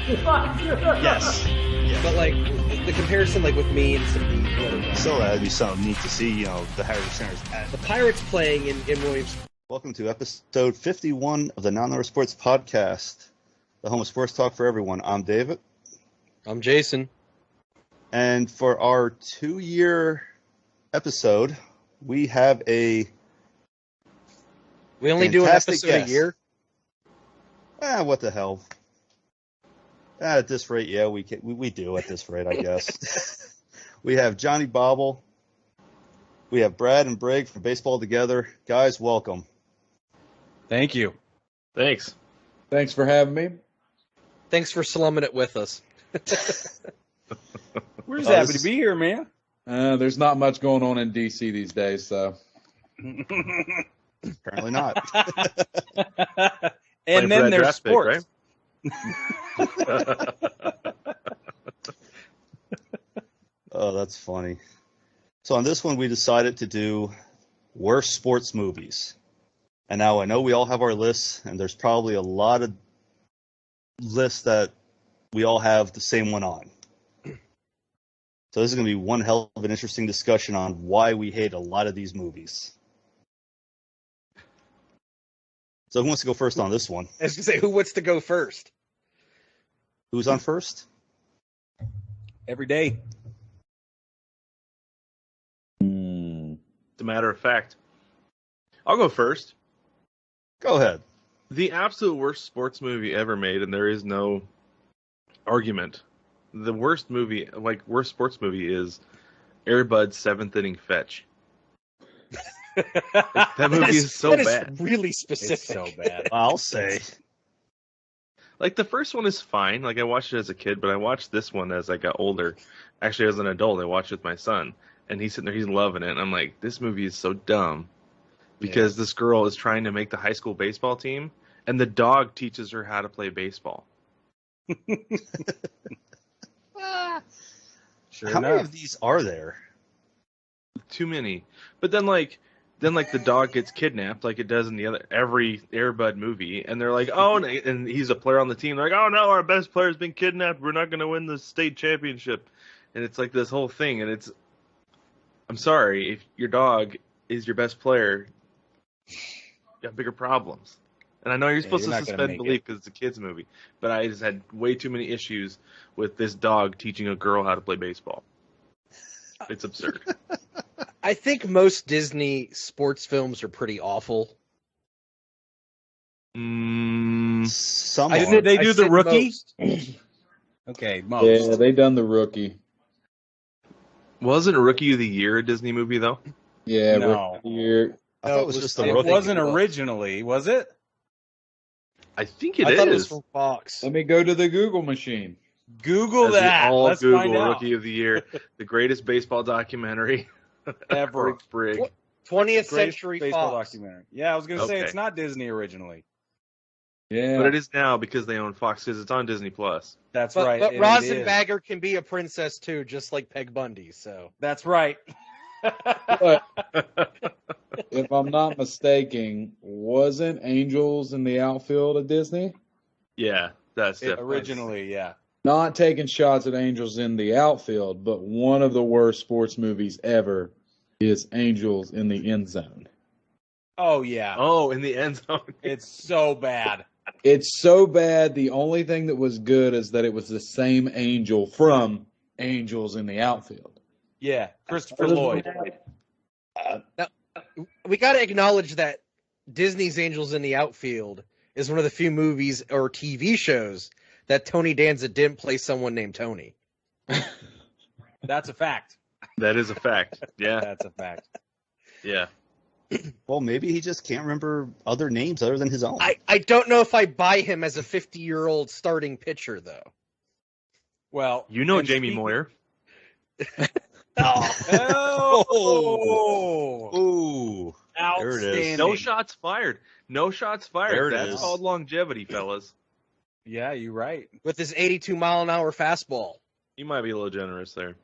Yes. Yeah. But like the comparison, like with me and some of the other guys. So that'd be something neat to see, the Harry Centers. The Pirates playing in Williams. Welcome to episode 51 of the Non-Number Sports Podcast, the home of sports talk for everyone. I'm David. I'm Jason. And for our 2-year episode, we have We only do an episode guest. a year? What the hell? At this rate, yeah, we do at this rate, I guess. We have Johnny Bobble. We have Brad and Brig from Baseball Together. Guys, welcome. Thank you. Thanks. Thanks for having me. Thanks for slumming it with us. We're just happy to be here, man. There's not much going on in D.C. these days, so. Apparently not. And then there's sports. Pick, right? Oh, that's funny. So on this one, we decided to do worst sports movies. And now I know we all have our lists, and there's probably a lot of lists that we all have the same one on. So this is going to be one hell of an interesting discussion on why we hate a lot of these movies. So who wants to go first on this one? I was going to say, who wants to go first? Who's on first? Every day. As a matter of fact, I'll go first. Go ahead. The absolute worst sports movie ever made, and there is no argument. The worst sports movie is Air Bud's 7th Inning Fetch. That movie is so bad. Is really specific. It's so bad. I'll say. Like, the first one is fine. Like, I watched it as a kid, but I watched this one as I got older. Actually, as an adult, I watched it with my son. And he's sitting there, he's loving it. And I'm like, this movie is so dumb. Because this girl is trying to make the high school baseball team, and the dog teaches her how to play baseball. Sure How enough. many of these are there? Too many. But then the dog gets kidnapped like it does in every Air Bud movie, and they're like, oh, and he's a player on the team. They're like, oh no, our best player's been kidnapped. We're not going to win the state championship. And it's like this whole thing, and I'm sorry, if your dog is your best player, you got bigger problems. And I know you're supposed to suspend belief because it's a kid's movie, but I just had way too many issues with this dog teaching a girl how to play baseball. It's absurd. I think most Disney sports films are pretty awful. Some Didn't are. they do The said Rookie? most. Okay, most. Yeah, they done The Rookie. Wasn't Rookie of the Year a Disney movie, though? Yeah, No. Rookie. I thought it was just the It rookie. wasn't originally, was it? I think it I is. thought it was from Fox. Let me go to the Google machine. Google As we that. all Let's Google find out. Rookie of the Year, the greatest baseball documentary Ever. Brig. 20th Greatest century baseball Fox. documentary. Yeah, I was going to say Okay. it's not Disney originally. Yeah. But it is now because they own Fox, because it's on Disney Plus. That's But, right. but and it is. Rosenbagger can be a princess too, just like Peg Bundy. So That's right. But if I'm not mistaken, wasn't Angels in the Outfield at Disney? Yeah, that's definitely Originally, yeah. Not taking shots at Angels in the outfield, but one of the worst sports movies ever is Angels in the End Zone. Oh, yeah. Oh, in the end zone. It's so bad. It's so bad. The only thing that was good is that it was the same angel from Angels in the Outfield. Yeah, Christopher Lloyd. now, we got to acknowledge that Disney's Angels in the Outfield is one of the few movies or TV shows that Tony Danza didn't play someone named Tony. That's a fact. That is a fact. Yeah, That's a fact. yeah. Well, maybe he just can't remember other names other than his own. I don't know if I buy him as a 50-year-old starting pitcher, though. Well, You know and Jamie speaking- Moyer. Oh, Ooh. There it is. outstanding. No shots fired. No shots fired. There it That's is. called longevity, fellas. Yeah, you're right. With his 82-mile-an-hour fastball. You might be a little generous there.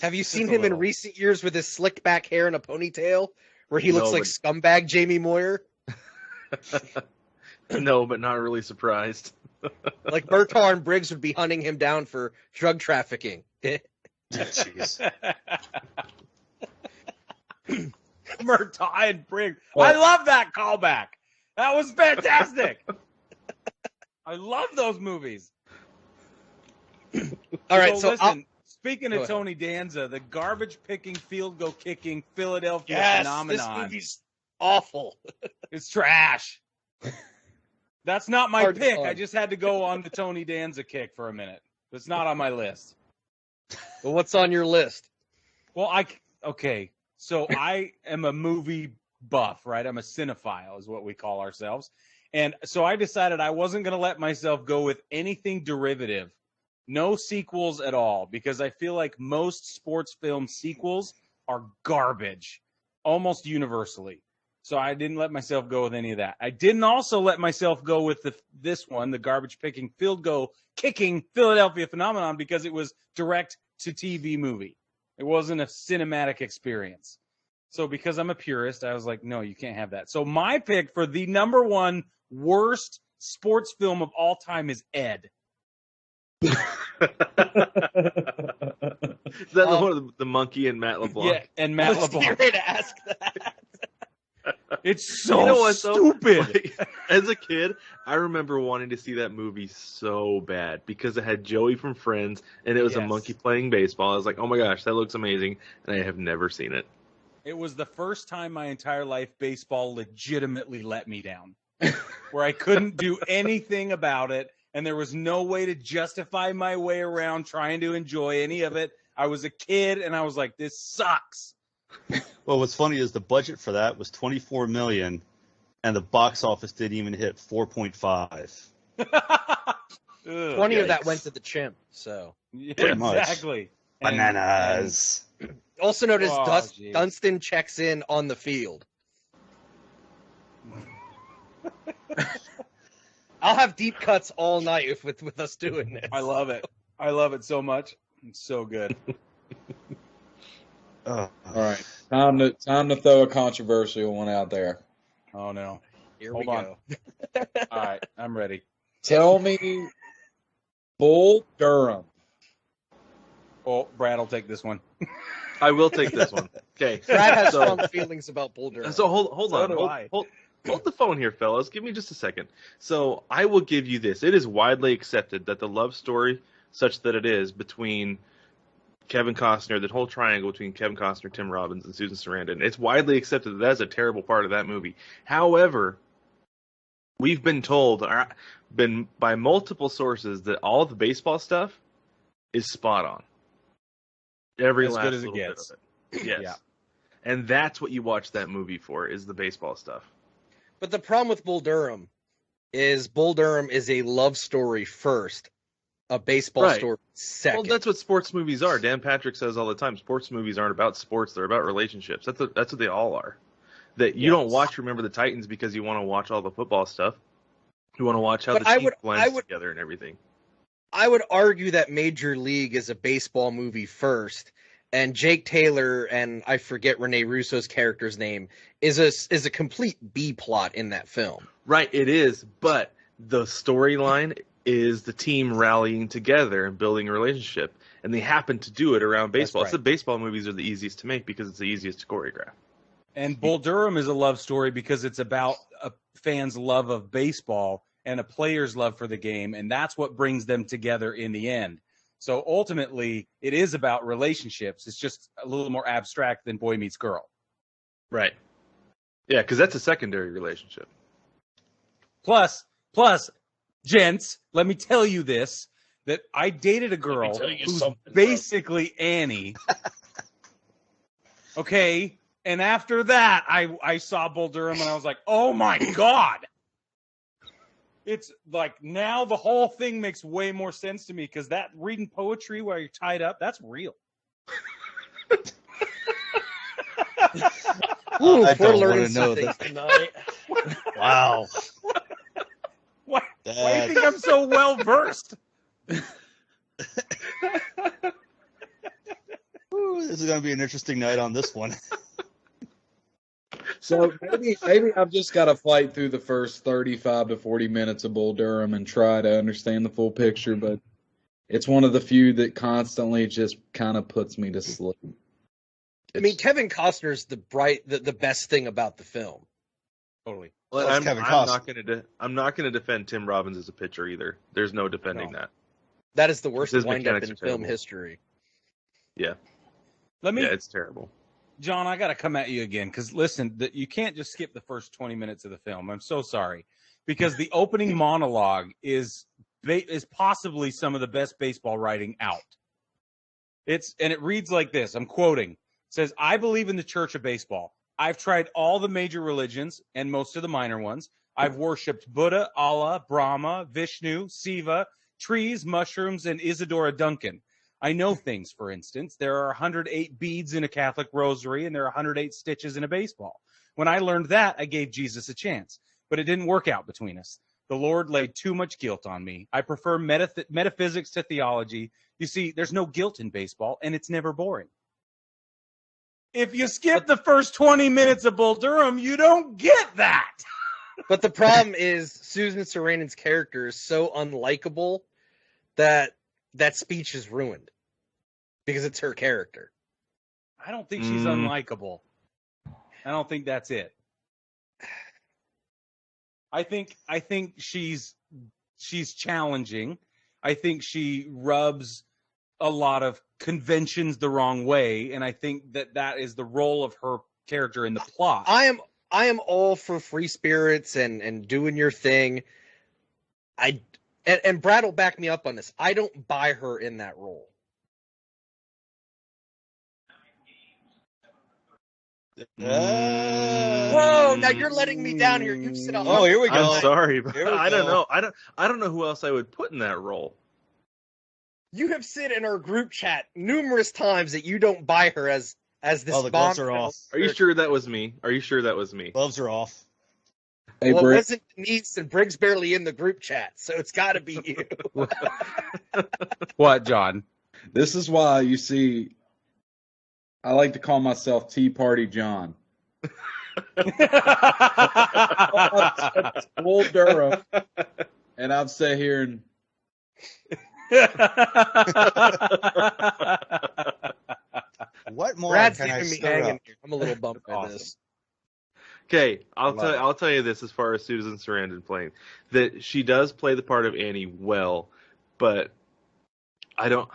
Have you seen Just a him in little. recent years with his slick back hair and a ponytail, where he looks No, like scumbag Jamie Moyer? No, but not really surprised. Like Murtaugh and Briggs would be hunting him down for drug trafficking. Jeez. Murtaugh and Brig. Well- I love that callback. That was fantastic. I love those movies. All right, so listen, speaking Go of ahead. Tony Danza, the garbage picking, field goal kicking Philadelphia yes, phenomenon. this movie's awful. It's trash. That's not my Hard to pick. find. I just had to go on the Tony Danza kick for a minute. It's not on my list. But what's on your list? Well, okay. So I am a movie buff, right? I'm a cinephile is what we call ourselves. And so I decided I wasn't going to let myself go with anything derivative. No sequels at all, because I feel like most sports film sequels are garbage, almost universally. So I didn't let myself go with any of that. I didn't also let myself go with this one, the garbage picking, field goal kicking Philadelphia phenomenon, because it was direct to TV movie. It wasn't a cinematic experience. So because I'm a purist, I was like, no, you can't have that. So my pick for the number one worst sports film of all time is Ed. Is that the one with the monkey and Matt LeBlanc? Yeah, and Matt I was LeBlanc. here to ask that. It's so You know what, though? stupid. Like, as a kid, I remember wanting to see that movie so bad because it had Joey from Friends and it was a Yes. monkey playing baseball. I was like, oh my gosh, that looks amazing, and I have never seen it. It was the first time my entire life baseball legitimately let me down, where I couldn't do anything about it, and there was no way to justify my way around trying to enjoy any of it. I was a kid, and I was like, this sucks. Well, what's funny is the budget for that was $24 million, and the box office didn't even hit 4.5. 20 of that Yikes. went to the chimp. So Yeah, Pretty much. exactly. And- Bananas. also notice Oh, geez. Dunstan checks in on the field. I'll have deep cuts all night with us doing this. I love it. I love it so much. It's so good. Oh. All right, time to throw a controversial one out there. Oh, no. Here Hold we on. go. All right, I'm ready. Tell me, Bull Durham. Oh, Brad will take this one. I will take this one. Okay. Brad has So- strong feelings about Bull Durham. So hold So on. do I. Hold the phone here, fellas. Give me just a second. So I will give you this. It is widely accepted that the love story, such that it is, between Kevin Costner, the whole triangle between Kevin Costner, Tim Robbins, and Susan Sarandon, it's widely accepted that that's a terrible part of that movie. However, we've been told, been by multiple sources, that all the baseball stuff is spot on. Every As last good as it little gets. bit of it. Yes. Yeah. And that's what you watch that movie for, is the baseball stuff. But the problem with Bull Durham is a love story first, a baseball Right. story second. Well, that's what sports movies are. Dan Patrick says all the time, sports movies aren't about sports; they're about relationships. That's what they all are. That you don't watch Remember the Titans because you want to watch all the football stuff. You want to watch how But the I team would- blends together and everything. I would argue that Major League is a baseball movie first, and Jake Taylor and I forget Rene Russo's character's name is a complete B plot in that film. Right, it is, but the storyline is the team rallying together and building a relationship, and they happen to do it around baseball. right. So baseball movies are the easiest to make because it's the easiest to choreograph. And Bull Durham is a love story because it's about a fan's love of baseball and a player's love for the game, and that's what brings them together in the end. So ultimately, it is about relationships. It's just a little more abstract than boy meets girl. Right. Yeah, because that's a secondary relationship. Plus, gents, let me tell you this, that I dated a girl tell you who's something, bro. basically Annie. Okay, and after that, I saw Bull Durham, and I was like, oh my God. It's like now the whole thing makes way more sense to me because that reading poetry while you're tied up, that's real. Ooh, I we're don't learning wanna know something that. tonight. Wow. Why do you think That- I'm so well versed? Ooh, this is going to be an interesting night on this one. So maybe I've just got to fight through the first 35 to 40 minutes of Bull Durham and try to understand the full picture, but it's one of the few that constantly just kind of puts me to sleep. I mean, Kevin Costner's the best thing about the film. Totally. Well, Well, I'm it's Kevin not going to defend Tim Robbins as a pitcher either. There's no defending that. That is the worst His windup mechanics in are film terrible. history. Yeah. Let me, Yeah, it's terrible. John, I got to come at you again because listen, you can't just skip the first 20 minutes of the film. I'm so sorry, because the opening monologue is possibly some of the best baseball writing out. It reads like this. I'm quoting. It says, "I believe in the Church of Baseball. I've tried all the major religions and most of the minor ones. I've worshipped Buddha, Allah, Brahma, Vishnu, Siva, trees, mushrooms, and Isadora Duncan. I know things, for instance. There are 108 beads in a Catholic rosary, and there are 108 stitches in a baseball. When I learned that, I gave Jesus a chance. But it didn't work out between us. The Lord laid too much guilt on me. I prefer metaphysics to theology. You see, there's no guilt in baseball, and it's never boring." If you skip the first 20 minutes of Bull Durham, you don't get that. But the problem is Susan Sarandon's character is so unlikable that speech is ruined because it's her character. I don't think she's unlikable. I don't think that's it. I think she's challenging. I think she rubs a lot of conventions the wrong way, and I think that is the role of her character in the plot. I am all for free spirits and doing your thing. And Brad will back me up on this. I don't buy her in that role. Whoa! Now you're letting me down here. You've said Oh, here we go. I'm sorry, but Here we I don't go. know. I don't know who else I would put in that role. You have said in our group chat numerous times that you don't buy her as this Oh, the gloves are bombshell. off. Are you sure that was me? Are you sure that was me? Gloves are off. Hey, Well, it Britt, wasn't Denise, and Briggs barely in the group chat, so it's got to be you. What, John? this is why, you see, I like to call myself Tea Party John. Bull Durham, and I've sat here and What more Brad's can I leaving me stir hanging up? here. I'm a little bummed by Awesome. this. Okay, Love it. I'll tell you this as far as Susan Sarandon playing, that she does play the part of Annie well, but I don't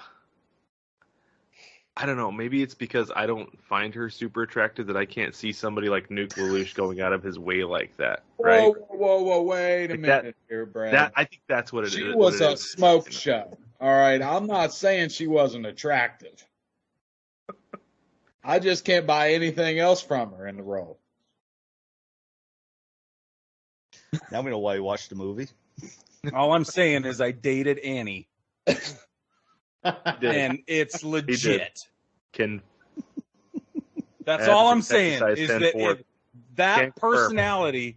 know. Maybe it's because I don't find her super attractive that I can't see somebody like Nuke Lelouch going out of his way like that. Right? whoa, wait a Like that- minute here, Brad. I think that's what it is. She what was it a is. smoke show. All right, I'm not saying she wasn't attractive. I just can't buy anything else from her in the role. Now we know why you watched the movie. All I'm saying is I dated Annie, He did. and it's legit. Can That's Add all the I'm saying exercise is 10 that for- that Can't confirm.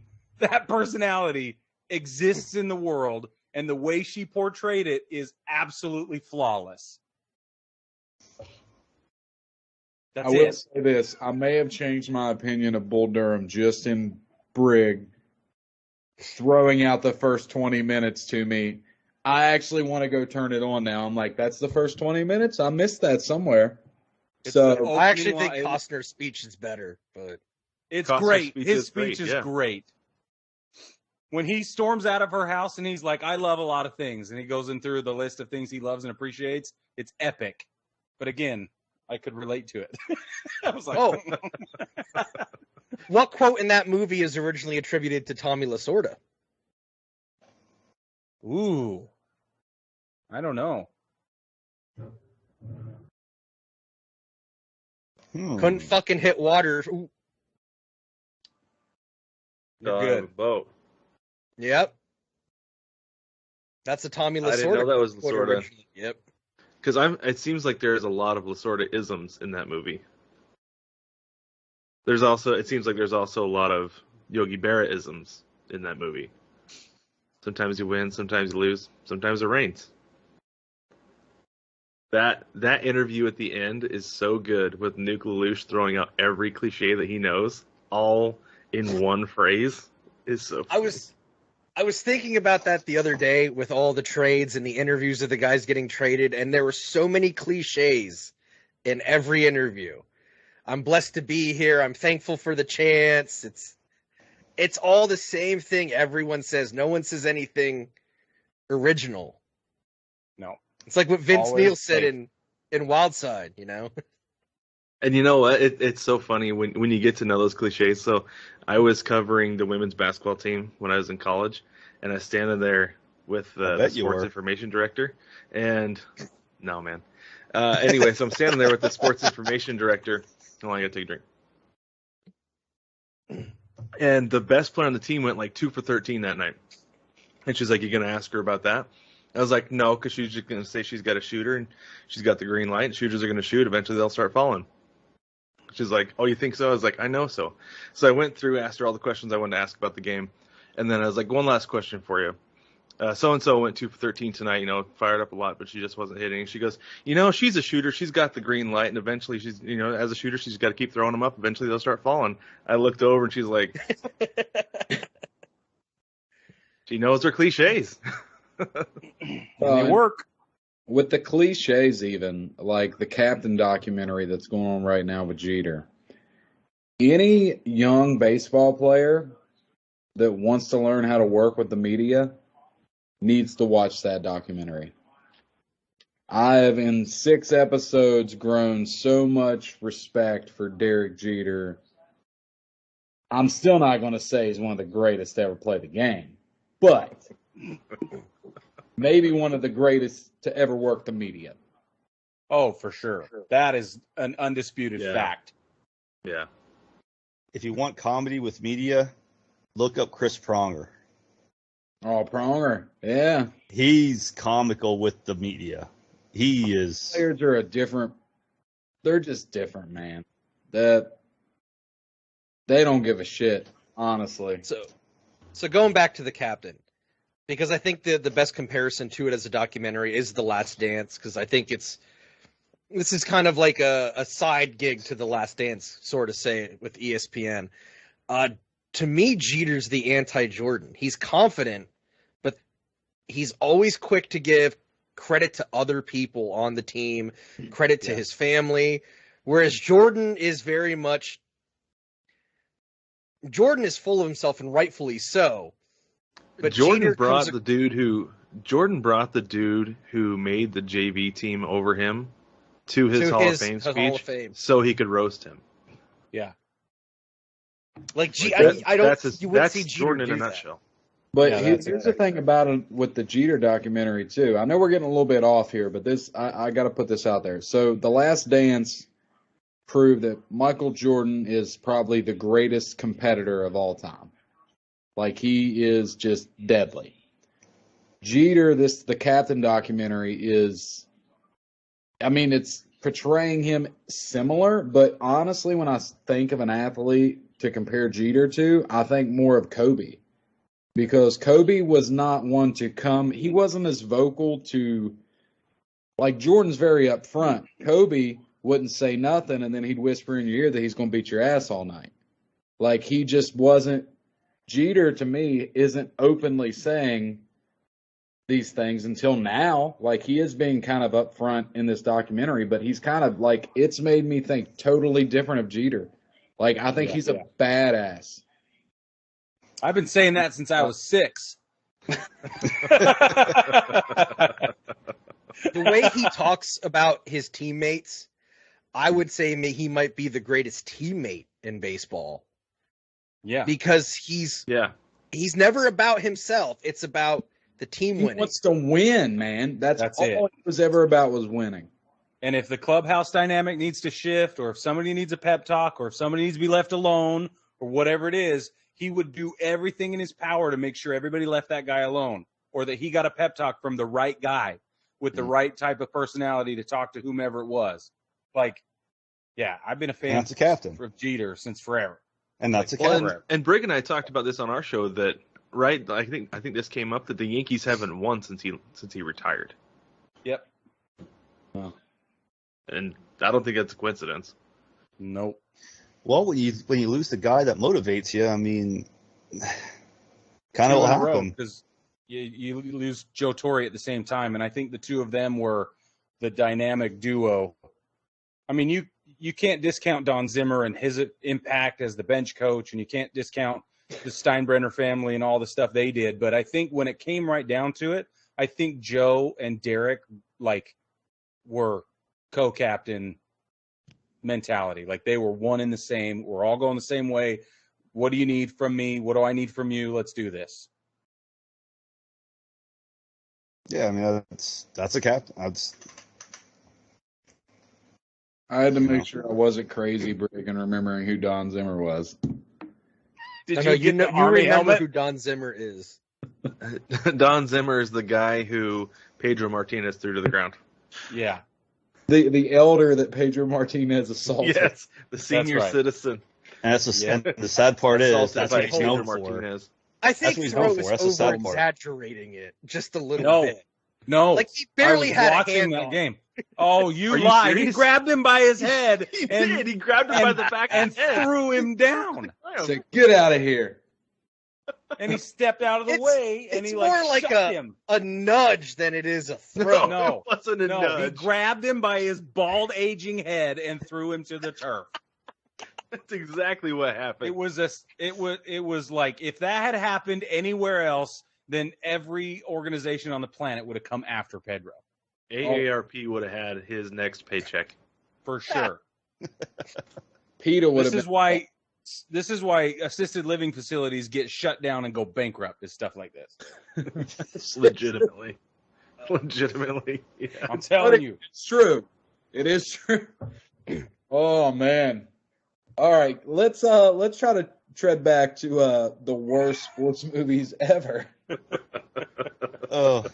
personality exists in the world, and the way she portrayed it is absolutely flawless. That's I will it. say this. I may have changed my opinion of Bull Durham just in Brig throwing out the first 20 minutes to me. I actually want to go turn it on now. I'm like, that's the first 20 minutes? I missed that somewhere. It's So the I actually think opening line- Costner's speech is better, but It's Costner's great. speech His is great, speech is yeah. great. When he storms out of her house and he's like, "I love a lot of things," and he goes in through the list of things he loves and appreciates, it's epic. But again, I could relate to it. I was like, Oh. What quote in that movie is originally attributed to Tommy Lasorda? ooh, I don't know. Couldn't fucking hit water. Ooh, You're Dog good. boat. yep. That's a Tommy Lasorda. I didn't know that was quote Lasorda. originally. Yep. Because it seems like there's a lot of Lasorda isms in that movie. It seems like there's also a lot of Yogi Berra isms in that movie. Sometimes you win, sometimes you lose, sometimes it rains. That interview at the end is so good with Nuke Lelouch throwing out every cliche that he knows, all in one phrase is so funny. I was thinking about that the other day with all the trades and the interviews of the guys getting traded, and there were so many cliches in every interview. I'm blessed to be here. I'm thankful for the chance. It's all the same thing everyone says. No one says anything original. No. It's like what Vince Always Neil said fake. in Wild Side, you know? And you know what? It's so funny when you get to know those cliches. So I was covering the women's basketball team when I was in college, and I was standing there with the bet you sports were. information director. And no, man. Anyway, so I'm standing there with the sports information director. Hold on, I gotta take a drink. And the best player on the team went like 2 for 13 that night. And she's like, "You gonna ask her about that?" I was like, "No," because she's just gonna say she's got a shooter and she's got the green light. And shooters are gonna shoot. Eventually, they'll start falling. She's like, "Oh, you think so?" I was like, "I know so." So I went through, asked her all the questions I wanted to ask about the game, and then I was like, "One last question for you. So and so went 2 for 13 tonight. You know, fired up a lot, but she just wasn't hitting." She goes, "You know, she's a shooter. She's got the green light, and eventually, she's, you know, as a shooter, she's got to keep throwing them up. Eventually, they'll start falling." I looked over, and she's like, "She knows her cliches." They work. With the cliches, even like the Captain documentary that's going on right now with Jeter. Any young baseball player that wants to learn how to work with the media needs to watch that documentary. I have, in 6 episodes, grown so much respect for Derek Jeter. I'm still not going to say he's one of the greatest to ever play the game, but maybe one of the greatest to ever work the media. Oh, for sure. That is an undisputed Yeah. fact. Yeah. If you want comedy with media, look up Chris Pronger. Oh, Pronger. Yeah. He's comical with the media. He is. Players are they're just different, man. That they don't give a shit, honestly. So going back to the Captain, because I think the best comparison to it as a documentary is The Last Dance, because I think this is kind of like a side gig to The Last Dance, sort of say, with ESPN. To me, Jeter's the anti-Jordan. He's confident, but he's always quick to give credit to other people on the team, credit to his family, whereas Jordan is very much... Jordan is full of himself, and rightfully so. But Jordan Jeter brought the dude who made the JV team over him to his Hall of Fame speech, Hall of Fame. so he could roast him. Yeah. Like, I don't. you wouldn't That's see Jeter Jordan in do a that. nutshell. But Yeah, here's that's the thing about it with the Jeter documentary, too. I know we're getting a little bit off here, but I got to put this out there. So The Last Dance proved that Michael Jordan is probably the greatest competitor of all time. Like, he is just deadly. Jeter, the Captain documentary is, I mean, it's portraying him similar, but honestly, when I think of an athlete to compare Jeter to, I think more of Kobe. Because Kobe was not one to come, he wasn't as vocal to, like, Jordan's very upfront. Kobe wouldn't say nothing, and then he'd whisper in your ear that he's going to beat your ass all night. Like, he just wasn't. Jeter, to me, isn't openly saying these things until now. Like, he is being kind of upfront in this documentary, but he's kind of like, it's made me think totally different of Jeter. Like, I think he's a badass. I've been saying that since I was 6. The way he talks about his teammates, I would say he might be the greatest teammate in baseball. Yeah. Because he's never about himself. It's about the team winning. He wants to win, man. That's all it. it was ever about, was winning. And if the clubhouse dynamic needs to shift, or if somebody needs a pep talk, or if somebody needs to be left alone, or whatever it is, he would do everything in his power to make sure everybody left that guy alone, or that he got a pep talk from the right guy with the right type of personality to talk to whomever it was. Like, yeah, I've been a fan That's a Captain. of Jeter since forever. And that's a Well, Captain. And Brig and I talked about this on our show that, right? I think this came up that the Yankees haven't won since he retired. Yep. And I don't think that's a coincidence. Nope. Well, when you lose the guy that motivates you, I mean, kind Two of will in a row, happen. because you lose Joe Torre at the same time, and I think the two of them were the dynamic duo. I mean, you can't discount Don Zimmer and his impact as the bench coach, and you can't discount the Steinbrenner family and all the stuff they did. But I think when it came right down to it, I think Joe and Derek were co-captain mentality. Like they were one in the same. We're all going the same way. What do you need from me? What do I need from you? Let's do this. Yeah, I mean that's a captain. I had to make sure I wasn't crazy, Brig, and remembering who Don Zimmer was. Did No, you get the you army remember helmet? who Don Zimmer is? Don Zimmer is the guy who Pedro Martinez threw to the ground. Yeah. The elder that Pedro Martinez assaulted. Yes, the senior right. citizen. And that's Yeah. and the sad part is Assaulted that's by what he's Pedro known for. Martinez. I think what he's Throw known is for. That's the sad part. over-exaggerating it just a little No. bit. No. Like, he barely I was had a watching hand that on game. Oh, you Are you lied. He serious? grabbed him by his head He and, did. He grabbed him by the back and of the head. threw him down. Said, get out of here. And he stepped out of the way and it's he more like shoved him. a nudge than it is a throw. No. It wasn't a No, he nudge. grabbed him by his bald, aging head and threw him to the turf. That's exactly what happened. It was like if that had happened anywhere else, then every organization on the planet would have come after Pedro AARP would have had his next paycheck. for sure. PETA would This have is why assisted living facilities get shut down and go bankrupt. Is stuff like this. Legitimately. Yeah. I'm telling you. It's true. It is true. Oh man. All right, let's try to tread back to the worst sports movies ever. Oh,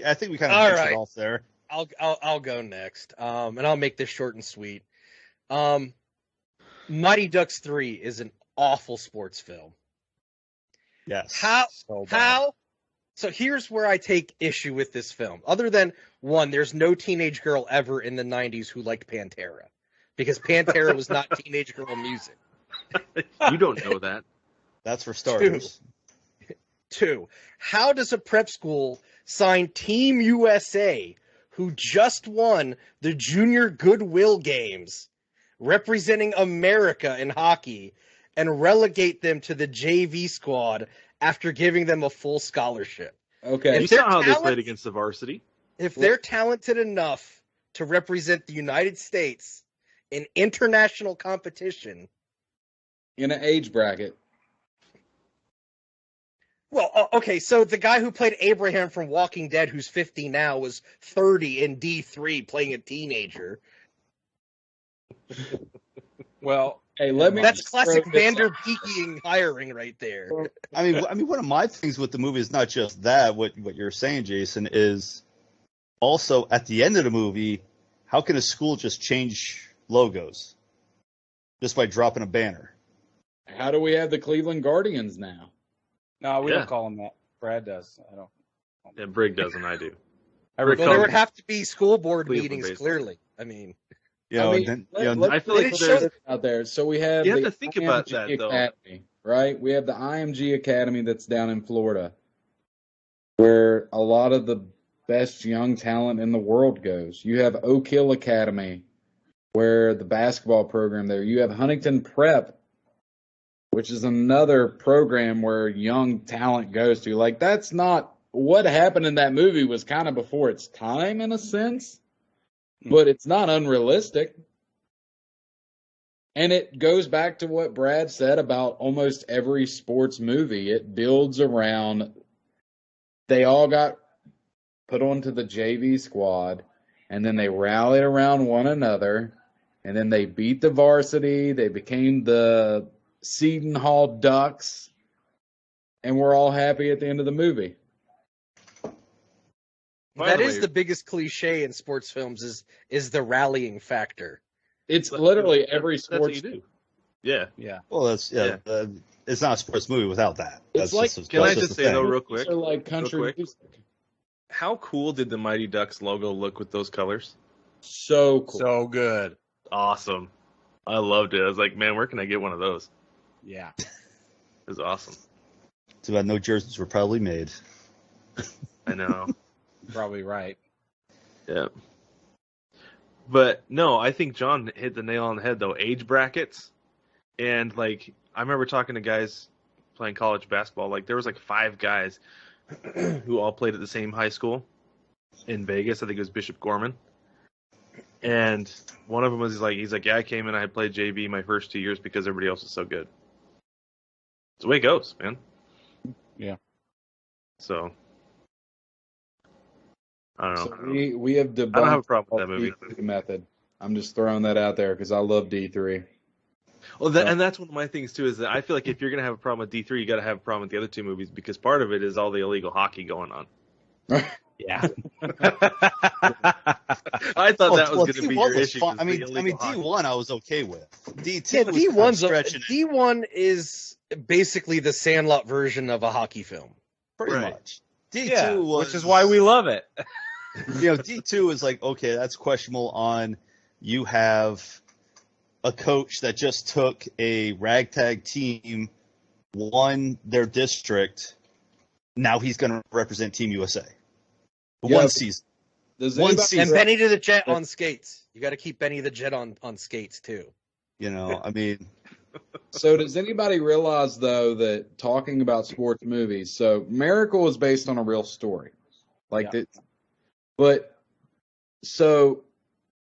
I think we kind All of right. it off there. I'll go next, and I'll make this short and sweet. Mighty Ducks 3 is an awful sports film. Yes. How? So here's where I take issue with this film. Other than, one, there's no teenage girl ever in the 90s who liked Pantera. Because Pantera was not teenage girl music. You don't know that. That's for starters. Two, how does a prep school sign Team USA, who just won the Junior Goodwill Games, representing America in hockey, and relegate them to the JV squad after giving them a full scholarship? Okay. You If they're saw how they talent- played against the varsity. If they're talented enough to represent the United States in international competition, In an age bracket. well, okay, so the guy who played Abraham from Walking Dead, who's 50 now, was 30 in D3 playing a teenager. Well, Hey, let me. That's just classic throw this Vander out. Beeking hiring right there. I mean, one of my things with the movie is not just that. What you're saying, Jason, is also at the end of the movie, how can a school just change logos just by dropping a banner? How do we have the Cleveland Guardians now? no, we Yeah. don't call him that. Brad does. I don't. Yeah, Brig doesn't. I do. I Well, recall. there would have to be school board Cleveland meetings, baseball. clearly. I mean, You know, I mean, and then, let- you know, let's I feel like put there's- this out there. So we have You have the to think about IMG that, though. Academy, right? We have the IMG Academy that's down in Florida, where a lot of the best young talent in the world goes. You have Oak Hill Academy, where the basketball program there. You have Huntington Prep, which is another program where young talent goes to. Like, that's not what happened in that movie. Was kind of before its time in a sense, but it's not unrealistic. And it goes back to what Brad said about almost every sports movie. It builds around, they all got put onto the JV squad, and then they rallied around one another, and then they beat the varsity. They became the Seton Hall Ducks, and we're all happy at the end of the movie. By that the is way- the biggest cliche in sports films is the rallying factor. It's literally every That's what sports you do. movie. Yeah. Yeah. well, that's it's not a sports movie without that. It's That's like- just, Can I that's just the say, though, thing. real quick? They're like country quick. music. How cool did the Mighty Ducks logo look with those colors? So cool. So good. Awesome. I loved it. I was like, man, where can I get one of those? Yeah. It was awesome. Too bad no jerseys were probably made. I know. Probably right. Yeah. But no, I think John hit the nail on the head though. Age brackets, and like I remember talking to guys playing college basketball. Like there was like 5 guys who all played at the same high school in Vegas. I think it was Bishop Gorman. And one of them was he's like, yeah, I came in, I played JV my first 2 years because everybody else was so good. It's the way it goes, man. Yeah. So I don't know. So we have debunked I don't have a problem with that movie. D3 method. I'm just throwing that out there because I love D3. Well, and that's one of my things too. Is that I feel like if you're gonna have a problem with D3, you got to have a problem with the other 2 movies because part of it is all the illegal hockey going on. Yeah. I thought that was going to be your issue. I mean, D1 I was okay with. D2 Yeah, was D1's stretching it, D1 is basically the Sandlot version of a hockey film. pretty Right. much. D2 Yeah, was, which is why we love it. D2 is like, okay, that's questionable on you have a coach that just took a ragtag team, won their district, now he's going to represent Team USA. Yeah, One season. Does One anybody- season. And Benny to the Jet on skates. You got to keep Benny the Jet on skates too. I mean, So does anybody realize though that talking about sports movies, so Miracle is based on a real story, like Yeah. that, but so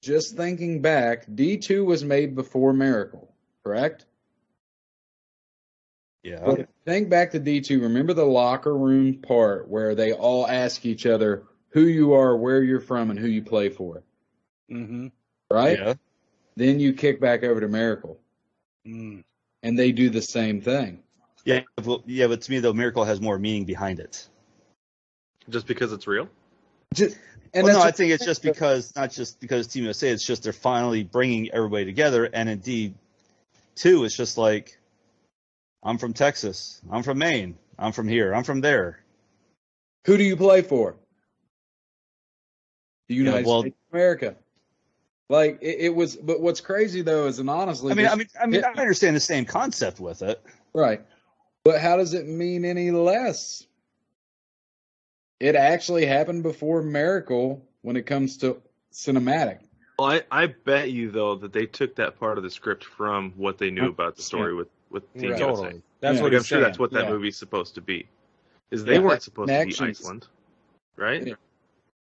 just thinking back, D2 was made before Miracle, correct? yeah. But think back to D2. Remember the locker room part where they all ask each other who you are, where you're from, and who you play for, Mm-hmm. right? Yeah. Then you kick back over to Miracle, Mm. and they do the same thing. Yeah, but to me, though, Miracle has more meaning behind it. Just because it's real. And Well, no, that's I think it's just because, not just because Team USA, it's just they're finally bringing everybody together. And indeed, too, it's just like, I'm from Texas. I'm from Maine. I'm from here. I'm from there. who do you play for? The United well- States of America. Like it was, but what's crazy though is, and honestly, I understand the same concept with it. right? But how does it mean any less? It actually happened before Miracle when it comes to cinematic. Well, I bet you though that they took that part of the script from what they knew about the story with Team Right. USA. Totally. That's Yeah. what Like, I'm he's sure saying. that's what that Yeah. movie's supposed to be. Is they Yeah, weren't that supposed to be connections- Iceland, right? Yeah.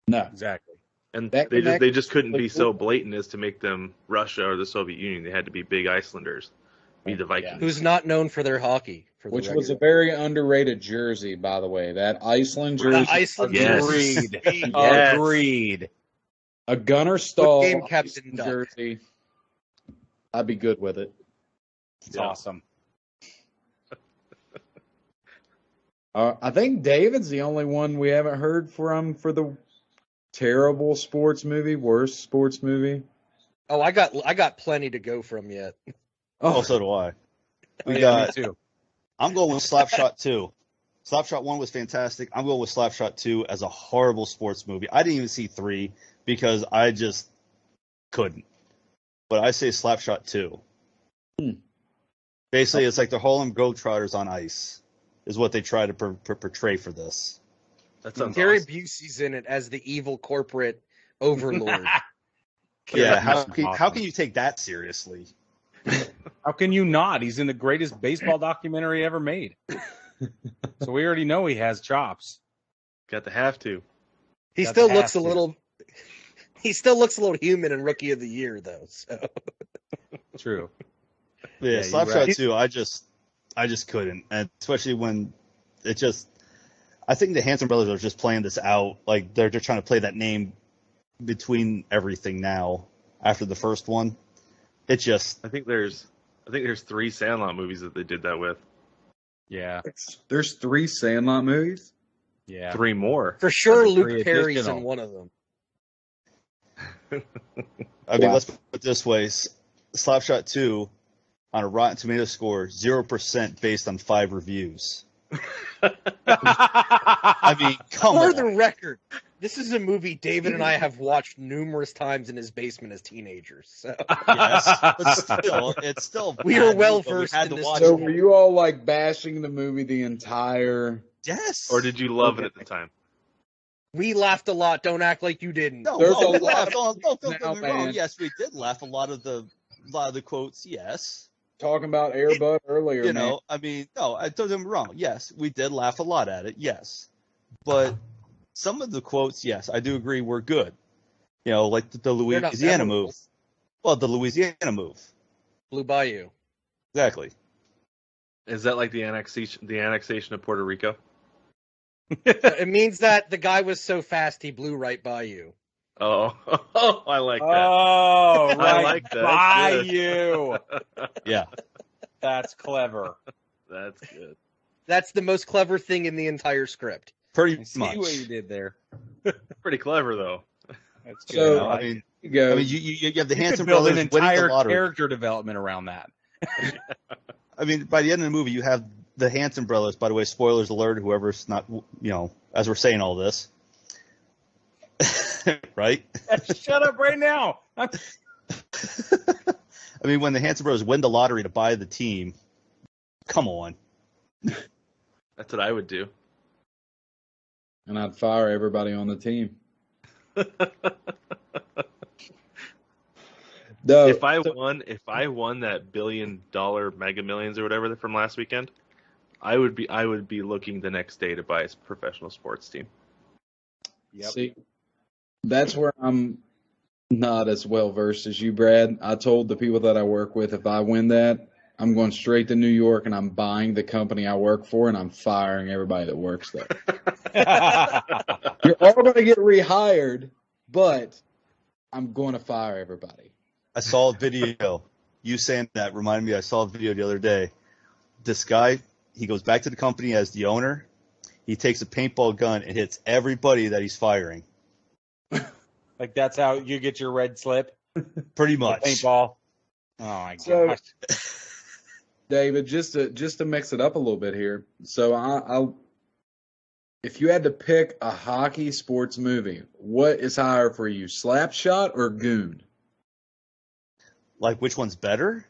No, Exactly. And That they just couldn't be connects- so blatant as to make them Russia or the Soviet Union. They had to be big Icelanders, be the Vikings. Who's not known for their hockey. For the which was a record. very underrated jersey, by the way. That Iceland jersey, The Iceland Yes. Agreed. Yes. Agreed. a Gunnar Stahl game captain Iceland duck. jersey. I'd be good with it. It's Yeah. awesome. I think David's the only one we haven't heard from for the terrible sports movie, worst sports movie. Oh, I got plenty to go from yet. Oh, so do I. We Yeah, got. me too. I'm going with Slapshot 2. Slapshot 1 was fantastic. I'm going with Slapshot 2 as a horrible sports movie. I didn't even see 3 because I just couldn't. But I say Slapshot 2. Basically, it's like the Harlem Globetrotters on ice is what they try to portray for this. That sounds Gary awesome. Busey's in it as the evil corporate overlord. Yeah, how Awesome. can you take that seriously? How can you not? He's in the greatest baseball documentary ever made. So we already know he has chops. Got to have to. He That's still have looks a to. little. He still looks a little human in Rookie of the Year, though. So True. Yeah, Yeah, you're Slapshot right. 2, I just couldn't. And especially when it just, I think the Hanson brothers are just playing this out. Like they're trying to play that name between everything now after the first one. It just, I think there's 3 Sandlot movies that they did that with. Yeah. There's 3 Sandlot movies. Yeah. 3 more. for sure, That'd be Luke pretty Perry's additional. in one of them. I mean, Wow. let's put it this way. Slapshot 2 on a Rotten Tomato score, 0% based on 5 reviews. I mean, come For on. the record, This is a movie David and I have watched numerous times in his basement as teenagers. So Yes, but still, it's still. We bad are well movie, but we versed had in to this watch So it. were you all like bashing the movie the entire? Yes. Or did you love it Okay. at the time? we laughed a lot. Don't act like you didn't. No, There's no, a we lot laughed. of Don't now, get me wrong. man. Yes, we did laugh a lot of the quotes. Yes, Talking about Airbud earlier, you man. know. I mean, no, I don't get me wrong. Yes, we did laugh a lot at it. Yes, but some of the quotes, yes, I do agree, were good. You know, like the They're not Louisiana memorable. move. Well, the Louisiana move. Blue Bayou. Exactly. Is that like the annexation of Puerto Rico? It means that the guy was so fast he blew right by you. Oh, I like that. Oh, I right like that. by Good. you. Yeah. That's clever. That's good. That's the most clever thing in the entire script. Pretty I see much. what you did there. Pretty clever though. That's good. So- You know, I mean, You go. you have the you Hanson could build brothers an winning the entire lottery. character development around that. I mean, by the end of the movie, you have the Hanson brothers. By the way, spoilers alert. Whoever's not, as we're saying all this, right? Shut up right now. I mean, when the Hanson brothers win the lottery to buy the team, come on. That's what I would do. And I'd fire everybody on the team. No, If I won that $1 billion Mega Millions or whatever from last weekend, I would be looking the next day to buy a professional sports team. see, that's where I'm not as well versed as you, Brad. I told the people that I work with, if I win that, I'm going straight to New York and I'm buying the company I work for and I'm firing everybody that works there. You're all going to get rehired, but I'm going to fire everybody. I saw a video. You saying that reminded me. I saw a video the other day. This guy, he goes back to the company as the owner. He takes a paintball gun and hits everybody that he's firing. Like that's how you get your red slip. Pretty The much. paintball. Oh my So- gosh. David, just to mix it up a little bit here. So I'll if you had to pick a hockey sports movie, what is higher for you, Slapshot or Goon? Like, which one's better?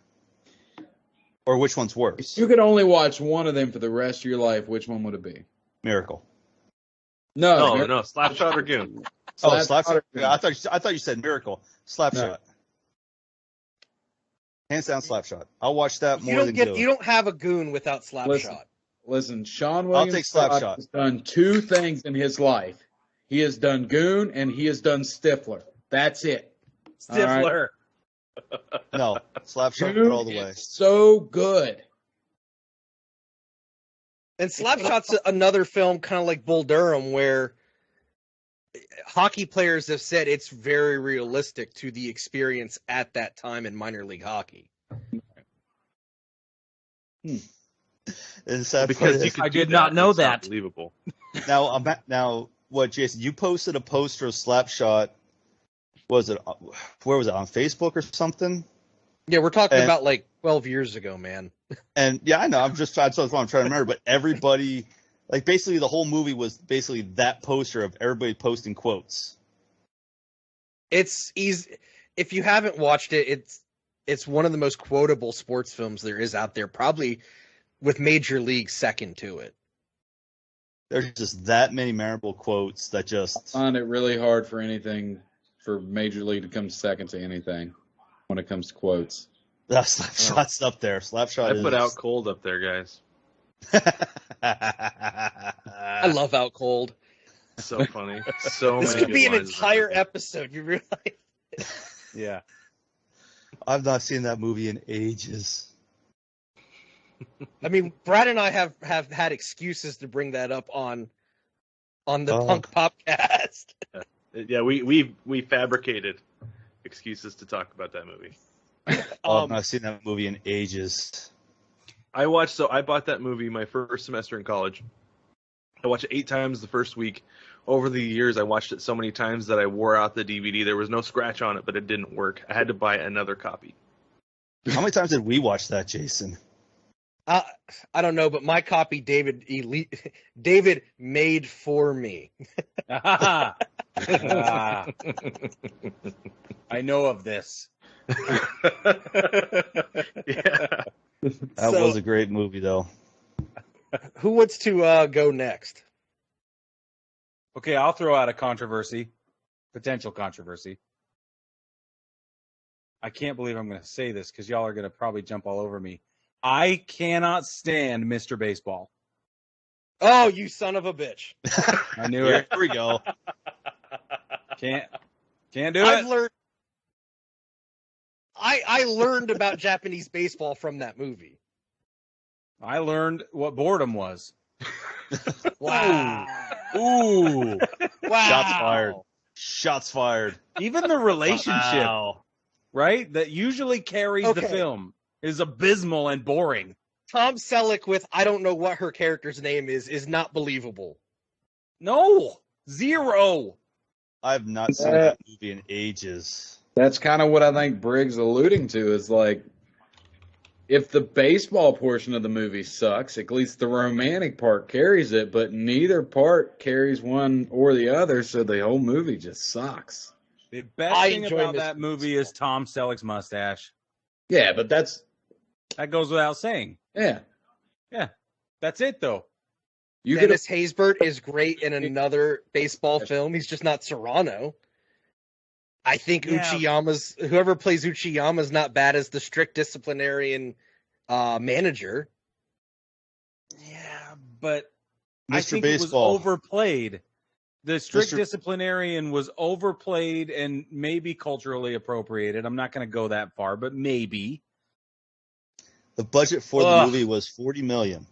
Or which one's If worse? you could only watch one of them for the rest of your life, which one would it be? Miracle. No, No, Slapshot or Goon. Oh, Slapshot or Slapshot. Goon? I thought you said Miracle. Slapshot. No. Hands down, Slapshot. I'll watch that You more don't than get Goon. you don't have a goon without Slapshot. Listen, Sean I'll William take Scott Slapshot. has done two things in his life. He has done Goon and he has done Stifler. That's it. All right? Stifler. No, Slapshot Goon all the way. is so good. And Slapshot's another film kind of like Bull Durham where hockey players have said it's very realistic to the experience at that time in minor league hockey. And the sad part Because is- you could I do did not know It's that. Unbelievable. now, what, Jason? You posted a poster of Slapshot. Was it? Where was it, on Facebook or something? Yeah, we're talking And- about like 12 years ago, man. And yeah, I know. That's what I'm trying to remember. But everybody, like, basically the whole movie was basically that poster of everybody posting quotes. It's easy. If you haven't watched it, it's one of the most quotable sports films there is out there, probably with Major League second to it. There's just that many memorable quotes that I just. find it really hard for anything for Major League to come second to anything when it comes to quotes. Slapshot's up there. Slapshot I put Out Cold up there, guys. I love Out Cold. So funny. So This many could be good an lines in that entire movie. episode. You realize? Yeah. I've not seen that movie in ages. I mean, Brad and I have had excuses to bring that up on the Oh. Punk Popcast. Yeah, we fabricated excuses to talk about that movie. I've not seen that movie in ages. I bought that movie my first semester in college. I watched it 8 times the first week. Over the years, I watched it so many times that I wore out the DVD. There was no scratch on it, but it didn't work. I had to buy another copy. How many times did we watch that, Jason? I don't know, but my copy David made for me. Ah, I know of this. Yeah. That was a great movie, though. Who wants to go next? Okay, I'll throw out a potential controversy. I can't believe I'm going to say this because y'all are going to probably jump all over me. I cannot stand Mr. Baseball. Oh, you son of a bitch! I knew Here it. we go. Can't do I've it. learned. I learned about Japanese baseball from that movie. I learned what boredom was. Wow! Ooh. Wow! Shots fired. Shots fired. Even the relationship, Wow. right, that usually carries the Okay. film is abysmal and boring. Tom Selleck with I don't know what her character's name is not believable. No. Zero. I've not seen that movie in ages. That's kind of what I think Briggs alluding to is like, if the baseball portion of the movie sucks, at least the romantic part carries it, but neither part carries one or the other, so the whole movie just sucks. The best I thing enjoy about Mr. that movie is Tom Selleck's mustache. Yeah, but that's That goes without saying. yeah. That's it, though. You could Dennis Haysbert is great in another baseball film. He's just not Serrano. I think Yeah. whoever plays Uchiyama's not bad as the strict disciplinarian manager. Yeah, but I Mr. think Baseball. it was overplayed. The strict Mr. disciplinarian was overplayed and maybe culturally appropriated. I'm not going to go that far, but maybe. The budget for the Ugh. movie was $40 million.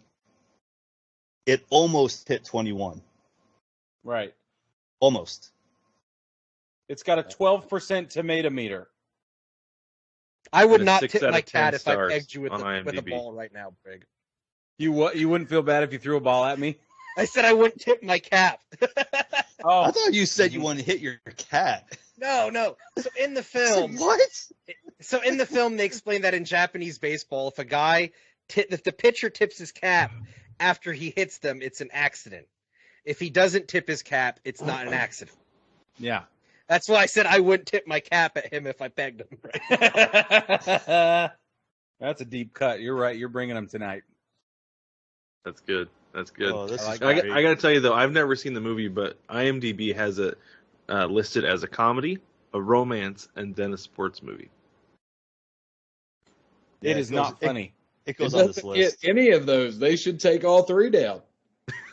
It almost hit 21. Right. Almost. It's got a 12% tomato meter. I would And a not 6 tip out of my 10 cat if I stars pegged you with on a IMDb. ball right now, Brig. You wouldn't feel bad if you threw a ball at me? I said I wouldn't tip my cap. Oh, I thought you said you wanted to hit your cat. No. So in the I film, said, what? they explain that in Japanese baseball, if the pitcher tips his cap after he hits them, it's an accident. If he doesn't tip his cap, it's not an accident. yeah. That's why I said I wouldn't tip my cap at him if I pegged him. That's a deep cut. You're right. You're bringing them tonight. That's good. That's good. Oh, this I is like great. I got to tell you though, I've never seen the movie, but IMDb has it listed as a comedy, a romance, and then a sports movie. Yeah, It is not funny. It goes It on this doesn't list. get any of those. They should take all three down.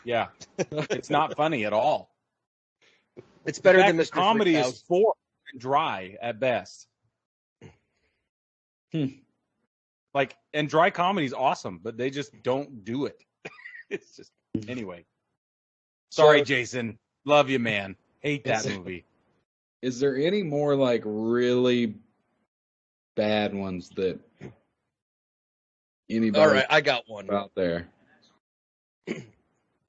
Yeah. It's not funny at all. It's better In than fact, Mr. the comedy Freakhouse. is forced and dry at best. Like, and dry comedy is awesome, but they just don't do it. It's just anyway. Sorry, So- Jason. Love you, man. Hate that It's- movie. Is there any more like really bad ones that anybody All right, I got one. out there?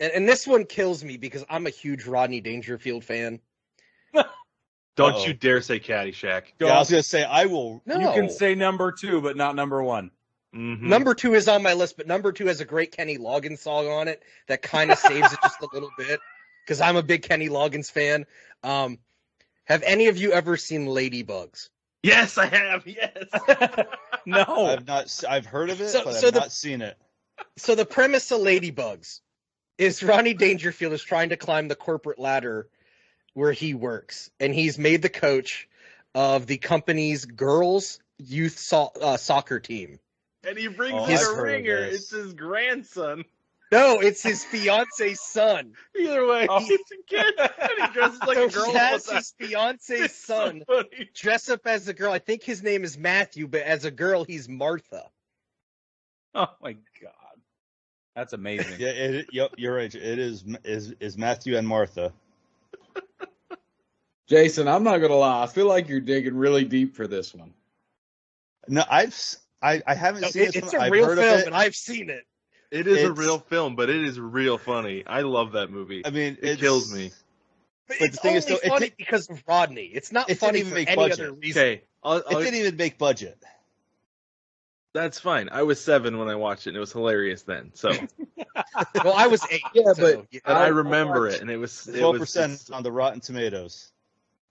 And this one kills me because I'm a huge Rodney Dangerfield fan. Don't Uh-oh. you dare say Caddyshack. Yeah, I was going to say, I will. No, You can say number 2, but not number 1. Mhm. number 2 is on my list, but number 2 has a great Kenny Loggins song on it that kind of saves it just a little bit because I'm a big Kenny Loggins fan. Have any of you ever seen Ladybugs? Yes, I have. Yes. No. I've heard of it, So- but so I've the- not seen it. So the premise of Ladybugs is Rodney Dangerfield is trying to climb the corporate ladder where he works, and he's made the coach of the company's girls' youth soccer team. And he brings Oh, in I've a heard of ringer. this. It's his grandson. No, it's his fiance's son. Either way, Oh. he's a kid, and he dresses like So a girl. he has all the his fiance's time. son It's so funny. dress up as a girl. I think his name is Matthew, but as a girl, he's Martha. Oh my god. That's amazing. Yeah, yep, you're right. It is Matthew and Martha. Jason, I'm not gonna lie. I feel like you're digging really deep for this one. No, I haven't seen this It's one. a I've real heard of film, it. and I've seen it. It is a It's- real film, but it is real funny. I love that movie. I mean, It kills me. But But it's the thing is, only though, funny because of Rodney. It's not it didn't funny even for make any budget. other reason. Okay, It didn't even make budget. That's fine. I was 7 when I watched it, and it was hilarious then. So, Well, I was 8. Yeah, so, but I remember it, and it was 12% on the Rotten Tomatoes.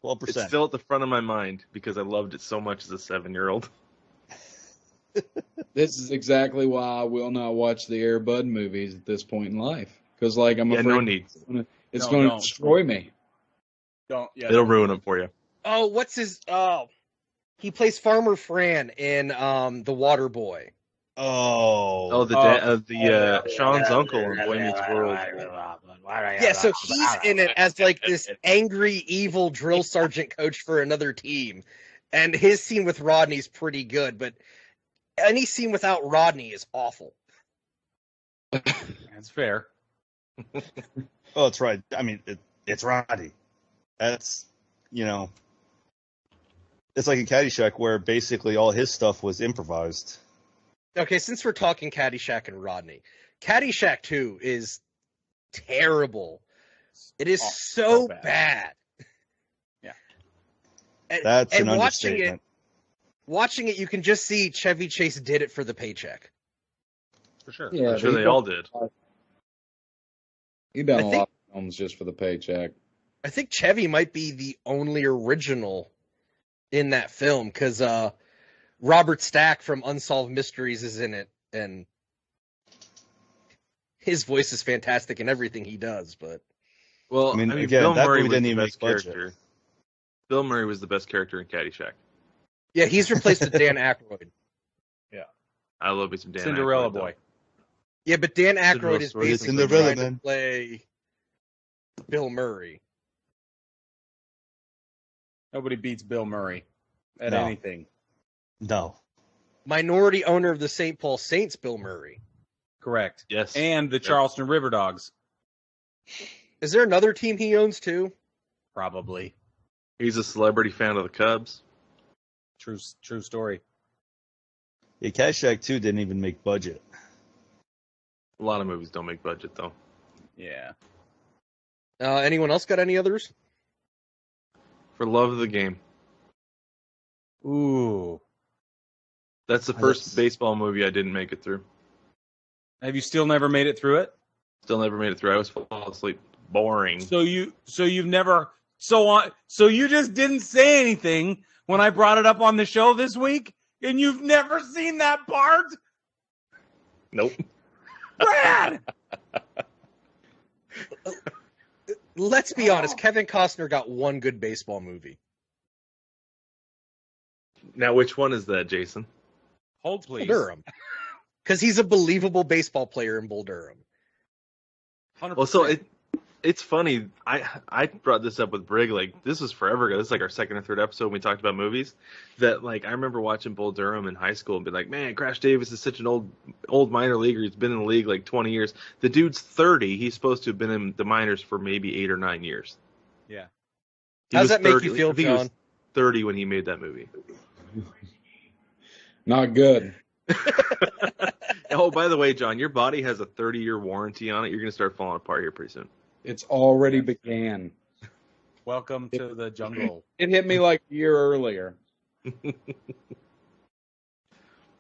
It's 12%. still at the front of my mind because I loved it so much as a 7-year-old. This is exactly why I will not watch the Air Bud movies at this point in life. Because, like, I'm Yeah, afraid no need. it's No, going to don't. destroy me. Don't. Yeah, It'll don't. ruin it for you. Oh, what's his? Oh, he plays Farmer Fran in The Water Boy. Oh, Oh, Sean's uncle in Boy Meets World. Yeah, so he's in it as like this angry, evil drill sergeant coach for another team, and his scene with Rodney's pretty good, but any scene without Rodney is awful. That's fair. oh, that's right. I mean, it's Roddy. That's, it's like in Caddyshack where basically all his stuff was improvised. Okay, since we're talking Caddyshack and Rodney, Caddyshack 2 is terrible. It is so bad. Yeah. That's an watching understatement. Watching it, you can just see Chevy Chase did it for the paycheck. For sure. Yeah, I'm sure they all did. He done a lot of films just for the paycheck. I think Chevy might be the only original in that film because Robert Stack from Unsolved Mysteries is in it, and his voice is fantastic in everything he does. But Well, I mean, again, Bill that Murray movie was didn't the even best make budget. character. Bill Murray was the best character in Caddyshack. yeah, he's replaced with Dan Aykroyd. I love me some Dan Cinderella Aykroyd, though. Boy. Yeah, but Dan Cinderella Aykroyd is story. basically Cinderella, trying to man. play Bill Murray. Nobody beats Bill Murray at No. anything. No. Minority owner of the St. Paul Saints, Bill Murray. Correct. Yes. And the Charleston River Dogs. Is there another team he owns too? Probably. He's a celebrity fan of the Cubs. True story. Yeah, Caddyshack 2 didn't even make budget. A lot of movies don't make budget, though. Yeah. Anyone else got any others? For love of the game. Ooh. That's the first baseball movie I didn't make it through. Have you still never made it through it? Still never made it through. I was falling asleep. Boring. So you just didn't say anything when I brought it up on the show this week, and you've never seen that part? Nope. Brad! Let's be honest, Kevin Costner got one good baseball movie. Now, which one is that, Jason? Hold please. Bull Durham. Because he's a believable baseball player in Bull Durham. 100%. Well, so it's funny. I brought this up with Brig. Like, this was forever ago. This is like our second or third episode when we talked about movies. That, like, I remember watching Bull Durham in high school and be like, man, Crash Davis is such an old minor leaguer. He's been in the league like 20 years. The dude's 30. He's supposed to have been in the minors for maybe 8 or 9 years. Yeah. How does that make you feel, I think John? he was 30 when he made that movie. Not good. Oh, by the way, John, your body has a 30-year warranty on it. You're going to start falling apart here pretty soon. It's already began. Welcome to the jungle. It hit me like a year earlier.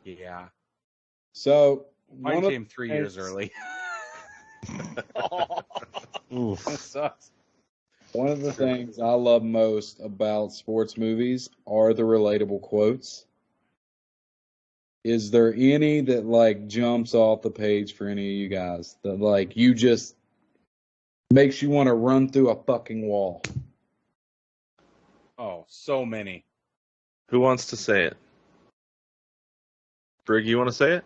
Yeah. So Mine one of came 3 years early. Oof. That sucks. One of the things I love most about sports movies are the relatable quotes. Is there any that like jumps off the page for any of you guys that like you just makes you want to run through a fucking wall? Oh, so many. Who wants to say it? Brig, you want to say it?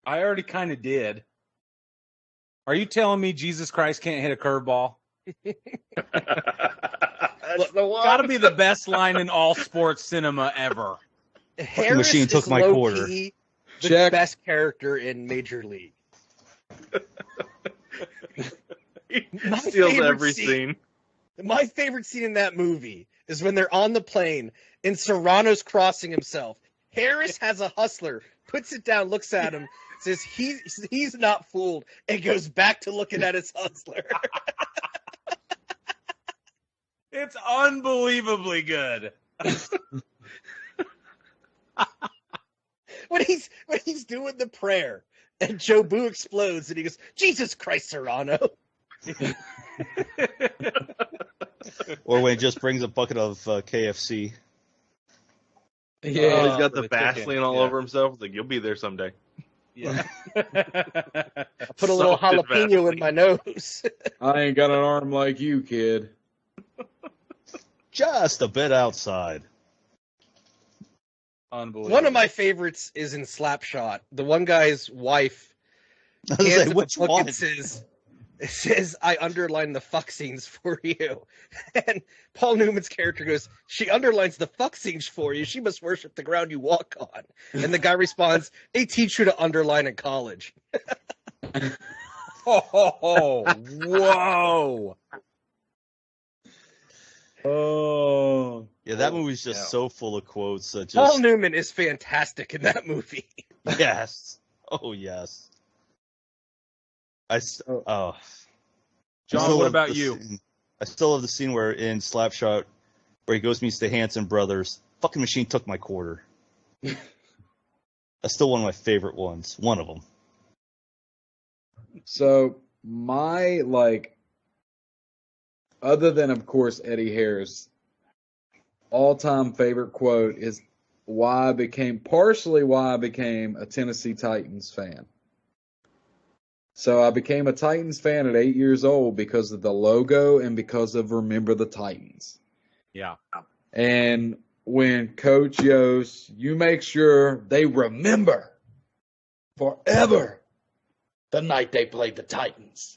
I already kind of did. Are you telling me Jesus Christ can't hit a curveball? That's the one. Gotta be the best line in all sports cinema ever. Harris machine took is my quarter. low-key the Check. best character in Major League. My Steals favorite every scene- scene. My favorite scene in that movie is when they're on the plane and Serrano's crossing himself. Harris has a hustler, puts it down, looks at him, says he's not fooled, and goes back to looking at his hustler. It's unbelievably good. when he's doing the prayer and Joe Boo explodes and he goes, Jesus Christ, Serrano. Or when he just brings a bucket of KFC. Yeah, he's got for the the chicken, Vaseline all yeah. over himself. Like, you'll be there someday. Yeah. I put a little Salted jalapeno in my nose. I ain't got an arm like you, kid. Just a bit outside. Unbelievable. One of my favorites is in Slapshot. The one guy's wife I was hands like, him which a book one? and says, I underlined the fuck scenes for you. And Paul Newman's character goes, she underlines the fuck scenes for you. She must worship the ground you walk on. And the guy responds, they teach you to underline in college. Oh, whoa. Oh. Yeah, that movie's just so full of quotes. That Paul just Newman is fantastic in that movie. yes. Oh yes. John, still what love about the you? scene- I still love the scene where in Slapshot where he goes meets the Hanson brothers. Fucking machine took my quarter. That's still one of my favorite ones. One of them. So my other than of course Eddie Harris, all-time favorite quote is partially why I became a Tennessee Titans fan. So I became a Titans fan at 8 years old because of the logo and because of Remember the Titans. Yeah. And when Coach Yost, you make sure they remember forever the night they played the Titans.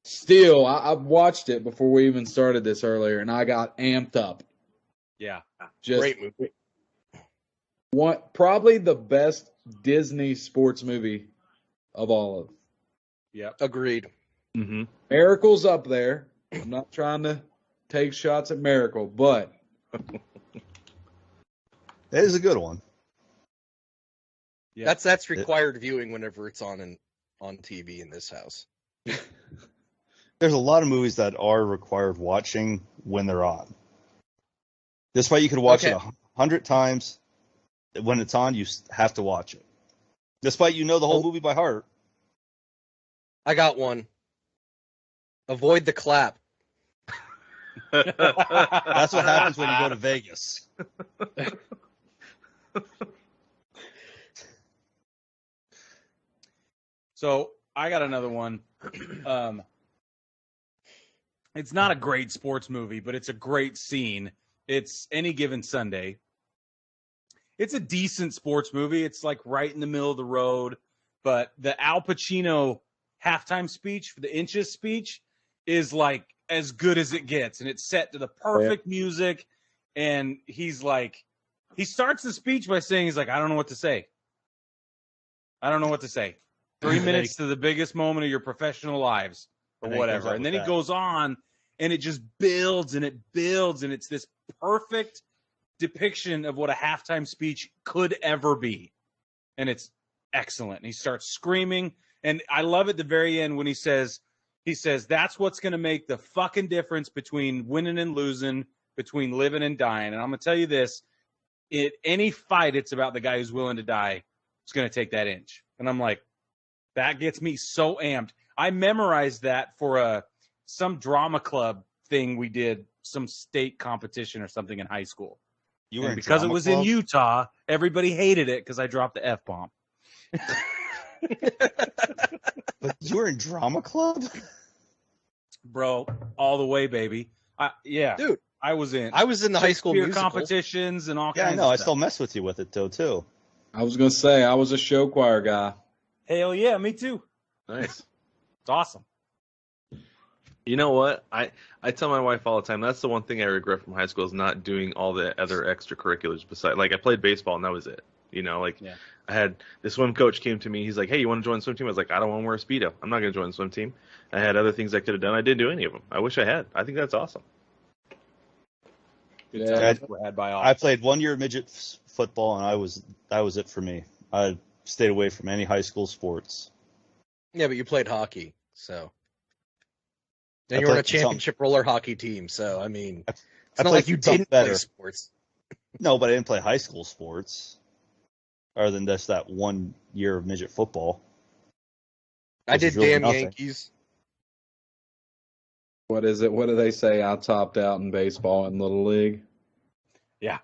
Still, I watched it before we even started this earlier, and I got amped up. Yeah. Just Great movie. probably the best Disney sports movie of all of them. Yep. Agreed. Mm-hmm. Miracle's up there. I'm not trying to take shots at Miracle, but That is a good one. Yeah. That's required viewing whenever it's on TV in this house. There's a lot of movies that are required watching when they're on. This way you could watch it 100 times. When it's on, you have to watch it. Despite you know the whole movie by heart. I got one. Avoid the clap. That's what happens when you go to Vegas. So I got another one. It's not a great sports movie, but it's a great scene. It's Any Given Sunday. It's a decent sports movie. It's like right in the middle of the road. But the Al Pacino halftime speech, the Inches speech, is like as good as it gets. And it's set to the perfect music. And he's like, he starts the speech by saying, he's like, I don't know what to say. I don't know what to say. 3 minutes to the biggest moment of your professional lives or And then he whatever. comes out And with then he that. goes on and it just builds and it builds. And it's this perfect depiction of what a halftime speech could ever be. And it's excellent. And he starts screaming. And I love at the very end when he says, that's what's going to make the fucking difference between winning and losing, between living and dying. And I'm going to tell you this, in any fight, it's about the guy who's willing to die. It's going to take that inch. And I'm like, that gets me so amped. I memorized that for some drama club thing we did, some state competition or something in high school. You were And in because it drama was club? in Utah, everybody hated it because I dropped the F-bomb. But you were in drama club? Bro, all the way, baby. Yeah. Dude, I was in. I was in the high school Shakespeare musicals. competitions and all Yeah, I kinds know. of I stuff. still mess with you with it, though, too. I was going to say I was a show choir guy. Hell yeah, me too. Nice. It's awesome. You know what? I tell my wife all the time, that's the one thing I regret from high school is not doing all the other extracurriculars besides, like, I played baseball and that was it. You know, like, Yeah. I had the swim coach came to me. He's like, hey, you want to join the swim team? I was like, I don't want to wear a Speedo. I'm not going to join the swim team. I had other things I could have done. I didn't do any of them. I wish I had. I think that's awesome. Good Yeah. times were had by all. I played 1 year midget football, and that was it for me. I stayed away from any high school sports. Yeah, but you played hockey, so. And I you were on a played championship roller hockey team, so, I mean, it's I not played like you something didn't play better. sports. No, but I didn't play high school sports. other than just that 1 year of midget football. I Which did is really damn nothing. Yankees. What is it? What do they say? I topped out in baseball in Little League. Yeah.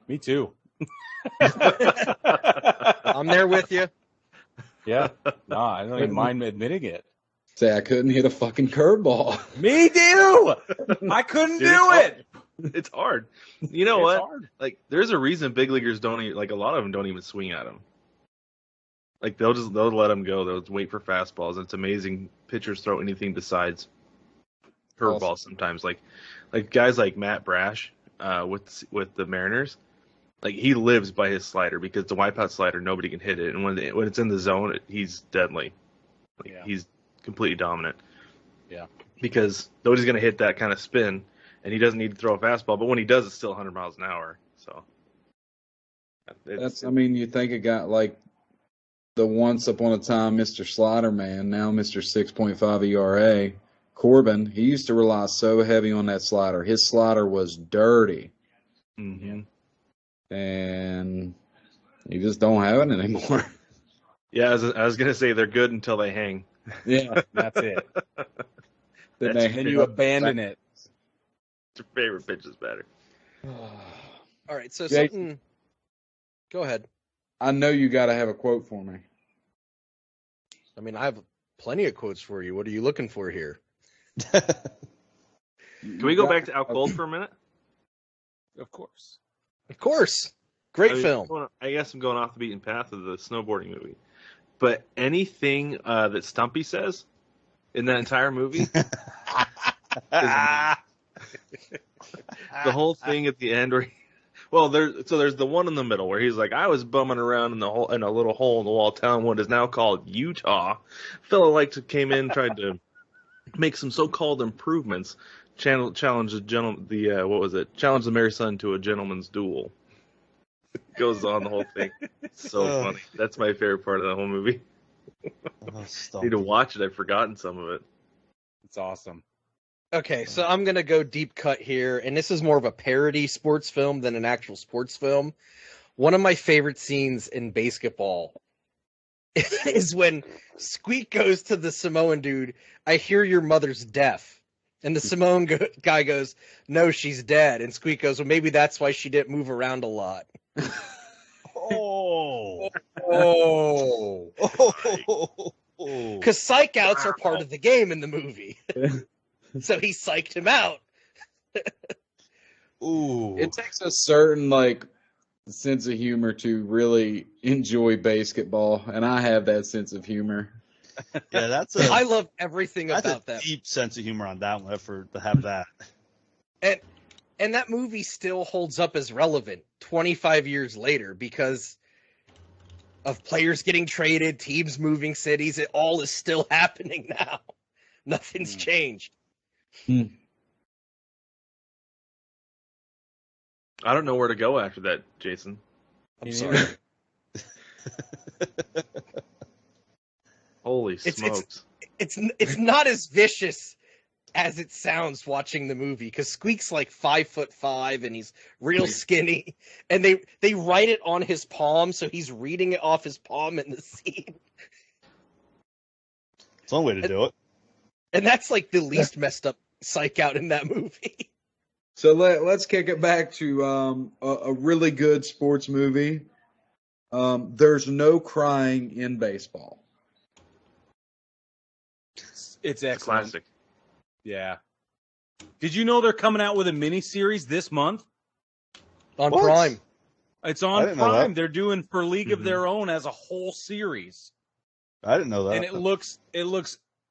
Me too. I'm there with you. Yeah. No, I don't even mind admitting it. Say I couldn't hit a fucking curveball. Me too. I couldn't Dude, do it. It's hard. You know It's what? hard. Like, there's a reason big leaguers don't even, like, a lot of them don't even swing at them. Like, they'll let them go. They'll just wait for fastballs. It's amazing. Pitchers throw anything besides curveballs sometimes. Like guys like Matt Brash with the Mariners. Like, he lives by his slider because the wipeout slider, nobody can hit it. And when it's in the zone, he's deadly. Like, Yeah. He's completely dominant. Yeah. Because nobody's going to hit that kind of spin, and he doesn't need to throw a fastball. But when he does, it's still 100 miles an hour. So You think a guy like the once upon a time Mr. Slider man, now Mr. 6.5 ERA, Corbin, he used to rely so heavy on that slider. His slider was dirty, Mm-hmm. and you just don't have it anymore. Yeah, I was going to say they're good until they hang. Yeah. That's it. Then Then you abandon it. Your favorite pitch is better. All right, so Jason. something. Go ahead. I know you got to have a quote for me. I mean, I have plenty of quotes for you. What are you looking for here? Can we go back to Out Cold for a minute? Of course. Of course. Great film. I guess I'm going off the beaten path of the snowboarding movie. But anything that Stumpy says in that entire movie, the whole thing at the end where there's the one in the middle where he's like, I was bumming around in a little hole in the wall town, what is now called Utah. Fellow came in, tried to make some so-called improvements, challenge the mayor's son to a gentleman's duel. It goes on the whole thing. It's so funny. That's my favorite part of the whole movie. Need to watch it. I've forgotten some of it. It's awesome. Okay, so I'm going to go deep cut here, and this is more of a parody sports film than an actual sports film. One of my favorite scenes in basketball is when Squeak goes to the Samoan dude, I hear your mother's deaf. And the Samoan guy goes, no, she's dead. And Squeak goes, well, maybe that's why she didn't move around a lot. Oh. Because psych outs are part of the game in the movie. So he psyched him out. Ooh. It takes a certain sense of humor to really enjoy basketball, and I have that sense of humor. Yeah, I love everything that's about a that. deep sense of humor on that one to have that. And that movie still holds up as relevant 25 years later because of players getting traded, teams moving cities. It all is still happening now. Nothing's changed. I don't know where to go after that, Jason. I'm sorry. Holy smokes. It's not as vicious as it sounds watching the movie because Squeak's 5'5" and he's real skinny, and they write it on his palm, so he's reading it off his palm in the scene. It's one way to do it. And that's the least messed up psych out in that movie. So let's kick it back to a really good sports movie. There's no crying in baseball. It's It's a excellent. classic. Yeah. Did you know they're coming out with a miniseries this month? On What? Prime. It's I on didn't know Prime. that. They're doing For League of Mhm. Their Own as a whole series. I didn't know that. And it looks It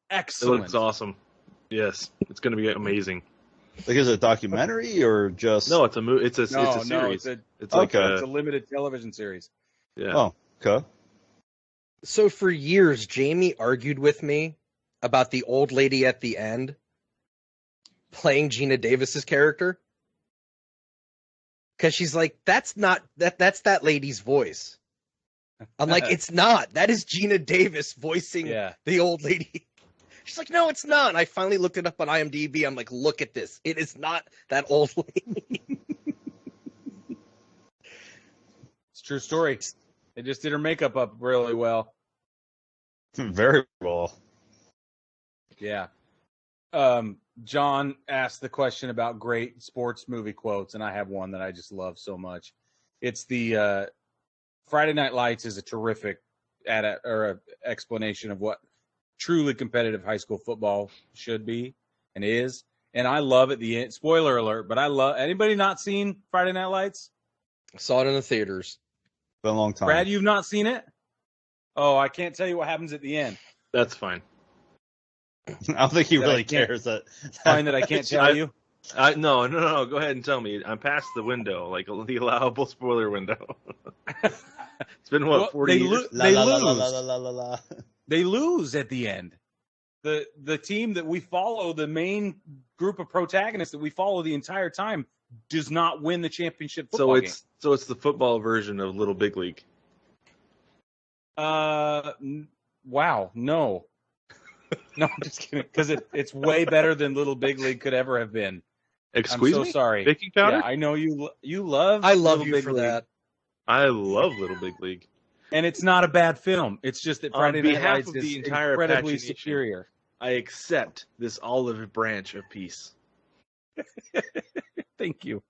excellent. looks awesome. Yes, it's going to be amazing. Is it a documentary or just? No, it's a it's a No, series. it's It's like Okay. it's a limited television series. yeah. Oh, okay. So for years, Jamie argued with me about the old lady at the end playing Gina Davis's character. Because she's like, that's that lady's voice. I'm like, it's not. That is Gina Davis voicing Yeah. the old lady. She's like, no, it's not. And I finally looked it up on IMDb. I'm like, look at this. It is not that old lady. true story. They just did her makeup up really well. Very well. Yeah. John asked the question about great sports movie quotes, and I have one that I just love so much. It's the Friday Night Lights is a terrific explanation of what truly competitive high school football should be and is. And I love at the end. Spoiler alert, but I love. Anybody not seen Friday Night Lights? Saw it in the theaters. Been a long time. Brad, you've not seen it? Oh, I can't tell you what happens at the end. That's fine. I don't think he really cares. Fine that I can't tell you. No. Go ahead and tell me. I'm past the window, like the allowable spoiler window. It's been 40 years. They lose at the end. The team that we follow, the main group of protagonists that we follow the entire time, does not win the championship football game. So it's the football version of Little Big League. Wow, no. No, I'm just kidding. Because it's way better than Little Big League could ever have been. Excuse me? I'm so sorry. Baking powder? Yeah, I know you love. I love Little you Big for League. that. I love Little Big League. And it's not a bad film. It's just that Friday Night behalf Lights of is the entire incredibly Apache Nation. superior. I accept this olive branch of peace. Thank you.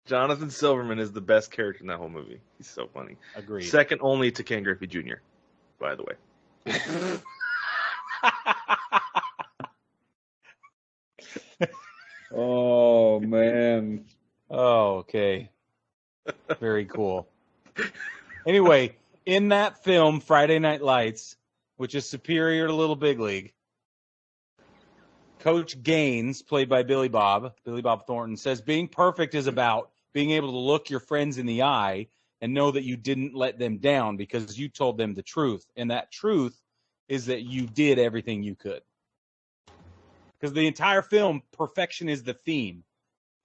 Jonathan Silverman is the best character in that whole movie. He's so funny. Agreed. Second only to Ken Griffey Jr., by the way. Oh, man. Oh, okay. Very cool. Anyway, in that film, Friday Night Lights, which is superior to Little Big League, Coach Gaines, played by Billy Bob Thornton, says being perfect is about being able to look your friends in the eye and know that you didn't let them down because you told them the truth. And that truth is that you did everything you could. Because the entire film, perfection is the theme.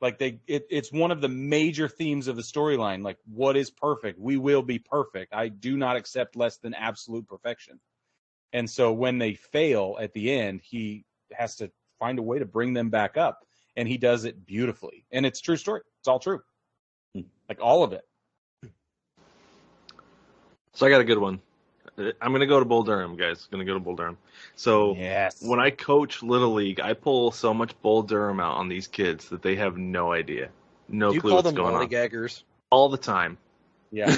Like it's one of the major themes of the storyline. Like, what is perfect? We will be perfect. I do not accept less than absolute perfection. And so when they fail at the end, he has to find a way to bring them back up. And he does it beautifully. And it's a true story. It's all true. Like all of it. So I got a good one. I'm going to go to Bull Durham, guys. I'm going to go to Bull Durham. So Yes. when I coach Little League, I pull so much Bull Durham out on these kids that they have no idea. No You clue call what's them going on. lollygaggers. All the time. Yeah.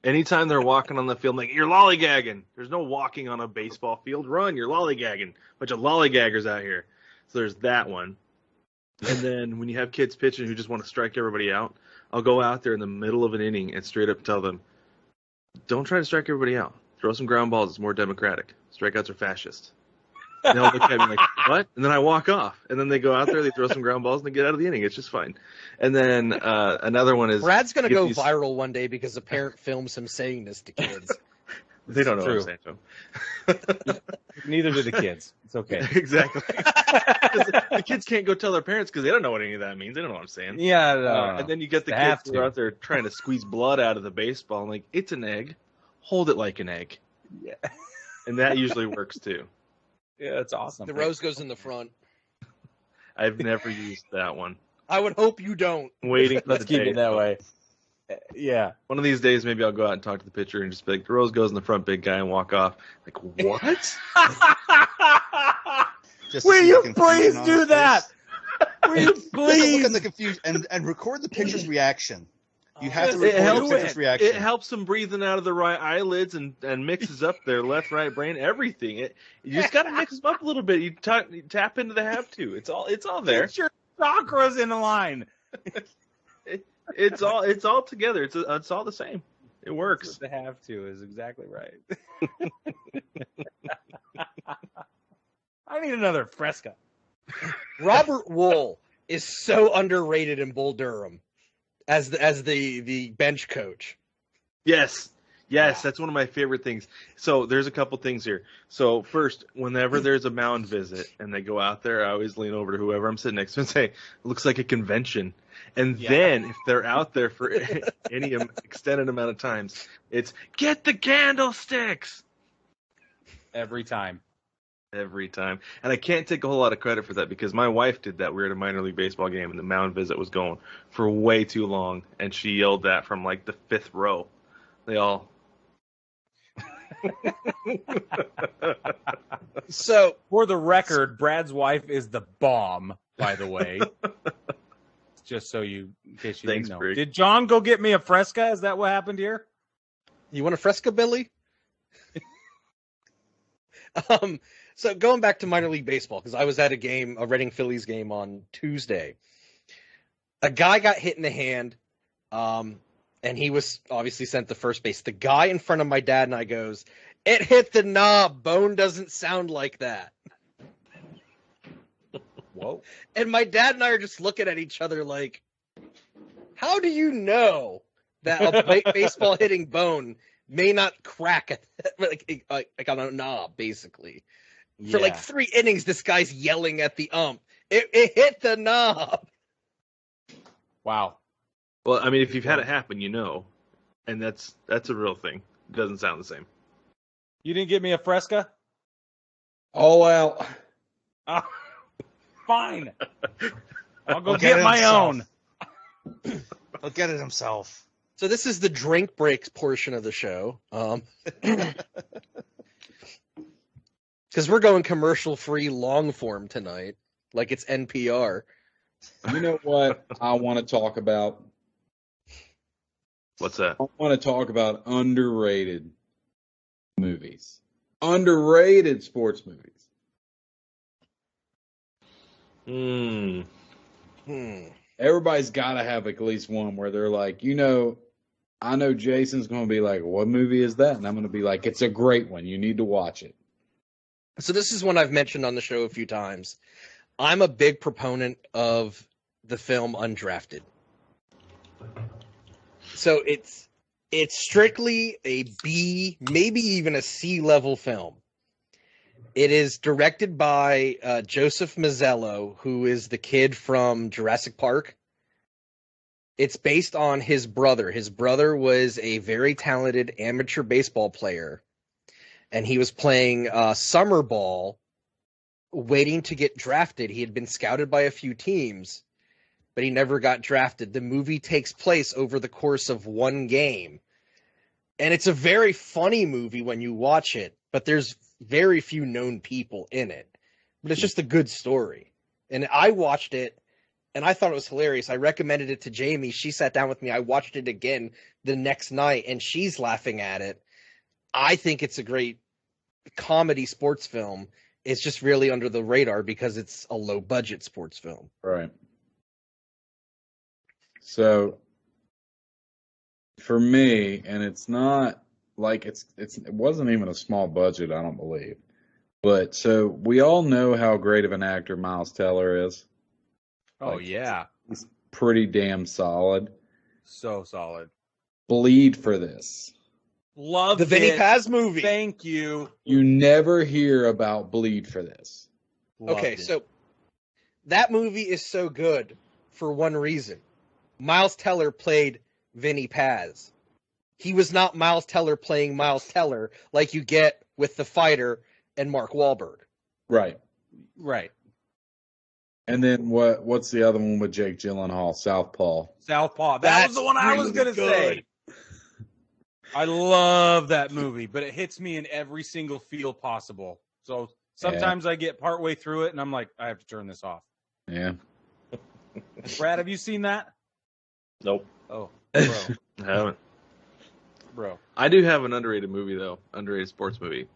Anytime they're walking on the field, like, you're lollygagging. There's no walking on a baseball field. Run, you're lollygagging. Bunch of lollygaggers out here. So there's that one. And then when you have kids pitching who just want to strike everybody out, I'll go out there in the middle of an inning and straight up tell them, don't try to strike everybody out. Throw some ground balls. It's more democratic. Strikeouts are fascist. And they'll look at me like, what? And then I walk off. And then they go out there, they throw some ground balls, and they get out of the inning. It's just fine. And then another one is... Brad's going to go viral one day because a parent films him saying this to kids. They don't know True. what I'm saying to them. Neither do the kids. It's okay. Exactly. 'Cause the kids can't go tell their parents because they don't know what any of that means. They don't know what I'm saying. Yeah. No. And then you get the They kids have who to. are out there trying to squeeze blood out of the baseball. I'm like, it's an egg. Hold it like an egg. Yeah. And that usually works too. Yeah, that's awesome. The rose goes in the front. I've never used that one. I would hope you don't. Waiting for Let's the keep day. it that way. Yeah. One of these days, maybe I'll go out and talk to the pitcher and just be like, the rose goes in the front, big guy, and walk off. Like, what? Just Will to see you the confusion please on do his that? face. Will you Take a look please? at the confusion and record the pitcher's reaction. You have to It record helps- the pitcher's reaction. It helps him breathing out of the right eyelids and mixes up their left, right brain, everything. You just got to mix them up a little bit. You tap into the have to. It's all there. Get your chakras in line. It's all together. It's all the same. It works. The have to is exactly right. I need another Fresca. Robert Wool is so underrated in Bull Durham as the bench coach. Yes, that's one of my favorite things. So there's a couple things here. So first, whenever there's a mound visit and they go out there, I always lean over to whoever I'm sitting next to and say, "It looks like a convention." And then if they're out there for any extended amount of times, it's get the candlesticks Every time. every time. And I can't take a whole lot of credit for that because my wife did that. We were at a minor league baseball game and the mound visit was going for way too long, and she yelled that from like the fifth row. They all. So, For the record, Brad's wife is the bomb, by the way. Just so you, in case you Thanks, didn't know. Brig. Did John go get me a Fresca? Is that what happened here? you want a Fresca, Billy? So going back to minor league baseball, because I was at a Reading Phillies game on Tuesday. A guy got hit in the hand, and he was obviously sent to first base. The guy in front of my dad and I goes, "It hit the knob. Bone doesn't sound like that." Whoa. And my dad and I are just looking at each other like, how do you know that a baseball hitting bone may not crack like on a knob, basically? Yeah. For like 3 innings, this guy's yelling at the ump. It hit the knob. Wow. Well, I mean, if you've had it happen, you know, and that's a real thing. It doesn't sound the same. You didn't get me a Fresca? All out. Oh, fine. I'll go He'll get it my himself. own. He'll get it himself. So this is the drink breaks portion of the show. Because we're going commercial-free long form tonight, like it's NPR. You know what I want to talk about? What's that? I want to talk about underrated movies. Underrated sports movies. Everybody's got to have at least one where they're like, I know Jason's going to be like, what movie is that? And I'm going to be like, it's a great one. You need to watch it. So this is one I've mentioned on the show a few times. I'm a big proponent of the film Undrafted. So it's strictly a B, maybe even a C level film. It is directed by Joseph Mazzello, who is the kid from Jurassic Park. It's based on his brother. His brother was a very talented amateur baseball player, and he was playing summer ball, waiting to get drafted. He had been scouted by a few teams, but he never got drafted. The movie takes place over the course of one game, and it's a very funny movie when you watch it, but there's very few known people in it. But it's just a good story. And I watched it, and I thought it was hilarious. I recommended it to Jamie. She sat down with me. I watched it again the next night, and she's laughing at it. I think it's a great comedy sports film. It's just really under the radar because it's a low-budget sports film. Right. So, for me, and it's not like it wasn't even a small budget, I don't believe. But so we all know how great of an actor Miles Teller is. Oh, Like, yeah. He's pretty damn solid. So solid. Bleed for this. Love The Vinny it. Paz movie. Thank you. You never hear about Bleed for this. Loved Okay, it. so that movie is so good for one reason. Miles Teller played Vinny Paz. He was not Miles Teller playing Miles Teller like you get with The Fighter and Mark Wahlberg. Right. Right. And then what's the other one with Jake Gyllenhaal? Southpaw. Southpaw. That That's was the one I was really going to say. good. I love that movie, but it hits me in every single feel possible. So sometimes I get partway through it and I'm like, I have to turn this off. Yeah. Brad, have you seen that? Nope. Oh, bro. I haven't. Bro. I do have an underrated movie though, underrated sports movie.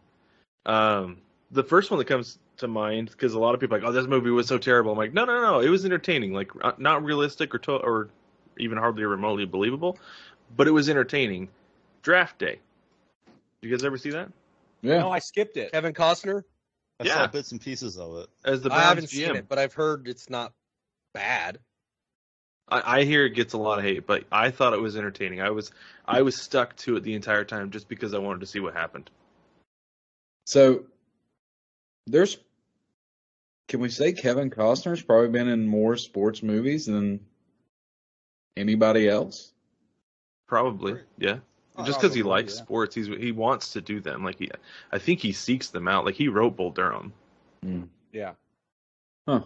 The first one that comes to mind, because a lot of people are like, oh, this movie was so terrible. I'm like, no, it was entertaining, like not realistic or even hardly remotely believable, but it was entertaining. Draft Day. You guys ever see that? Yeah. No, I skipped it. Kevin Costner? I Yeah. saw bits and pieces of it. As the I Browns haven't GM. seen it, but I've heard it's not bad. I hear it gets a lot of hate, but I thought it was entertaining. I was stuck to it the entire time just because I wanted to see what happened. So can we say Kevin Costner's probably been in more sports movies than anybody else? Probably, yeah. Oh, Just because he probably, likes yeah. sports, he wants to do them. Like I think he seeks them out. Like he wrote Bull Durham. Yeah. Huh.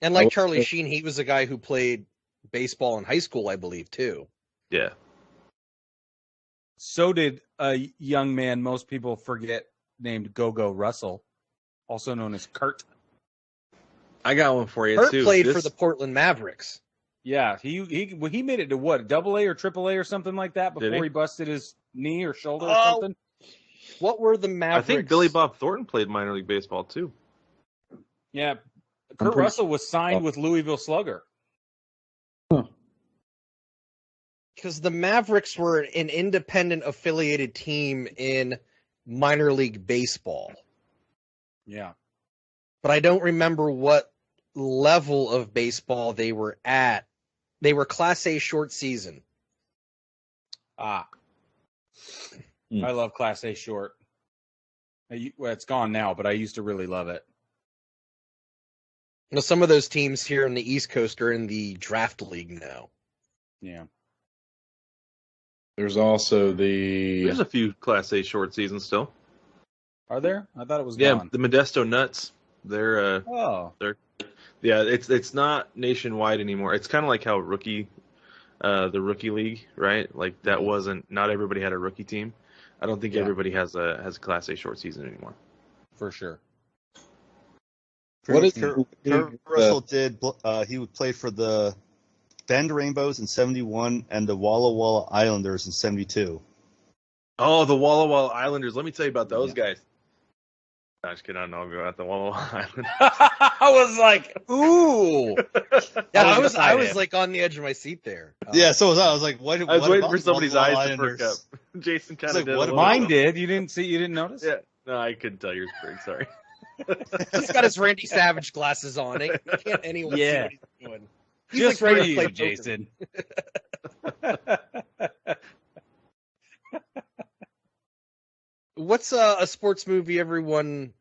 And like Oh, Charlie oh. Sheen, he was a guy who played baseball in high school, I believe, too. Yeah. So did a young man most people forget named Go-Go Russell, also known as Kurt. I got one for you Kurt too. played for the Portland Mavericks. Yeah, he made it to what, AA or AAA or something like that Did he? before he busted his knee or shoulder or Oh. something. What were the Mavericks? I think Billy Bob Thornton played minor league baseball too. Yeah, Kurt Russell was signed with Louisville Slugger. Because the Mavericks were an independent affiliated team in minor league baseball. Yeah. But I don't remember what level of baseball they were at. They were Class A short season. I love Class A short. Well, it's gone now, but I used to really love it. You know, some of those teams here in the East Coast are in the draft league now. Yeah. There's also the. There's a few Class A short seasons still. Are there? I thought it was Yeah, gone. the Modesto Nuts. They're yeah, it's not nationwide anymore. It's kind of like how the rookie league, right? Like that wasn't, not everybody had a rookie team. I don't think everybody has a Class A short season anymore. For sure. What is Kurt Russell did? He would play for the Bend Rainbows in '71 and the Walla Walla Islanders in '72. Oh, the Walla Walla Islanders. Let me tell you about those guys. I just kidding. I don't know about the Walla Walla Island. I was like, ooh. Yeah, I was like on the edge of my seat there. Yeah, so was I. I was like, what? I was what waiting about for somebody's Walla eyes Walla to perk up. Islanders? Jason kind It's of like, did. what a about- little Mine did. You didn't see? You didn't notice? Yeah. No, I couldn't tell yours, Brig. Sorry. He's got his Randy Savage glasses on. Can't anyone see Yeah. what he's doing? He's Just like for ready to play you, poker. Jason. What's a sports movie everyone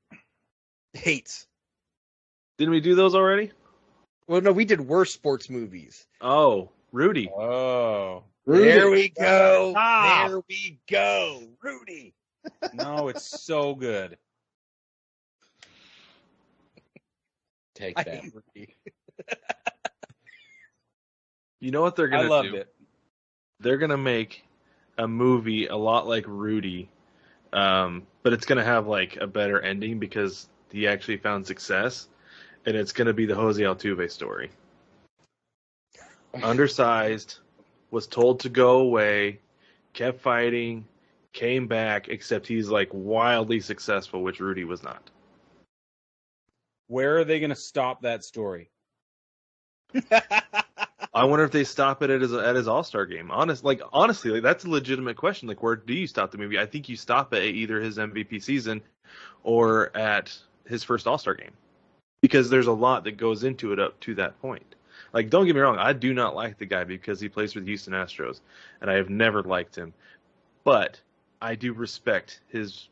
hates? Didn't we do those already? Well, no, we did worst sports movies. Oh, Rudy. Oh. There we go. Stop. There we go. Rudy. No, it's so good. Take I that. hate Rudy. You know what they're I gonna do? loved it. They're gonna make a movie a lot like Rudy, but it's gonna have like a better ending because he actually found success, and it's gonna be the Jose Altuve story. Undersized, was told to go away, kept fighting, came back, except he's like wildly successful, which Rudy was not. Where are they going to stop that story? I wonder if they stop it at his All-Star game. Honestly, like, that's a legitimate question. Like, where do you stop the movie? I think you stop it at either his MVP season or at his first All-Star game, because there's a lot that goes into it up to that point. Like, don't get me wrong, I do not like the guy because he plays for the Houston Astros, and I have never liked him. But I do respect his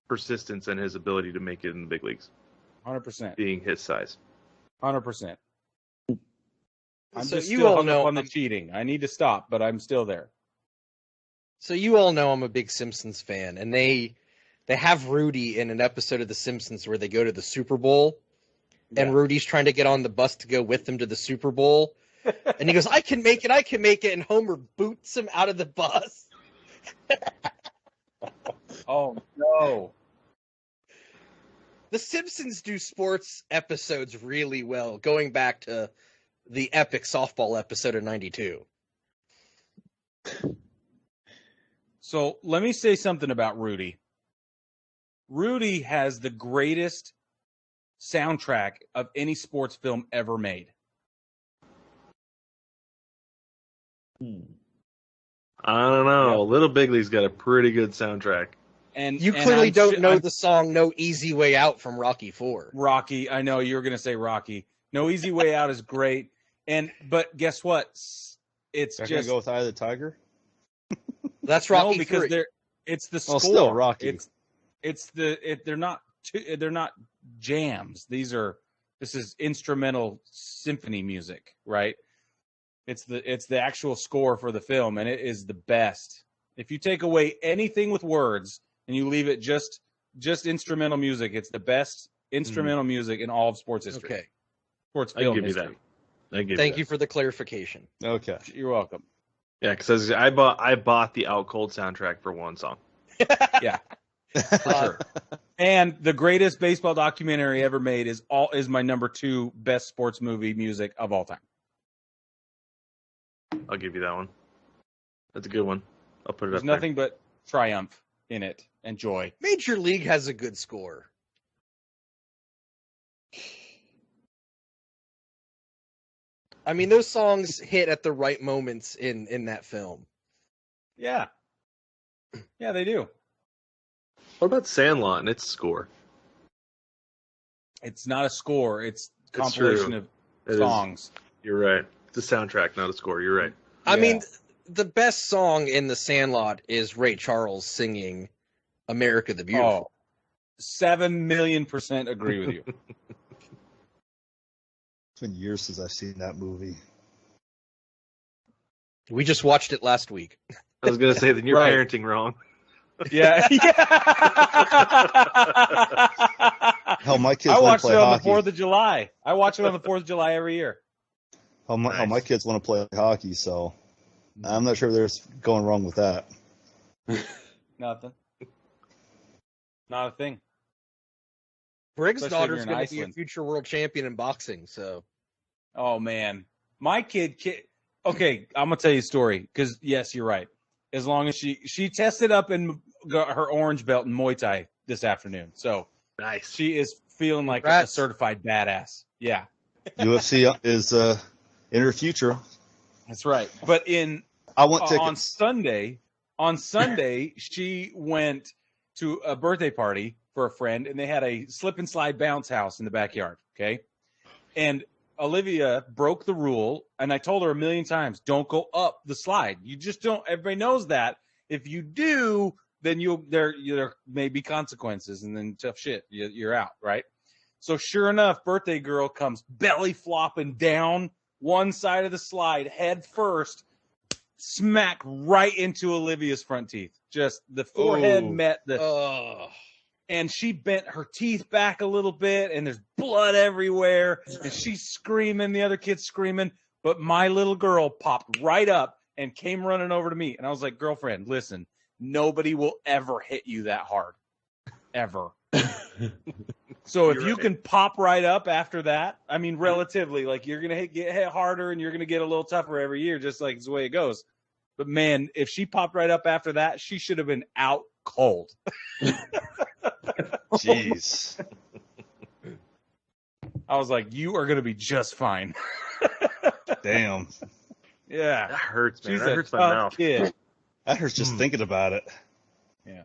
persistence and his ability to make it in the big leagues, 100%. being his size. 100%. I'm So just you still all hung know up on the I'm- cheating. I need to stop, but I'm still there. So you all know I'm a big Simpsons fan, and they have Rudy in an episode of The Simpsons where they go to the Super Bowl, and Rudy's trying to get on the bus to go with them to the Super Bowl, and he goes, I can make it, and Homer boots him out of the bus. Oh, no. The Simpsons do sports episodes really well, going back to the epic softball episode of 92. So let me say something about Rudy. Rudy has the greatest soundtrack of any sports film ever made. I don't know. Little Big League's got a pretty good soundtrack. And You clearly don't know I'm- the song No Easy Way Out from Rocky IV. Rocky. I know you were going to say Rocky. No Easy Way Out is great. But guess what? It's They're just gonna go with Eye of the Tiger. That's Rocky no, because III. it's the score. Well, still Rocky. They're not jams. This is instrumental symphony music, right? It's the actual score for the film, and it is the best. If you take away anything with words and you leave it just instrumental music, it's the best instrumental music in all of sports history. Okay. Sports I film give you history. that. Thank you for the clarification. Okay. You're welcome. Yeah, because I bought the Out Cold soundtrack for one song. Yeah, for sure. And the greatest baseball documentary ever made is my number 2 best sports movie music of all time. I'll give you that one. That's a good one. I'll put it There's up nothing but triumph in it and joy. Major League has a good score. I mean, those songs hit at the right moments in that film. Yeah. Yeah, they do. What about Sandlot and its score? It's not a score. It's It's compilation true. of It is. songs. You're right. It's a soundtrack, not a score. You're right. I Yeah. mean, the best song in The Sandlot is Ray Charles singing America the Beautiful. Oh, 7,000,000% agree with you. It's been years since I've seen that movie. We just watched it last week. I was going to say, then you're Right. parenting wrong. Yeah. Hell, my kids I want watched to it play on hockey. the 4th of July. I watch it on the 4th of July every year. How my Nice. kids want to play hockey, so I'm not sure there's going wrong with that. Nothing. Not a thing. Briggs' Especially if daughter's you're in going to be a Iceland. future world champion in boxing, so. Oh, man. My kid. Okay, I'm going to tell you a story because, yes, you're right. As long as she tested up and got her orange belt in Muay Thai this afternoon. So Nice. she is feeling like a Congrats. certified badass. Yeah, UFC is in her future. that's right. But I want on tickets. Sunday, she went to a birthday party for a friend, and they had a slip and slide bounce house in the backyard. Okay, and Olivia broke the rule, and I told her a million times, don't go up the slide. You just don't. Everybody knows that. If you do, then there may be consequences, and then tough shit. You're out, right? So sure enough, birthday girl comes belly flopping down one side of the slide, head first, smack right into Olivia's front teeth. Just the forehead Ooh. met the. Oh. And she bent her teeth back a little bit, and there's blood everywhere, and she's screaming, the other kid's screaming, but my little girl popped right up and came running over to me, and I was like, girlfriend, listen, nobody will ever hit you that hard. Ever. So if You're you right. can pop right up after that, I mean, relatively, like, you're going to get hit harder, and you're going to get a little tougher every year, just like it's the way it goes. But, man, if she popped right up after that, she should have been out cold. Jeez. I was like, you are going to be just fine. Damn. Yeah. That hurts, man. She's That a hurts my tough mouth. kid. That hurts just thinking about it.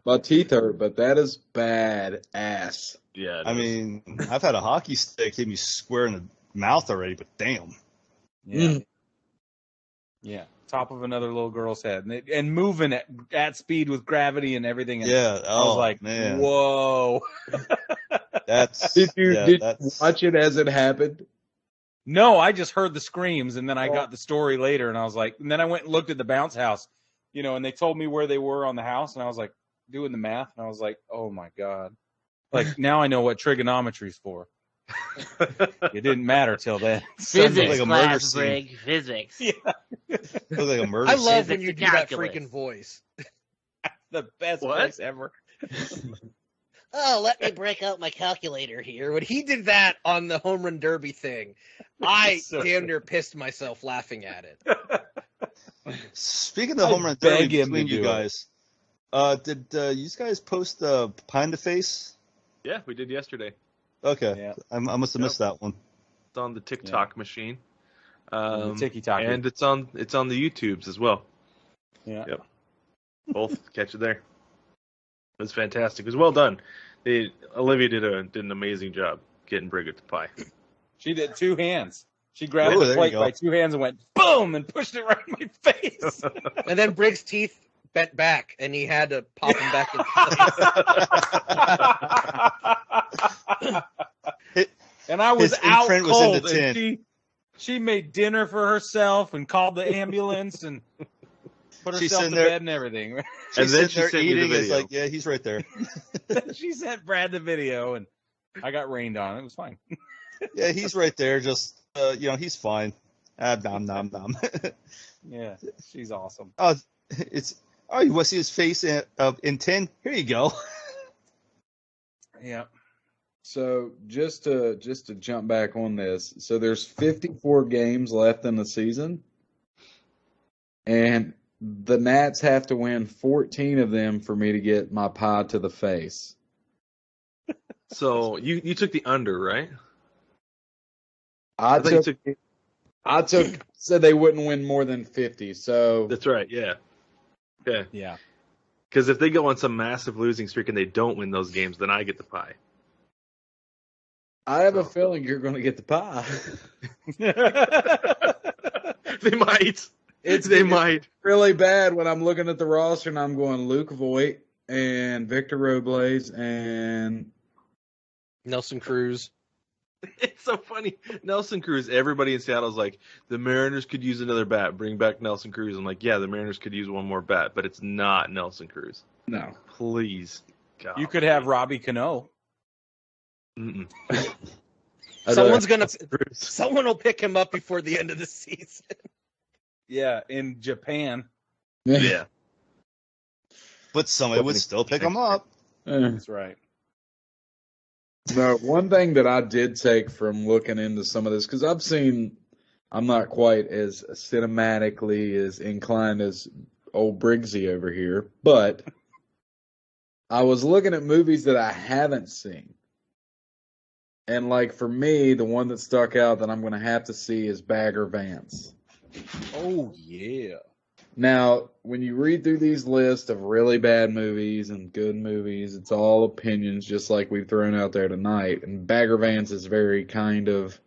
My teeth hurt, but that is bad ass. Yeah. it I is. mean, I've had a hockey stick hit me square in the mouth already, but damn. Yeah. Yeah. Top of another little girl's head. And moving at speed with gravity and everything. And Yeah. I was Oh, like, man. whoa. That's Did you that's watch it as it happened? No, I just heard the screams, and then I got the story later, and I was like, and then I went and looked at the bounce house, and they told me where they were on the house, and I was like, doing the math, and I was like, oh my God. Like, now I know what trigonometry's for. It didn't matter till then. Physics like a class, murder scene. Brig. Physics. Yeah. look like a murder I scene. love when Physics you and do that calculus. freaking voice. The best What? voice ever. Oh, let me break out my calculator here. When he did that on the home run derby thing, I So damn near pissed myself laughing at it. Speaking of I home run beg derby him to between you do it. guys, did you guys post Pine to Face? Yeah, we did yesterday. Okay, Yeah. I must have missed that one. It's on the TikTok machine. The tiki-taki. And it's on the YouTubes as well. Yeah. Yep. Both catch it there. It was fantastic. It was well done. Olivia did an amazing job getting Brig at the pie. She did 2 hands. She grabbed Oh, the there plate you go. by 2 hands and went boom and pushed it right in my face. And then Briggs' teeth bent back, and he had to pop them back in place. And I was His out imprint was in cold. the tin. And she made dinner for herself and called the ambulance and put She's herself to sitting there- bed and everything. And then sitting she there sent me the eating. It's video. like, yeah, he's right there. She sent Brad the video, and I got rained on. It was fine. Yeah, he's right there. Just he's fine. Nom nom nom. Yeah, she's awesome. Oh, you want to see his face in 10? Here you go. Yeah. So just to jump back on this, so there's 54 games left in the season, and the Nats have to win 14 of them for me to get my pie to the face. So you took the under, right? I thought you said they wouldn't win more than 50. So That's right. Yeah. Okay. Yeah. Because if they go on some massive losing streak and they don't win those games, then I get the pie. I have a feeling you're going to get the pie. They might. They might. Really bad when I'm looking at the roster and I'm going Luke Voigt and Victor Robles and Nelson Cruz. It's so funny. Nelson Cruz, everybody in Seattle's like, the Mariners could use another bat. Bring back Nelson Cruz. I'm like, yeah, the Mariners could use one more bat, but it's not Nelson Cruz. no. Please. God. You could have Robbie Cano. Mm-mm. Someone will pick him up before the end of the season. Yeah, in Japan. Yeah. But somebody would still pick him up. That's right. No, one thing that I did take from looking into some of this, because I'm not quite as cinematically as inclined as old Briggsy over here, but I was looking at movies that I haven't seen. And like for me, the one that stuck out that I'm going to have to see is Bagger Vance. Oh, yeah. Now, when you read through these lists of really bad movies and good movies, it's all opinions, just like we've thrown out there tonight. And Bagger Vance is very kind of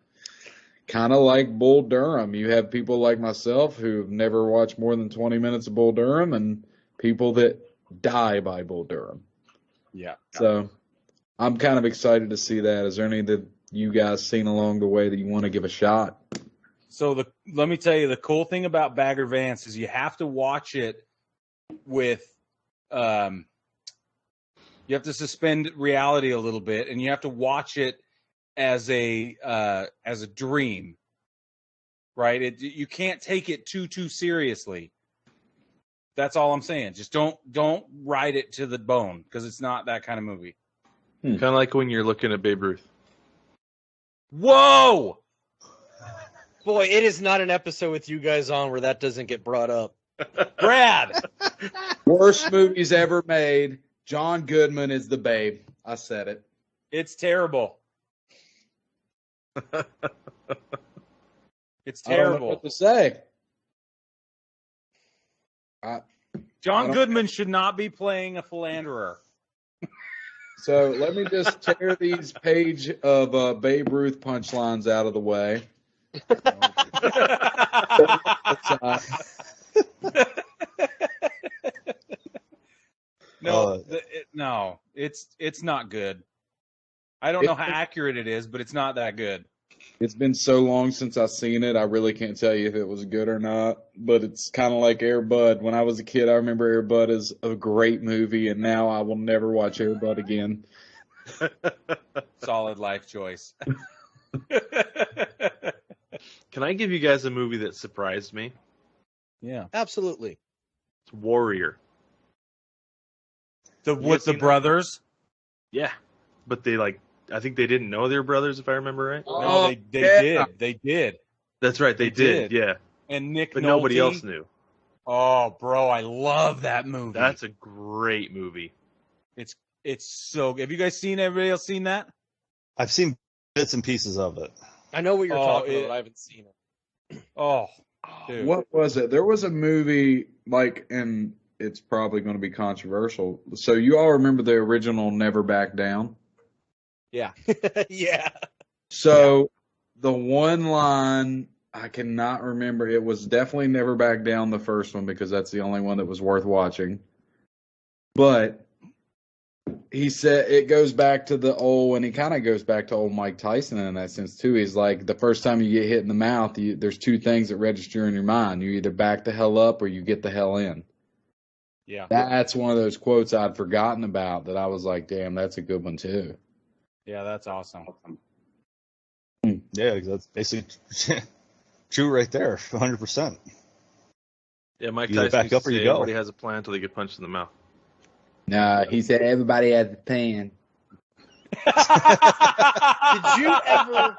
like Bull Durham. You have people like myself who've never watched more than 20 minutes of Bull Durham, and people that die by Bull Durham. Yeah. So I'm kind of excited to see that. Is there any that you guys seen along the way that you want to give a shot? So let me tell you, the cool thing about Bagger Vance is you have to watch it with, you have to suspend reality a little bit, and you have to watch it as a dream, right? You can't take it too seriously. That's all I'm saying. Just don't ride it to the bone, because it's not that kind of movie. Kind of like when you're looking at Babe Ruth. Whoa! Boy, it is not an episode with you guys on where that doesn't get brought up. Brad! Worst movies ever made. John Goodman is the Babe. I said it. It's terrible. It's I don't know terrible. what to say. John Goodman should not be playing a philanderer. So let me just tear these page of Babe Ruth punchlines out of the way. No, it's not good. I don't know how accurate it is, but it's not that good. It's been so long since I've seen it, I really can't tell you if it was good or not. But it's kind of like Air Bud. When I was a kid, I remember Air Bud is a great movie, and now I will never watch Air Bud again. Solid life choice. Can I give you guys a movie that surprised me? Yeah. Absolutely. It's Warrior. With the brothers? Yeah. But I think they didn't know they were brothers, if I remember right. No, they did. They did. That's right, they did. Yeah. And Nick But Nolte. nobody else knew. Oh, bro, I love that movie. That's a great movie. It's so good. Have you guys seen, everybody else seen that? I've seen bits and pieces of it. I know what you're talking about. I haven't seen it. Oh, dude. What was it? There was a movie, and it's probably going to be controversial. So you all remember the original Never Back Down? Yeah. Yeah. So the one line, I cannot remember. It was definitely Never Back Down, the first one, because that's the only one that was worth watching. But he said it goes back to and he kind of goes back to old Mike Tyson in that sense too. He's like, the first time you get hit in the mouth, there's two things that register in your mind. You either back the hell up or you get the hell in. Yeah. That's one of those quotes I'd forgotten about that I was like, damn, that's a good one too. Yeah, that's awesome. Yeah, that's basically true right there, 100%. Yeah, Mike You either Tyson back used up to or you say go. everybody has a plan until they get punched in the mouth. No, he said everybody has a pan. Did you ever?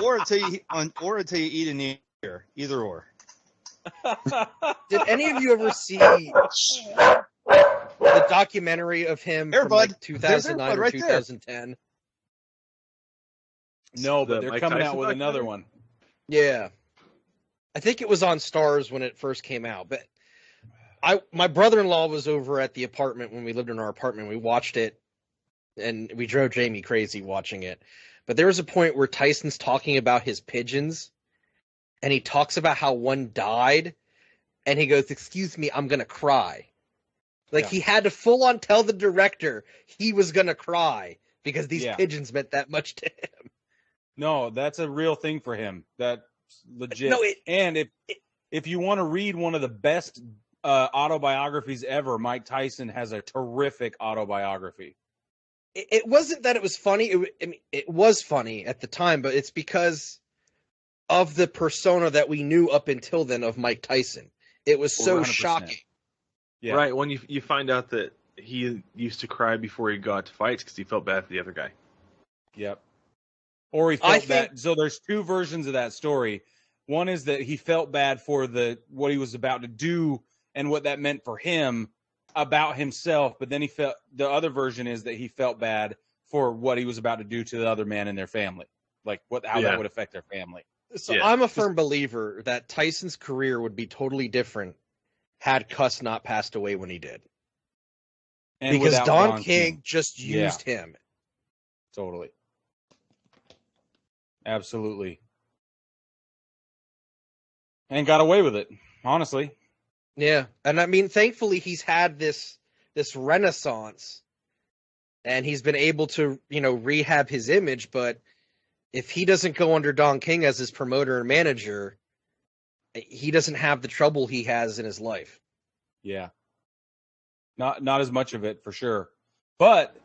or until you eat an ear. Either or. Did any of you ever see the documentary of him There, from bud. like There's 2009 Airbud or right there. 2010? No, but The they're Mike coming Tyson out with another documentary? one. Yeah, I think it was on Stars when it first came out. But my brother-in-law was over at the apartment when we lived in our apartment. We watched it, and we drove Jamie crazy watching it. But there was a point where Tyson's talking about his pigeons, and he talks about how one died, and he goes, "Excuse me, I'm gonna cry." Like, Yeah. he had to full on tell the director he was gonna cry because these Yeah. pigeons meant that much to him. No, that's a real thing for him. That's legit. No, and if you want to read one of the best autobiographies ever, Mike Tyson has a terrific autobiography. it wasn't that it was funny. It was funny at the time, but it's because of the persona that we knew up until then of Mike Tyson. It was so 100%. shocking. Yeah. Right, when you find out that he used to cry before he got to fights because he felt bad for the other guy. Yep. Or he I felt bad. So there's two versions of that story. One is that he felt bad for what he was about to do and what that meant for him about himself, but then the other version is that he felt bad for what he was about to do to the other man and their family, like how that would affect their family. So Yeah. I'm a firm believer that Tyson's career would be totally different had Cuss not passed away when he did. And Because without Don King just Yeah. used him. Totally. Absolutely. And got away with it, honestly. Yeah. And I mean, thankfully he's had this renaissance and he's been able to, rehab his image, but if he doesn't go under Don King as his promoter and manager, he doesn't have the trouble he has in his life. Yeah. Not as much of it for sure. But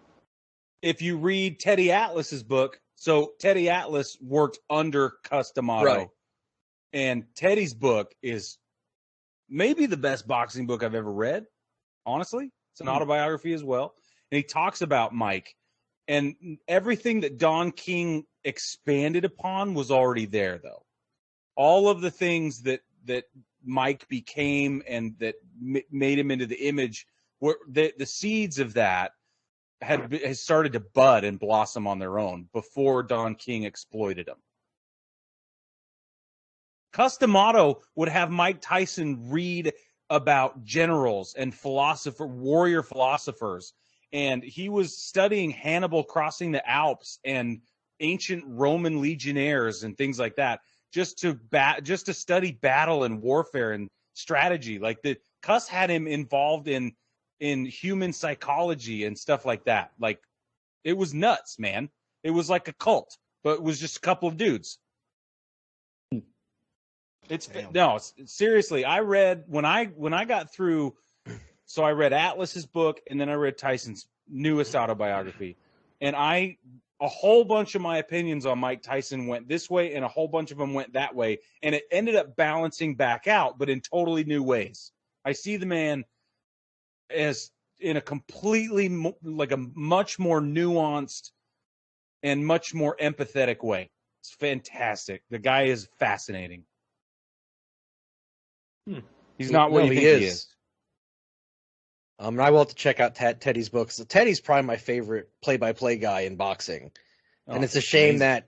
if you read Teddy Atlas's book, so Teddy Atlas worked under Cus D'Amato. Right. And Teddy's book is maybe the best boxing book I've ever read. Honestly, it's an autobiography as well. And he talks about Mike, and everything that Don King expanded upon was already there, though. All of the things that Mike became and that made him into the image, were the seeds of that had started to bud and blossom on their own before Don King exploited them. Cus D'Amato would have Mike Tyson read about generals and warrior philosophers, and he was studying Hannibal crossing the Alps and ancient Roman legionnaires and things like that, just to study battle and warfare and strategy. Like Cus had him involved in human psychology and stuff like that. Like, it was nuts, man. It was like a cult, but it was just a couple of dudes. Seriously. I read when I got through. So I read Atlas's book, and then I read Tyson's newest autobiography, and a whole bunch of my opinions on Mike Tyson went this way, and a whole bunch of them went that way, and it ended up balancing back out, but in totally new ways. I see the man as in a completely, like, a much more nuanced and much more empathetic way. It's fantastic. The guy is fascinating. He's not what you think he is. I will have to check out Teddy's books. Teddy's probably my favorite play-by-play guy in boxing. And it's a shame that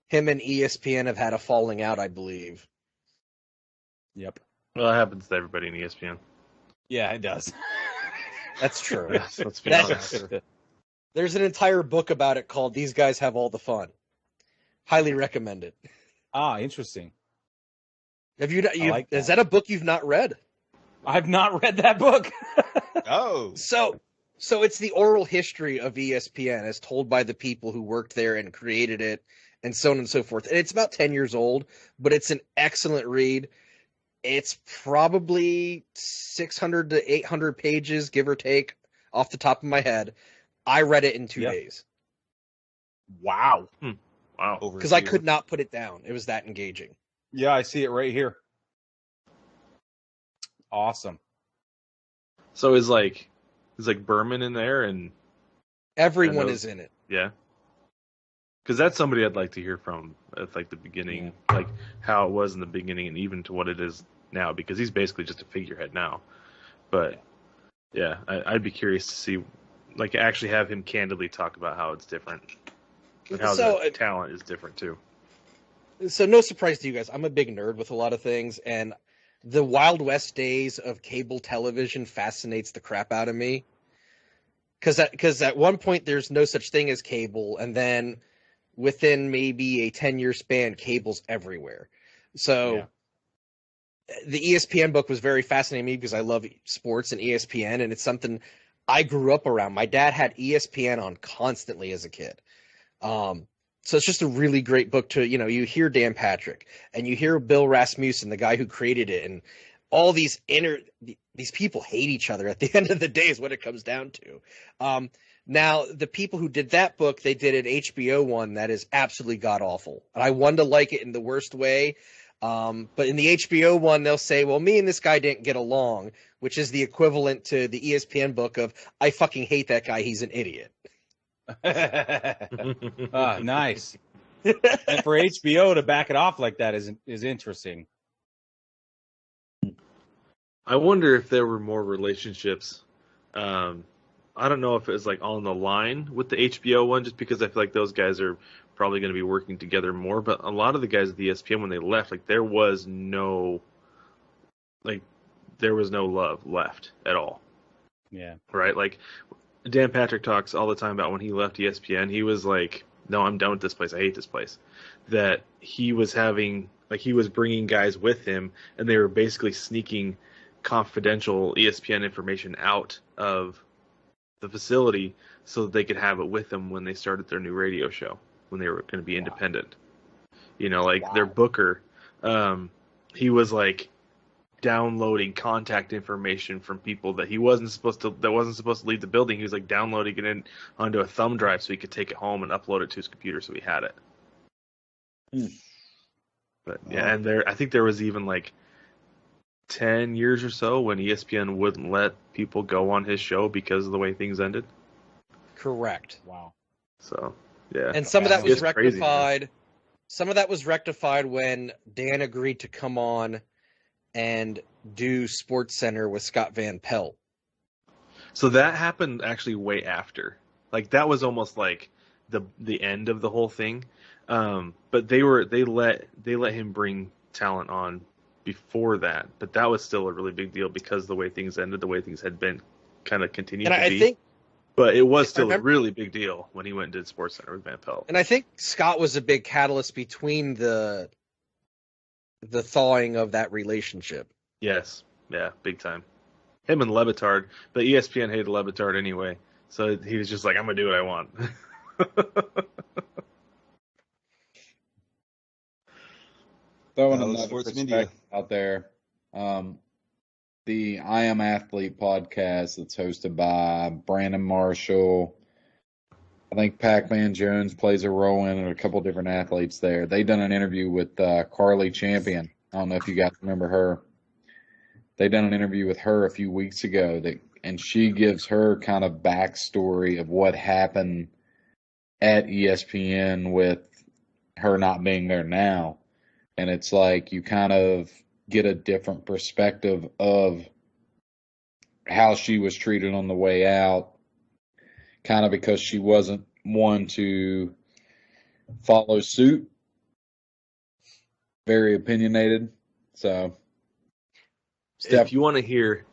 him and ESPN have had a falling out, I believe. Yep. Well, that happens to everybody in ESPN. Yeah, it does. That's true. Yes, let's be honest. There's an entire book about it called These Guys Have All the Fun. Highly recommend it. Ah, interesting. Have you? like that. Is that a book you've not read? I've not read that book. Oh. So it's the oral history of ESPN as told by the people who worked there and created it, and so on and so forth. And it's about 10 years old, but it's an excellent read. It's probably 600 to 800 pages, give or take, off the top of my head. I read it in 2 days. Wow. Wow. Because I could not put it down. It was that engaging. Yeah, I see it right here. Awesome. So is Berman in there, and Everyone is in it. yeah, because that's somebody I'd like to hear from at like the beginning, like how it was in the beginning, and even to what it is now, because he's basically just a figurehead now. But yeah, I'd be curious to see, like, actually have him candidly talk about how it's different, and how the talent is different too. So no surprise to you guys, I'm a big nerd with a lot of things, and the Wild West days of cable television fascinates the crap out of me. Because at one point there's no such thing as cable, and then within maybe a 10-year span, cable's everywhere. So the ESPN book was very fascinating to me because I love sports and ESPN, and it's something I grew up around. My dad had ESPN on constantly as a kid. So it's just a really great book to, you hear Dan Patrick and you hear Bill Rasmussen, the guy who created it, and all these people hate each other at the end of the day is what it comes down to. Now, the people who did that book, they did an HBO one that is absolutely god-awful. And I wanted to like it in the worst way. But in the HBO one, they'll say, well, me and this guy didn't get along, which is the equivalent to the ESPN book of, I fucking hate that guy, he's an idiot. Nice. And for HBO to back it off like that is interesting. I wonder if there were more relationships. I don't know if it was like on the line with the HBO one, just because I feel like those guys are probably going to be working together more. But a lot of the guys at the ESPN, when they left, like there was no love left at all. Yeah. Right. Like Dan Patrick talks all the time about when he left ESPN, he was like, no, I'm done with this place. I hate this place. That he was bringing guys with him, and they were basically sneaking confidential ESPN information out of the facility so that they could have it with them when they started their new radio show, when they were going to be independent. Their booker, he was like downloading contact information from people that wasn't supposed to leave the building. He was like downloading it in onto a thumb drive so he could take it home and upload it to his computer so he had it. But yeah, and I think there was even like 10 years or so when ESPN wouldn't let people go on his show because of the way things ended. Correct. Wow. So yeah, and some of that was rectified. Crazy, some of that was rectified when Dan agreed to come on and do Sports Center with Scott Van Pelt. So that happened actually way after. Like that was almost like the end of the whole thing. But they let him bring talent on before that. But that was still a really big deal because the way things ended, the way things had been kind of continued to be. But it was still a really big deal when he went and did Sports Center with Van Pelt. And I think Scott was a big catalyst between the thawing of that relationship. Yes. Yeah, big time. Him and Levitard, but ESPN hated Levitard anyway. So he was just like, I'm going to do what I want. Throwing another perspective out there. The I Am Athlete podcast that's hosted by Brandon Marshall. I think Pac-Man Jones plays a role in it, a couple different athletes there. They done an interview with Carly Champion. I don't know if you guys remember her. They done an interview with her a few weeks ago, and she gives her kind of backstory of what happened at ESPN with her not being there now. And it's like you kind of get a different perspective of how she was treated on the way out, kind of because she wasn't one to follow suit. Very opinionated. So if you want to hear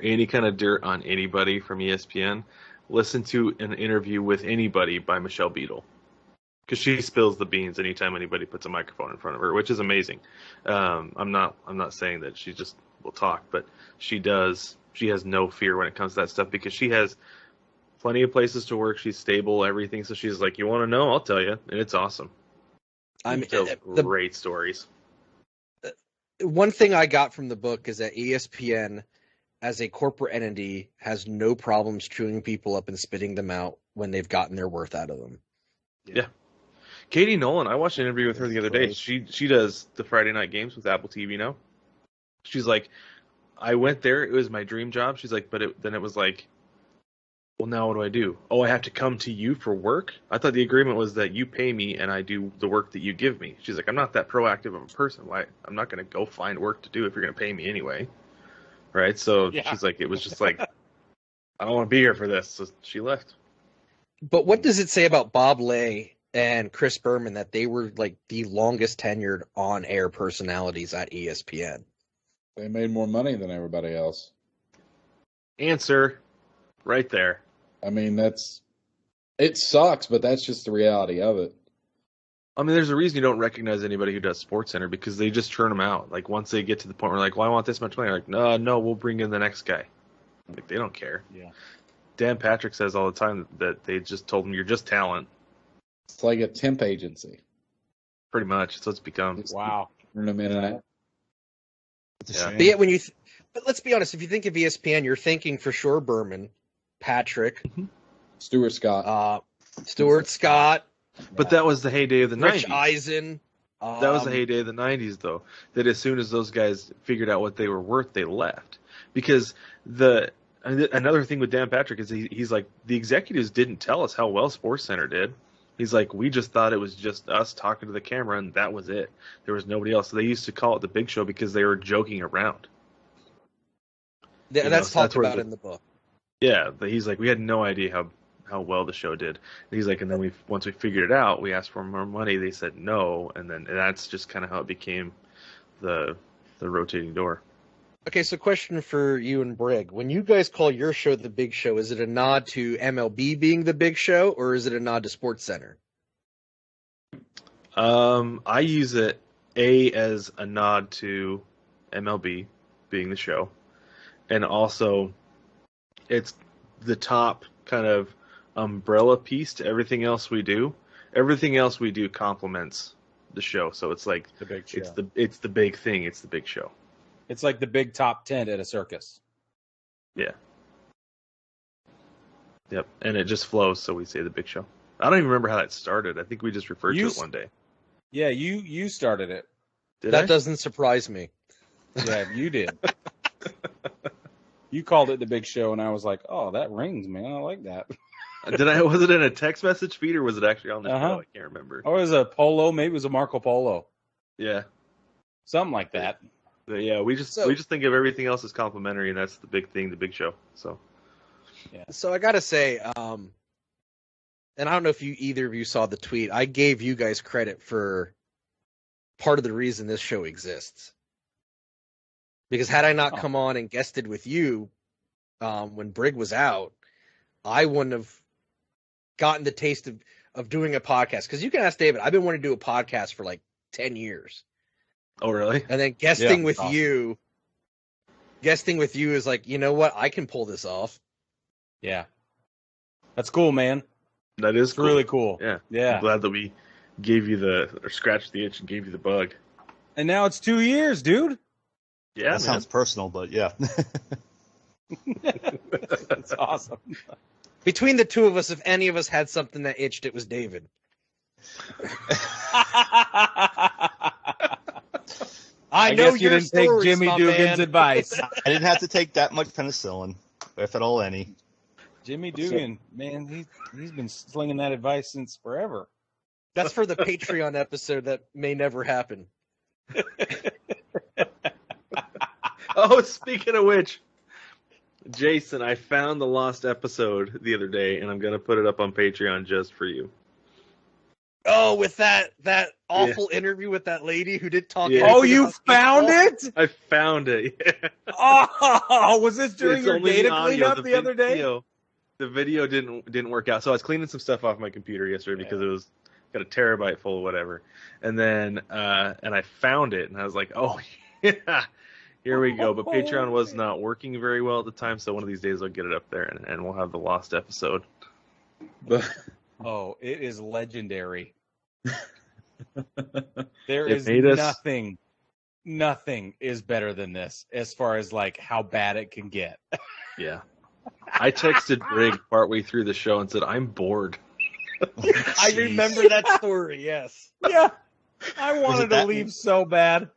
any kind of dirt on anybody from ESPN, listen to an interview with anybody by Michelle Beadle, because she spills the beans anytime anybody puts a microphone in front of her, which is amazing. I'm not saying that she just will talk, but she does. She has no fear when it comes to that stuff because she has plenty of places to work. She's stable, everything. So she's like, you want to know? I'll tell you, and it's awesome. She tells great stories. One thing I got from the book is that ESPN, as a corporate entity, has no problems chewing people up and spitting them out when they've gotten their worth out of them. Yeah. Katie Nolan, I watched an interview with her the other day. She does the Friday night games with Apple TV now. She's like, I went there. It was my dream job. She's like, then it was like, well, now what do I do? Oh, I have to come to you for work? I thought the agreement was that you pay me and I do the work that you give me. She's like, I'm not that proactive of a person. Why? I'm not going to go find work to do if you're going to pay me anyway. Right? So she's like, it was just like, I don't want to be here for this. So she left. But what does it say about Bob Lay and Chris Berman that they were like the longest tenured on-air personalities at ESPN? They made more money than everybody else. Answer right there. I mean, it sucks, but that's just the reality of it. I mean, there's a reason you don't recognize anybody who does SportsCenter because they just churn them out. Like, once they get to the point where, like, well, I want this much money. Like, no, we'll bring in the next guy. Like, they don't care. Yeah. Dan Patrick says all the time that they just told him, you're just talent. It's like a temp agency. Pretty much. That's what it's become. Wow. Turn them in and out. Yeah. But yet but let's be honest, if you think of ESPN, you're thinking for sure Berman, Patrick, Stuart Scott. Stuart Scott, But that was the heyday of the Rich 90s. Eisen. That was the heyday of the 90s, though. That as soon as those guys figured out what they were worth, they left. Because another thing with Dan Patrick is he's like, the executives didn't tell us how well SportsCenter did. He's like, we just thought it was just us talking to the camera, and that was it. There was nobody else. So they used to call it the Big Show because they were joking around. That's so talked that's where about in the book. Yeah, but he's like, we had no idea how well the show did. And he's like, and then once we figured it out, we asked for more money. They said no, and that's just kind of how it became the rotating door. Okay, so question for you and Brig. When you guys call your show the Big Show, is it a nod to MLB being the Big Show, or is it a nod to SportsCenter? I use it as a nod to MLB being the show, and also it's the top kind of umbrella piece to everything else we do. Everything else we do complements the show, so it's like The Big Show. it's the big thing. It's the Big Show. It's like the big top tent at a circus. Yeah. Yep, and it just flows, so we say the Big Show. I don't even remember how that started. I think we just referred to it one day. Yeah, you started it. Did I? That doesn't surprise me. Yeah, you did. You called it the Big Show, and I was like, oh, that rings, man. I like that. Was it in a text message feed, or was it actually on the Uh-huh. show? I can't remember. Oh, it was a polo. Maybe it was a Marco Polo. Yeah. Something like that. But yeah, we just think of everything else as complimentary, and that's the big thing, the Big Show. So So I gotta say, and I don't know if either of you saw the tweet. I gave you guys credit for part of the reason this show exists. Because had I not come on and guested with you when Brig was out, I wouldn't have gotten the taste of doing a podcast. Because you can ask David, I've been wanting to do a podcast for like 10 years. Oh, really? And then guesting with awesome. you is like, you know what? I can pull this off. Yeah. That's cool, man. That is It's really cool. Yeah. Yeah. I'm glad that we gave you scratched the itch and gave you the bug. And now it's 2 years, dude. Yeah, That sounds personal, but yeah. That's awesome. Between the two of us, if any of us had something that itched, it was David. I know guess you your didn't take stories, Jimmy my Dugan's man. advice. I didn't have to take that much penicillin, if at all any. Jimmy Dugan, man, he's been slinging that advice since forever. That's for the Patreon episode that may never happen. Oh, speaking of which, Jason, I found the lost episode the other day, and I'm going to put it up on Patreon just for you. Oh, with that awful interview with that lady who did talk. Yeah. Oh, anything you about found baseball? it? I found it. Yeah. Oh, was this during It's your only data the audio. cleanup the other day? The video didn't work out. So I was cleaning some stuff off my computer yesterday because it was got a terabyte full of whatever. And then and I found it, and I was like, oh yeah, here we go. But Patreon was not working very well at the time, so one of these days I'll get it up there, and we'll have the lost episode. But Oh, it is legendary. There It is made us- nothing is better than this as far as like how bad it can get. Yeah. I texted Brig partway through the show and said, I'm bored. I remember that story. Yes. Yeah. I wanted to that- leave so bad.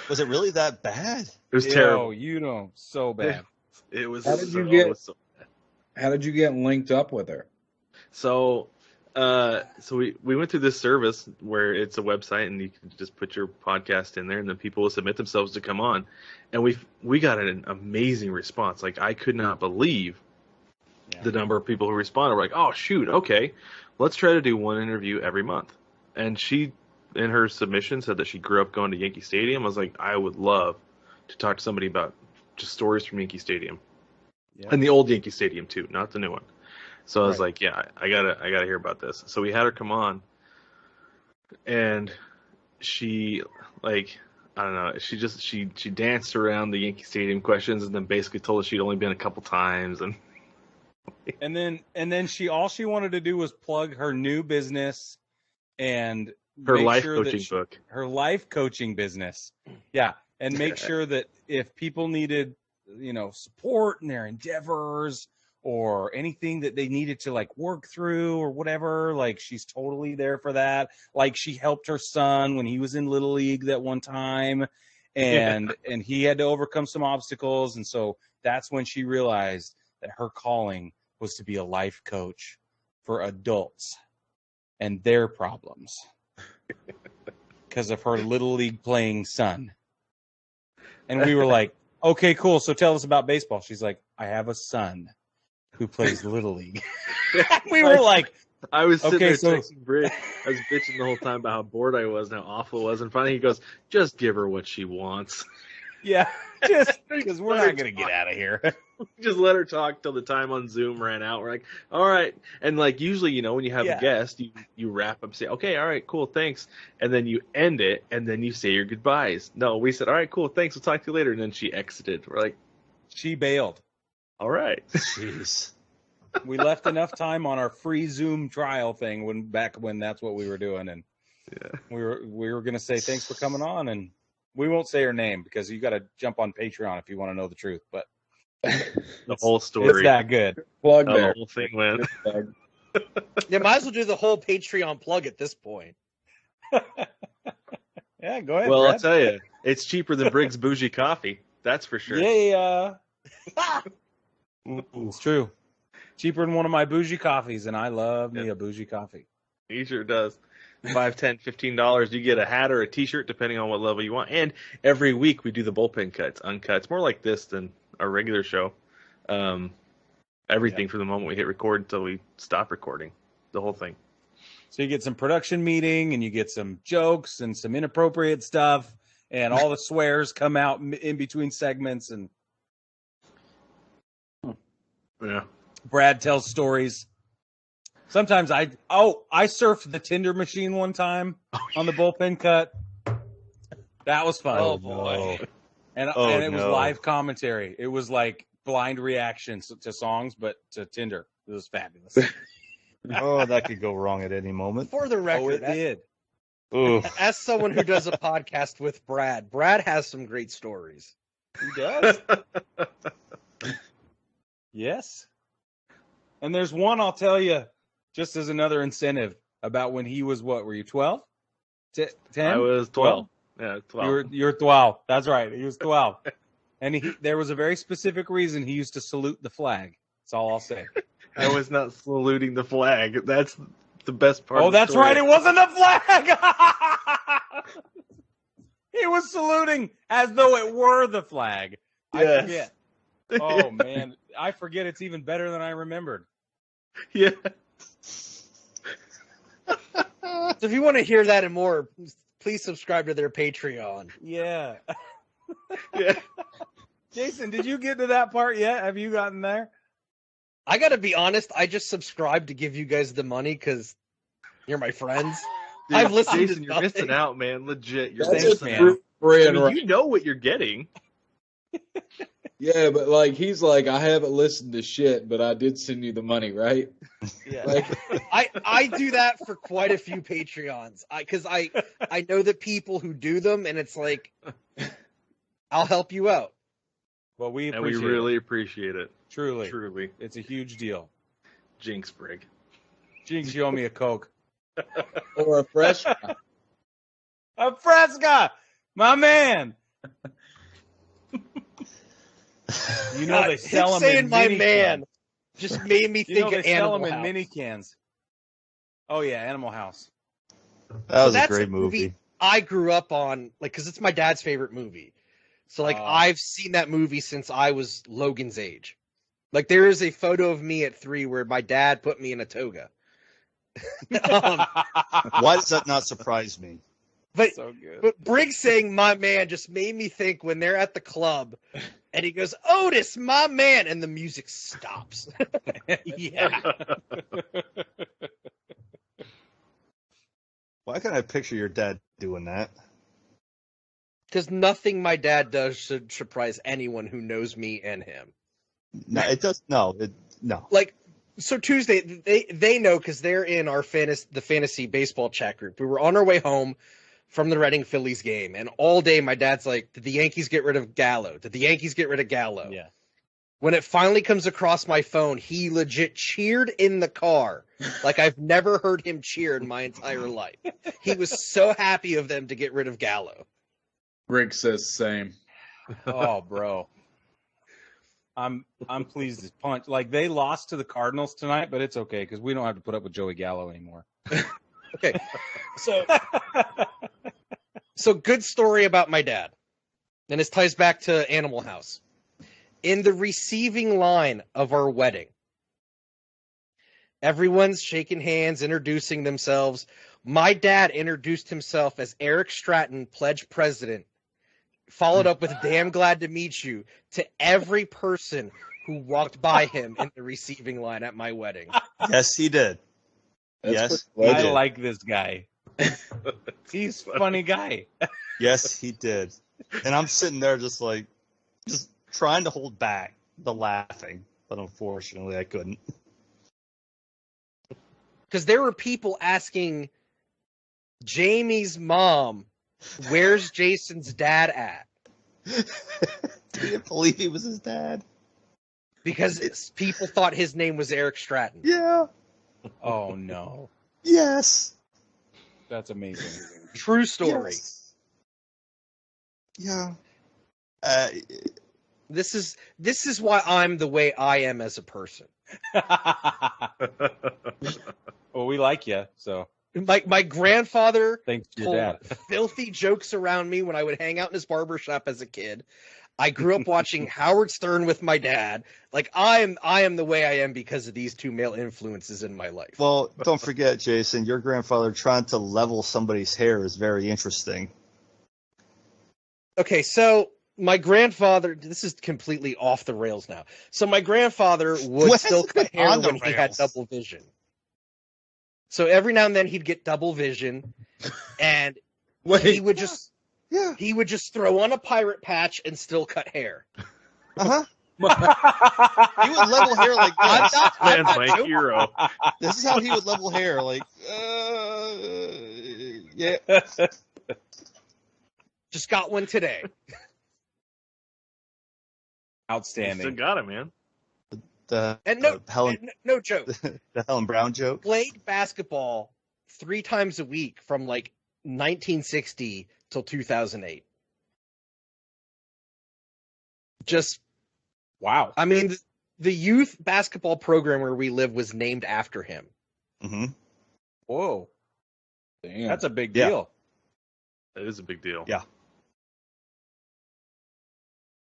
Was it really that bad? It was terrible. You know, so bad. It was. How did you so, get- it was so bad. How did you get linked up with her? So we went through this service where it's a website and you can just put your podcast in there and then people will submit themselves to come on, and we got an amazing response. Like I could not believe the number of people who responded. We're like, oh shoot, okay, let's try to do one interview every month. And she, in her submission, said that she grew up going to Yankee Stadium. I was like, I would love to talk to somebody about just stories from Yankee Stadium, and the old Yankee Stadium too, not the new one. So I was like, yeah, I gotta hear about this. So we had her come on, and she, like, I don't know, she danced around the Yankee Stadium questions and then basically told us she'd only been a couple times, And then all she wanted to do was plug her new business and her make life sure that coaching book. her life coaching business. Yeah. And make sure that if people needed, support in their endeavors or anything that they needed to like work through or whatever, like she's totally there for that. Like she helped her son when he was in Little League that one time and he had to overcome some obstacles. And so that's when she realized that her calling was to be a life coach for adults and their problems because of her Little League playing son. And we were like, okay, cool. So tell us about baseball. She's like, I have a son who plays Little League. We were like, I was sitting there so- texting Britt. I was bitching the whole time about how bored I was and how awful it was. And finally he goes, just give her what she wants. yeah, just because we're not going to get out of here. Just let her talk till the time on Zoom ran out. We're like, all right. And like usually, when you have a guest, you wrap up, say, okay, all right, cool, thanks. And then you end it, and then you say your goodbyes. No, we said, all right, cool, thanks, we'll talk to you later. And then she exited. We're like, She bailed. all right. Jeez. We left enough time on our free Zoom trial thing back when that's what we were doing. And we were going to say, thanks for coming on. And we won't say her name because you got to jump on Patreon if you want to know the truth. But The whole story. it's that good. Plug How there. the whole thing went. Yeah, might as well do the whole Patreon plug at this point. Yeah, go ahead. Well, I'll Brad. tell you, it's cheaper than Briggs Bougie Coffee. That's for sure. Yeah. It's true. Cheaper than one of my bougie coffees, and I love me a bougie coffee. He sure does. $5, $10, $15. You get a hat or a T-shirt, depending on what level you want. And every week we do the bullpen cuts, uncuts, more like this than our regular show. Everything from the moment we hit record until we stop recording, the whole thing. So you get some production meeting, and you get some jokes and some inappropriate stuff, and all the swears come out in between segments, and Yeah. Brad tells stories. Sometimes I surfed the Tinder machine one time on the bullpen cut. That was fun. Oh, boy. And Oh, it was no. live commentary. It was like blind reactions to songs, but to Tinder. It was fabulous. Oh, that could go wrong at any moment. For the Oh, record, it did. Ooh. as someone who does a podcast with Brad has some great stories. He does. Yes. And there's one I'll tell you, just as another incentive, about when he was, what, were you 12? 10? I was 12. Yeah, 12. You're 12. That's right. He was 12. And there was a very specific reason he used to salute the flag. That's all I'll say. I was not saluting the flag. That's the best part. Oh, of the that's story. right. It wasn't a flag. He was saluting as though it were the flag. I Yes. forget. Oh, man. I forget it's even better than I remembered. Yeah. So if you want to hear that and more, please subscribe to their Patreon. Yeah. Yeah. Jason, did you get to that part yet? Have you gotten there? I got to be honest, I just subscribed to give you guys the money because you're my friends. Dude, I've listened to Jason, you're nothing. missing out, man. Legit. You're That's Thanks, a missing man. out. free I and mean, right. you know what you're getting. Yeah, but like he's like, I haven't listened to shit, but I did send you the money, right? Yeah. Like, I do that for quite a few Patreons because I know the people who do them, and it's like, I'll help you out. Well, we And we appreciate really it. appreciate it. Truly. Truly. It's a huge deal. Jinx Brig. Jinx, you owe me a Coke. or a fresh. A Fresca! My man! You know they sell them saying in my mini man cans. just made me You know think they of sell Animal them in House. mini cans. Oh yeah, Animal House. That was a that's great a movie. I grew up on, like, because it's my dad's favorite movie. So, like, Oh. I've seen that movie since I was Logan's age. Like, there is a photo of me at 3 where my dad put me in a toga. Why does that not surprise me? But So good. but Briggs saying "my man" just made me think when they're at the club, and he goes, "Otis, my man," and the music stops. Yeah. Why can't I picture your dad doing that? Because nothing my dad does should surprise anyone who knows me and him. No, it does. No, no. Like, so Tuesday, they know because they're in our the fantasy baseball chat group. We were on our way home from the Reading Phillies game, and all day my dad's like, "Did the Yankees get rid of Gallo? Did the Yankees get rid of Gallo?" Yeah. When it finally comes across my phone, he legit cheered in the car like I've never heard him cheer in my entire life. He was so happy of them to get rid of Gallo. Rick says same. Oh, bro. I'm pleased as punch. Like, they lost to the Cardinals tonight, but it's okay because we don't have to put up with Joey Gallo anymore. Okay, so good story about my dad, and this ties back to Animal House. In the receiving line of our wedding, everyone's shaking hands, introducing themselves. My dad introduced himself as Eric Stratton, pledge president, followed up with "damn glad to meet you" to every person who walked by him in the receiving line at my wedding. Yes, he did. That's Yes, pretty he I did. like this guy. He's a funny guy. Yes, he did. And I'm sitting there just trying to hold back the laughing, but unfortunately I couldn't. Because there were people asking Jamie's mom, "Where's Jason's dad at?" Didn't believe he was his dad. Because people thought his name was Eric Stratton. Yeah. Oh, no. Yes. That's amazing. True story. Yes. Yeah. This is why I'm the way I am as a person. Well, we like you, so My grandfather thanks to your told dad. filthy jokes around me when I would hang out in his barbershop as a kid. I grew up watching Howard Stern with my dad. Like, I am the way I am because of these two male influences in my life. Well, don't forget, Jason, your grandfather trying to level somebody's hair is very interesting. Okay, so my grandfather, this is completely off the rails now. So my grandfather would What still has cut been hair on the when he had rails? double vision. So every now and then he'd get double vision, and he would just Yeah. he would just throw on a pirate patch and still cut hair. Uh-huh. He would level hair like this. I'm Man's not my joking. hero. This is how he would level hair. Like, yeah. Just got one today. You Outstanding. still got it, man. The And no, Helen, and no joke. the Helen Brown joke. Played basketball 3 times a week from like 1960 till 2008. Just, Wow. I mean, the youth basketball program where we live was named after him. Mm-hmm. Whoa. Damn. That's a big Yeah. deal. That is a big deal. Yeah.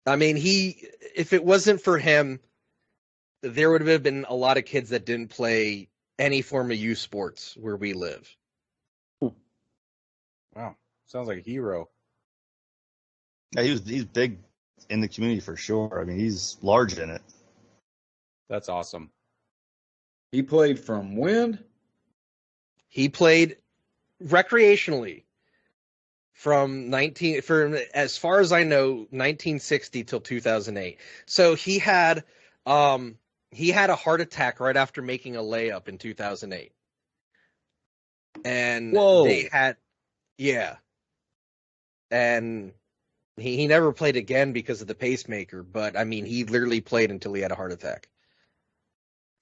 I mean, if it wasn't for him, there would have been a lot of kids that didn't play any form of youth sports where we live. Wow. Sounds like a hero. Yeah, he's big in the community for sure. I mean, he's large in it. That's awesome. He played from when? He played recreationally from as far as I know, 1960 till 2008. So he had a heart attack right after making a layup in 2008. And Whoa. they had, yeah. And he never played again because of the pacemaker, but I mean, he literally played until he had a heart attack.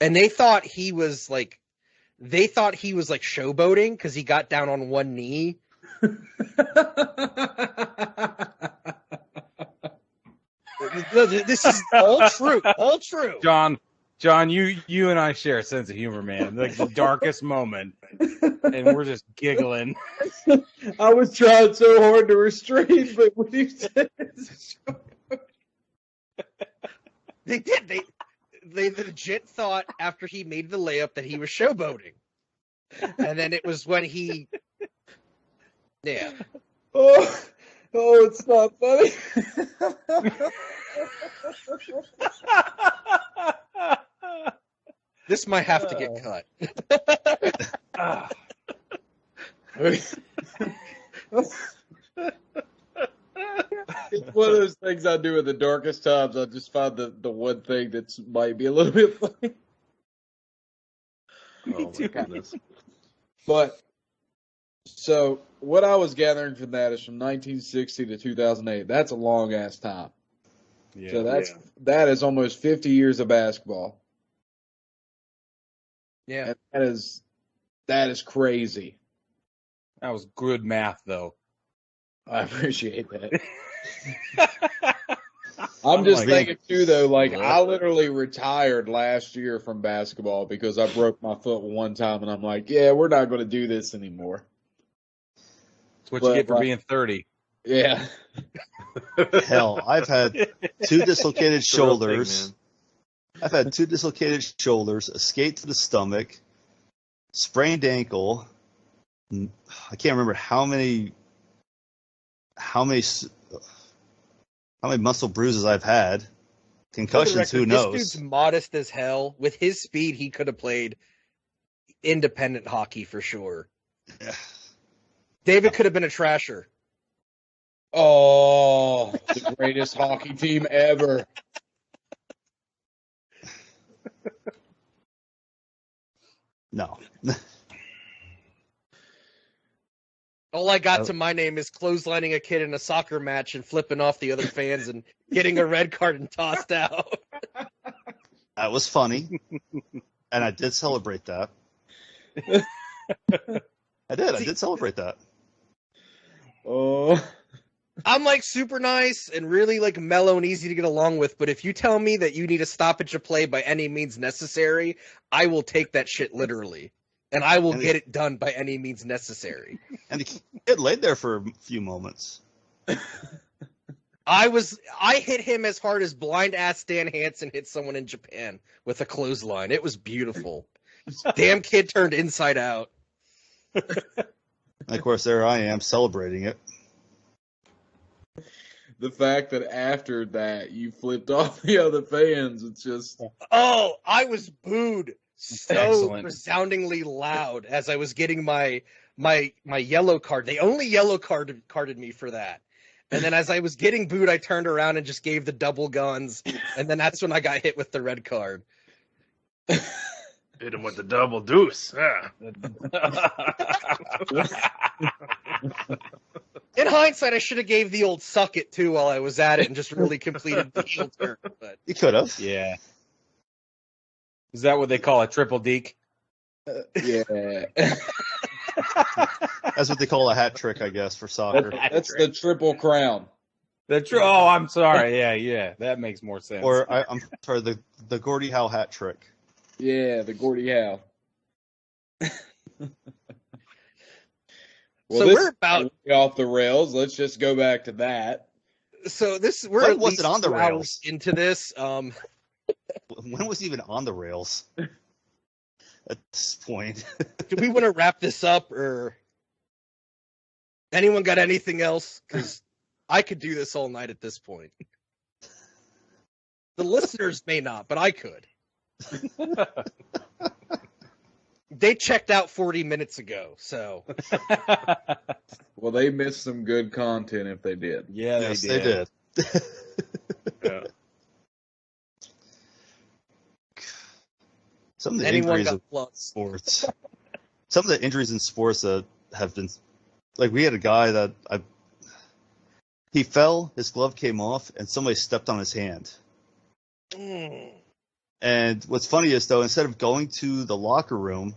And they thought he was like showboating because he got down on one knee. No, this is all true. All true. John, you and I share a sense of humor, man. Like the darkest moment, and we're just giggling. I was trying so hard to restrain, but when you said it, They did. They legit thought after he made the layup that he was showboating. And then it was when he... Yeah. oh, it's not funny. This might have to get cut. It's one of those things I do at the darkest times. I just find the one thing that's might be a little bit funny. Oh my goodness. But so what I was gathering from that is from 1960 to 2008. That's a long ass time. Yeah. So that is almost 50 years of basketball. Yeah. And that is crazy. That was good math, though. I appreciate that. I'm just thinking too, though. Like I literally retired last year from basketball because I broke my foot one time, and I'm like, yeah, we're not going to do this anymore. That's what you get for being 30. Yeah. Hell, I've had two dislocated shoulders. I've had two dislocated shoulders, a skate to the stomach, sprained ankle. I can't remember how many muscle bruises I've had. Concussions, who knows? This dude's modest as hell. With his speed, he could have played independent hockey for sure. David could have been a trasher. Oh, the greatest hockey team ever. No. All I got to my name is clotheslining a kid in a soccer match and flipping off the other fans and getting a red card and tossed out. That was funny, and I did celebrate that. I did celebrate that. Oh. I'm like super nice and really like mellow and easy to get along with, but if you tell me that you need a stoppage of play by any means necessary, I will take that shit literally. And I will get it done by any means necessary. And the kid laid there for a few moments. I hit him as hard as blind ass Stan Hansen hit someone in Japan with a clothesline. It was beautiful. Damn kid turned inside out. And of course, there I am celebrating it. The fact that after that you flipped off the other fans, it's just... Oh, I was booed so Excellent. resoundingly loud as I was getting my yellow card. They only yellow carded me for that. And then as I was getting booed, I turned around and just gave the double guns. And then that's when I got hit with the red card. Hit him with the double deuce. Yeah. In hindsight, I should have gave the old suck it too while I was at it and just really completed the heel turn. But You could have. Yeah. Is that what they call a triple deke? Yeah. That's what they call a hat trick, I guess, for soccer. That's the triple crown. Oh, I'm sorry. Yeah. That makes more sense. Or, I'm sorry, the Gordie Howe hat trick. Yeah, the Gordie Howe. So we're about off the rails. Let's just go back to that. So we're When at was least it on the 2 rails? hours into this. When was it even on the rails? At this point. Do we want to wrap this up, or anyone got anything else? Because I could do this all night at this point. The listeners may not, but I could. They checked out 40 minutes ago, so. Well, they missed some good content if they did. Yeah, Yes, they did. Yeah. Some of the Anyone injuries got of plugs? sports. Some of the injuries in sports that have been, like, we had a guy that he fell, his glove came off, and somebody stepped on his hand. Mm. And what's funny is, though, instead of going to the locker room,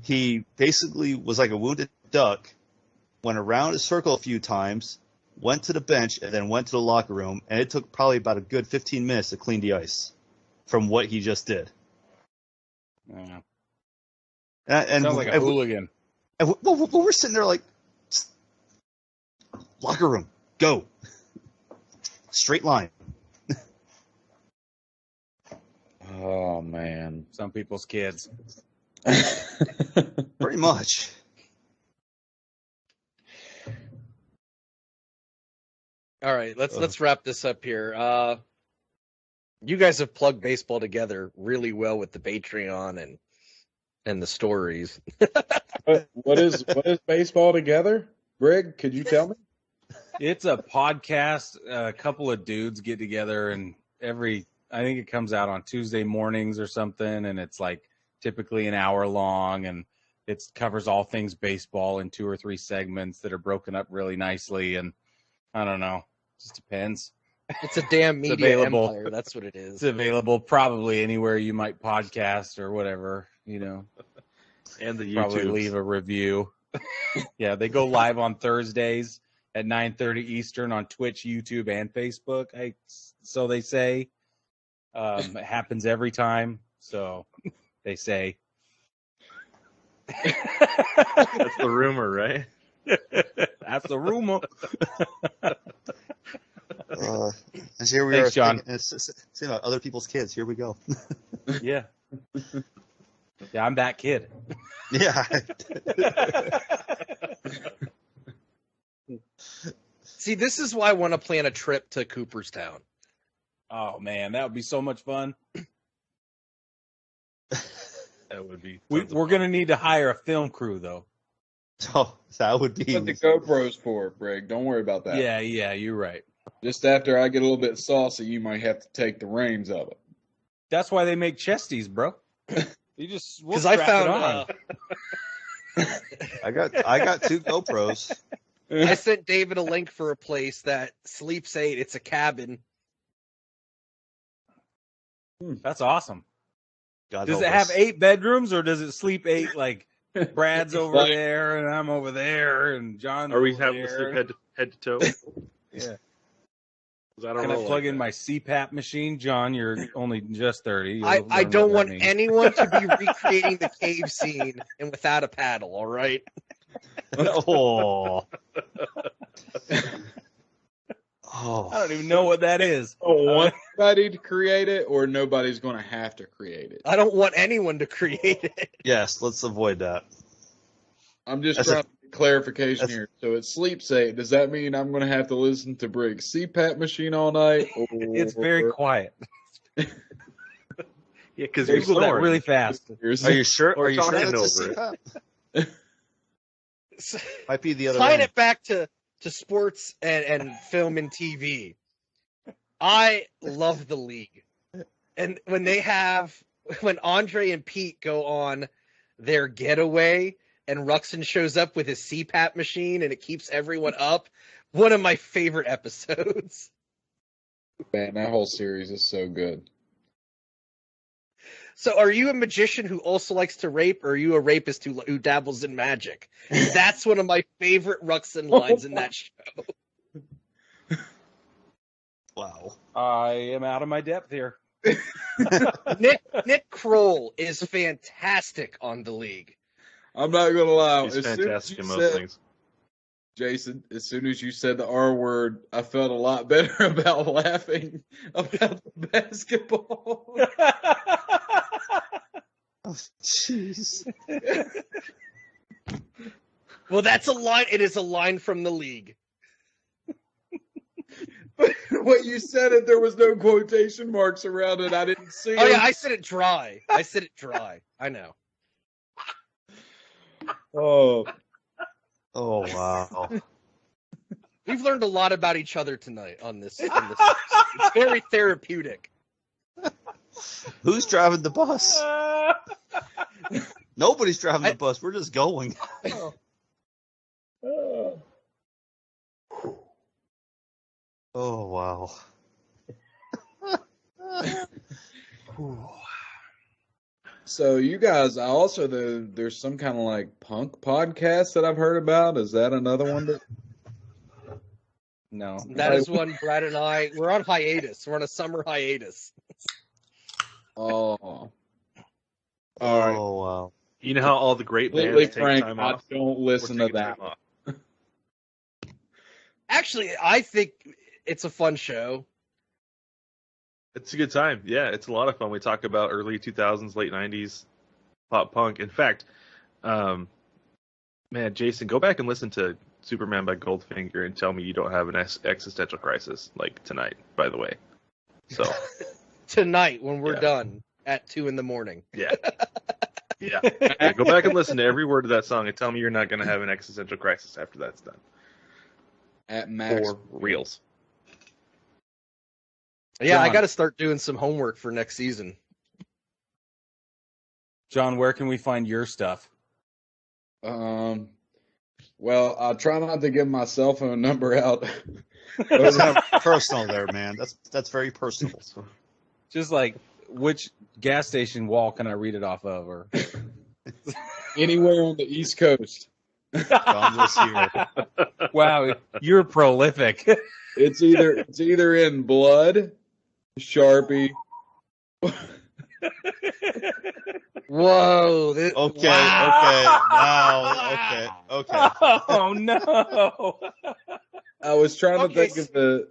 he basically was like a wounded duck, went around a circle a few times, went to the bench, and then went to the locker room, and it took probably about a good 15 minutes to clean the ice from what he just did. Yeah. And Sounds like a hooligan. And we're sitting there like, locker room, go. Straight line. Oh, man. Some people's kids. Pretty much. All right, let's wrap this up here. You guys have plugged baseball together really well with the Patreon and the stories. What is baseball together? Brig, could you tell me? It's a podcast. A couple of dudes get together, and I think it comes out on Tuesday mornings or something, and it's like typically an hour long, and it covers all things baseball in 2 or 3 segments that are broken up really nicely. And I don't know, just depends. It's a damn media empire. That's what it is. It's available probably anywhere you might podcast or whatever, And the probably YouTube. leave a review. Yeah, they go live on Thursdays at 9:30 Eastern on Twitch, YouTube, and Facebook. So they say. It happens every time, so they say. That's the rumor, right? That's the rumor. And here we Thanks, are, John. It's about other people's kids. Here we go. Yeah. Yeah, I'm that kid. Yeah. See, this is why I want to plan a trip to Cooperstown. Oh, man, that would be so much fun. That would be. We're going to need to hire a film crew, though. Oh, that would be. What the GoPro's for, Brig. Don't worry about that. Yeah, you're right. Just after I get a little bit saucy, you might have to take the reins of it. That's why they make chesties, bro. You just Because I found I got 2 GoPros. I sent David a link for a place that sleeps 8. It's a cabin. That's awesome. God Does help it have us. 8 bedrooms, or does it sleep 8 like Brad's over there and I'm over there and John? Are we over having to there? sleep head to toe? Yeah. 'Cause I don't Can I roll plug like in that. my CPAP machine? John, you're only just 30. You'll I learn what don't that want means. anyone to be recreating the cave scene and without a paddle, all right? Oh. I don't even know what that is. Want somebody to create it, or nobody's going to have to create it? I don't want anyone to create it. Yes, let's avoid that. I'm just That's trying to get clarification that's- here. So it sleeps 8. Does that mean I'm going to have to listen to Brig's CPAP machine all night? It's very quiet. Yeah, because you're Google that snoring. really fast. Are you sure? Or Are you sure talking that's a over CPAP? Might be the other Tying end. it back to sports and film and TV. I love the league. And when Andre and Pete go on their getaway and Ruxin shows up with his CPAP machine and it keeps everyone up, one of my favorite episodes. Man, that whole series is so good. So are you a magician who also likes to rape, or are you a rapist who dabbles in magic? That's one of my favorite Ruxin lines in that show. Wow. I am out of my depth here. Nick Kroll is fantastic on the league. I'm not going to lie. He's As soon as fantastic you in most said- things. Jason, as soon as you said the R word, I felt a lot better about laughing about the basketball. Oh, jeez. Well, that's a line. It is a line from the league. When you said it, there was no quotation marks around it. I didn't see Oh it. yeah, I said it dry. I know. Oh, Oh, wow. We've learned a lot about each other tonight on this. It's very therapeutic. Who's driving the bus? Nobody's driving the bus. We're just going. Oh, wow. so you guys, I also there's some kind of like punk podcast that I've heard about. Is that another one? No. That is when Brad and we're on hiatus. We're on a summer hiatus. Oh. All right. Oh wow. You know how all the great Completely bands take frank, time I off? don't We're listen to taking that. time off. Actually, I think it's a fun show. It's a good time. Yeah, it's a lot of fun. We talk about early 2000s, late 90s pop punk. In fact, man, Jason, go back and listen to Superman by Goldfinger and tell me you don't have an existential crisis like tonight, by the way. So, Tonight when we're Yeah. done at 2 a.m. yeah. Yeah, go back and listen to every word of that song and tell me you're not going to have an existential crisis after that's done. At Max. For reals. Yeah, I John. got to start doing some homework for next season. John, where can we find your stuff? Well, I'll try not to give my cell phone number out. That's kind of personal there, man. That's very personal. Just like which gas station wall can I read it off of? Or Anywhere on the East Coast. John was here. wow, you're prolific. It's either in blood, Sharpie. Whoa! Okay, Wow. okay. Oh no! I was trying to Okay, think of the.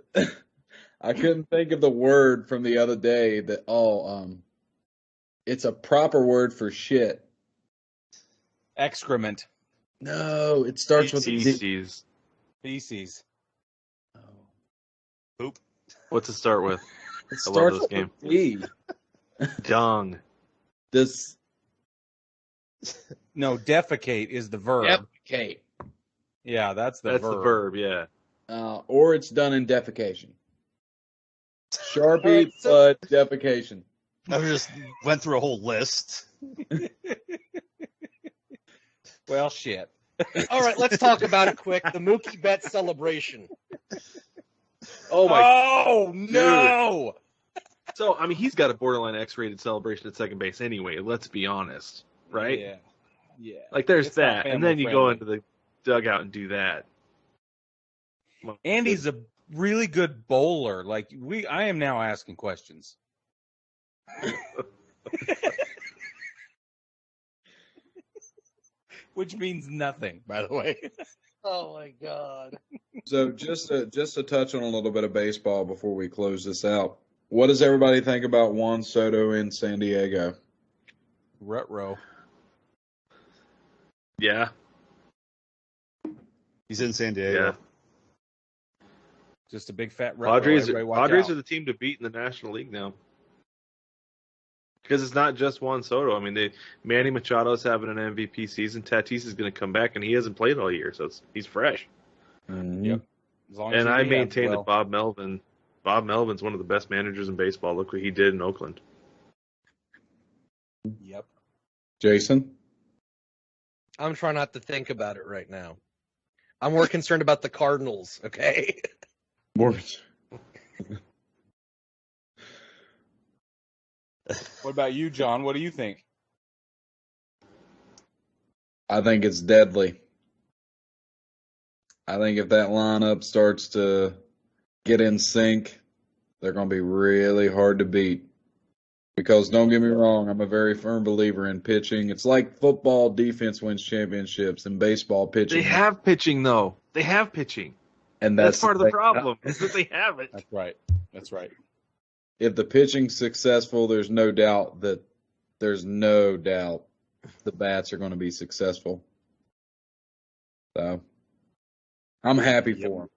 I couldn't think of the word from the other day that it's a proper word for shit. Excrement, No, it starts with a Z. Feces. feces. What's it start with? It I love starts this with game. a Z. Dung. This No, defecate is the verb. defecate, Yeah, that's the That's verb. the verb, yeah. or it's done in defecation. Sharpie, All right, so- blood, defecation. I just went through a whole list. Well, shit. All right, let's talk about it quick. The Mookie Betts celebration. Oh my. Oh no! So, I mean, he's got a borderline X-rated celebration at second base anyway, let's be honest, right? Yeah. Yeah. Like, there's It's not that. And then you family go friendly. into the dugout and do that. And he's a really good bowler. Like I am now asking questions. Which means nothing, by the way. Oh my God! So just to touch on a little bit of baseball before we close this out. What does everybody think about Juan Soto in San Diego? Ruh-roh. Yeah. He's in San Diego. Yeah. Just a big fat ruh-roh. Padres Everybody watch out. are the team to beat in the National League now. Because it's not just Juan Soto. I mean, Manny Machado's having an MVP season. Tatis is going to come back, and he hasn't played all year, so he's fresh. Yep. As long as And he I rehabs maintain well. that Bob Melvin's one of the best managers in baseball. Look what he did in Oakland. Yep. Jason? I'm trying not to think about it right now. I'm more concerned about the Cardinals. Okay. What about you, John? What do you think? I think it's deadly. I think if that lineup starts to get in sync, they're going to be really hard to beat. Because don't get me wrong, I'm a very firm believer in pitching. It's like football, defense wins championships, and baseball pitching. They have pitching, though. They have pitching. and That's part of the thing. problem, is that they have it. That's right. That's right. If the pitching's successful, there's no doubt the bats are going to be successful. So I'm happy for them.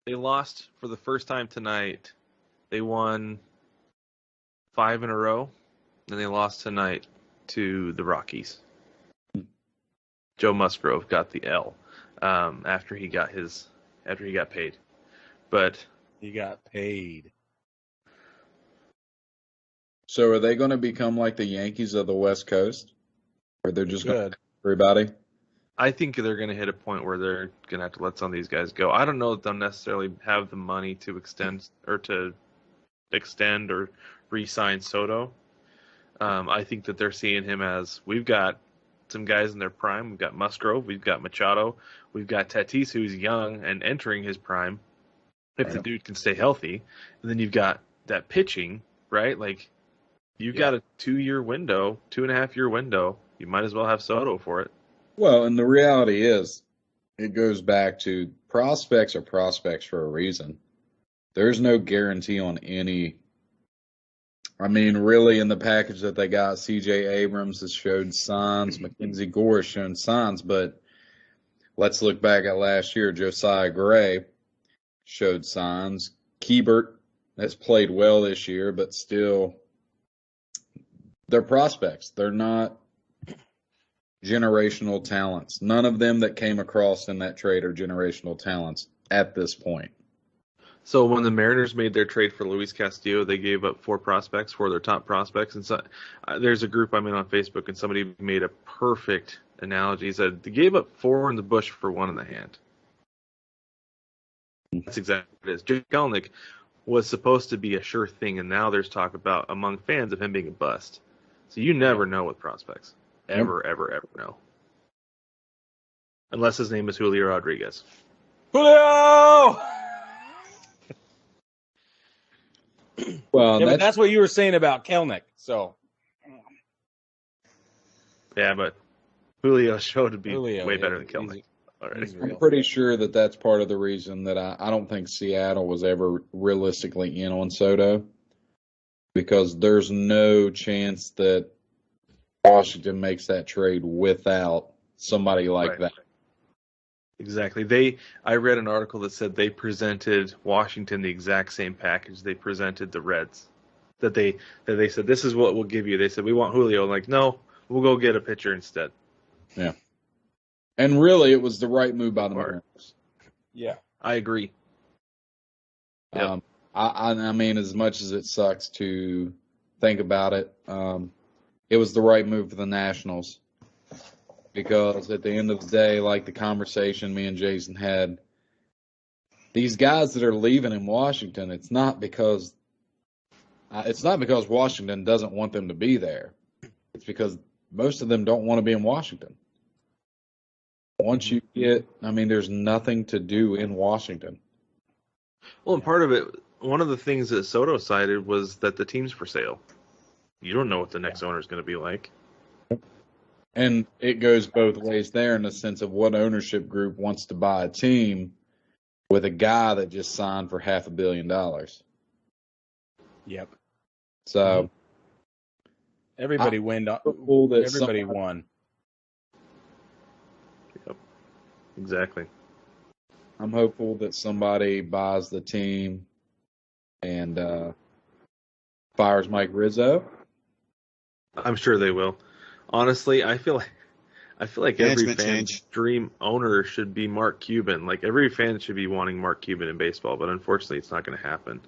They lost for the first time tonight. They won 5 in a row, and they lost tonight to the Rockies. Joe Musgrove got the L after he got paid. But He got paid. So are they going to become like the Yankees of the West Coast? Or they're just going to Good. everybody? I think they're going to hit a point where they're going to have to let some of these guys go. I don't know if they'll necessarily have the money to extend or re-sign Soto. I think that they're seeing him as, we've got some guys in their prime. We've got Musgrove, we've got Machado, we've got Tatis, who's young and entering his prime. If the dude can stay healthy, and then you've got that pitching, right? Like, you've got a 2-year window, 2.5-year window. You might as well have Soto for it. Well, and the reality is, it goes back to prospects are prospects for a reason. There's no guarantee on any. I mean, really, in the package that they got, C.J. Abrams has showed signs, Mackenzie Gore has shown signs, but let's look back at last year. Josiah Gray showed signs. Keibert has played well this year, but still, they're prospects. They're not generational talents. None of them that came across in that trade are generational talents at this point. So when the Mariners made their trade for Luis Castillo, they gave up 4 prospects, 4 of their top prospects. And so there's a group I'm in on Facebook, and somebody made a perfect analogy. He said they gave up 4 in the bush for 1 in the hand. That's exactly what it is. Jake Kelnick was supposed to be a sure thing, and now there's talk about among fans of him being a bust. So you never know with prospects. Ever know. Unless his name is Julio Rodriguez. Julio! Well, Yeah, but that's what you were saying about Kelnick. So Yeah, but Julio showed to be Julio, way better than Kelnick already. I'm pretty sure that that's part of the reason that I don't think Seattle was ever realistically in on Soto, because there's no chance that Washington makes that trade without somebody like that. Exactly. I read an article that said they presented Washington the exact same package they presented the Reds. That they said, this is what we'll give you. They said, we want Julio. Like, no, we'll go get a pitcher instead. Yeah. And really, it was the right move by the Mariners. yeah, I agree. Yep. I mean, as much as it sucks to think about it, it was the right move for the Nationals. Because at the end of the day, like the conversation me and Jason had, these guys that are leaving in Washington, it's not because Washington doesn't want them to be there. It's because most of them don't want to be in Washington. Once you there's nothing to do in Washington. Well, and part of it, one of the things that Soto cited was that the team's for sale. You don't know what the next owner is going to be like. And it goes both ways there in the sense of what ownership group wants to buy a team with a guy that just signed for $500 million. Yep. So everybody Everybody won. Yep. Exactly. I'm hopeful that somebody buys the team and fires Mike Rizzo. I'm sure they will. Honestly, I feel like every fan's dream owner should be Mark Cuban. Like, every fan should be wanting Mark Cuban in baseball, but unfortunately, it's not going to happen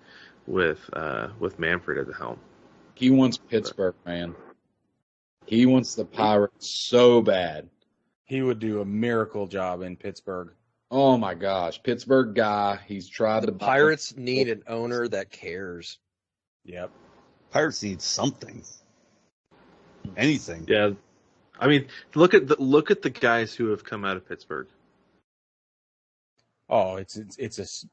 with Manfred at the helm. He wants Pittsburgh, man. He wants the Pirates so bad. He would do a miracle job in Pittsburgh. Oh my gosh, Pittsburgh guy. He's tried to. Pirates need an owner that cares. Yep. Pirates need something. Anything. Yeah, I mean, look at the guys who have come out of Pittsburgh. Oh, it's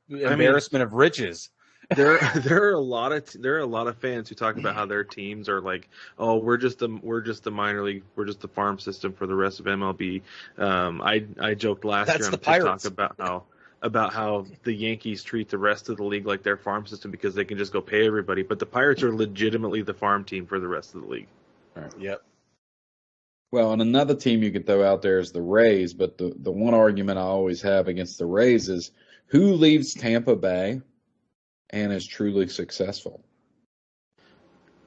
embarrassment of riches. There are a lot of fans who talk about how their teams are like, oh, we're just the minor league, we're just the farm system for the rest of MLB. I joked last year on TikTok about how the Yankees treat the rest of the league like their farm system because they can just go pay everybody, but the Pirates are legitimately the farm team for the rest of the league. Right. Yep. Well, and another team you could throw out there is the Rays, but the one argument I always have against the Rays is who leaves Tampa Bay and is truly successful?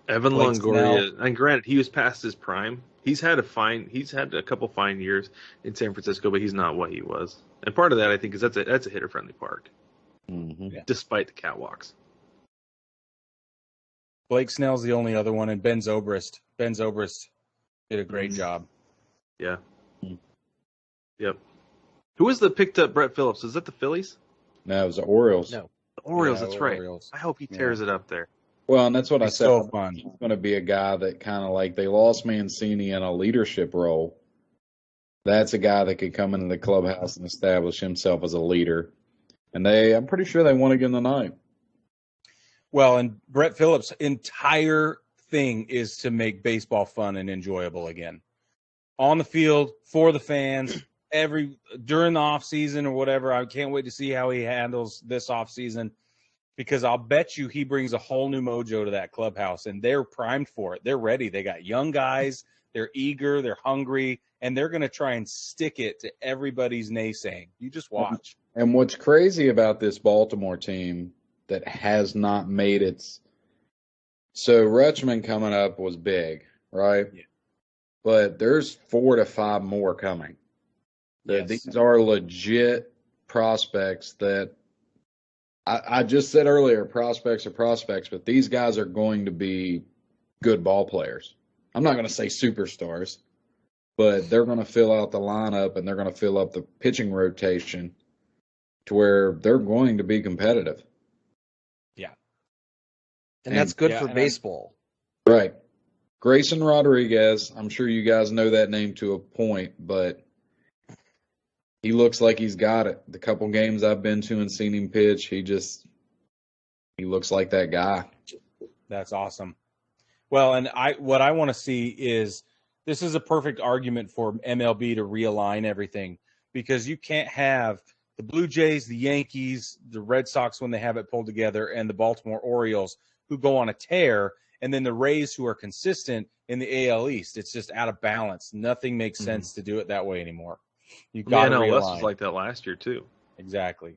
Evan Longoria, and granted, he was past his prime. He's had a couple fine years in San Francisco, but he's not what he was. And part of that, I think, is that's a hitter-friendly park, despite the catwalks. Blake Snell's the only other one, and Ben Zobrist. Ben Zobrist did a great job. Yeah. Yep. Who was that picked up Brett Phillips? Is that the Phillies? No, it was the Orioles. No. The Orioles, Yeah, that's right. Orioles. I hope he tears it up there. Well, and that's what I He's said. so fun. He's going to be a guy that kind of like they lost Mancini in a leadership role, That's a guy that could come into the clubhouse and establish himself as a leader. And I'm pretty sure they won again tonight. Well, and Brett Phillips' entire thing is to make baseball fun and enjoyable again. On the field, for the fans, during the off season or whatever. I can't wait to see how he handles this off season, because I'll bet you he brings a whole new mojo to that clubhouse, and they're primed for it. They're ready. They got young guys. They're eager. They're hungry, and they're going to try and stick it to everybody's naysaying. You just watch. And what's crazy about this Baltimore team that has not made its – so Rutschman coming up was big, right? Yeah. But there's 4 to 5 more coming. Yes. These are legit prospects that I just said earlier, prospects are prospects, but these guys are going to be good ball players. I'm not going to say superstars, but they're going to fill out the lineup and they're going to fill up the pitching rotation to where they're going to be competitive. Yeah. And that's good for baseball. Right. Grayson Rodriguez, I'm sure you guys know that name to a point, but he looks like he's got it. The couple games I've been to and seen him pitch, he looks like that guy. That's awesome. Well, and what I want to see is, this is a perfect argument for MLB to realign everything, because you can't have the Blue Jays, the Yankees, the Red Sox when they have it pulled together, and the Baltimore Orioles who go on a tear, and then the Rays who are consistent in the AL East. It's just out of balance. Nothing makes sense to do it that way anymore. You've got to realign. NL was like that last year too. Exactly.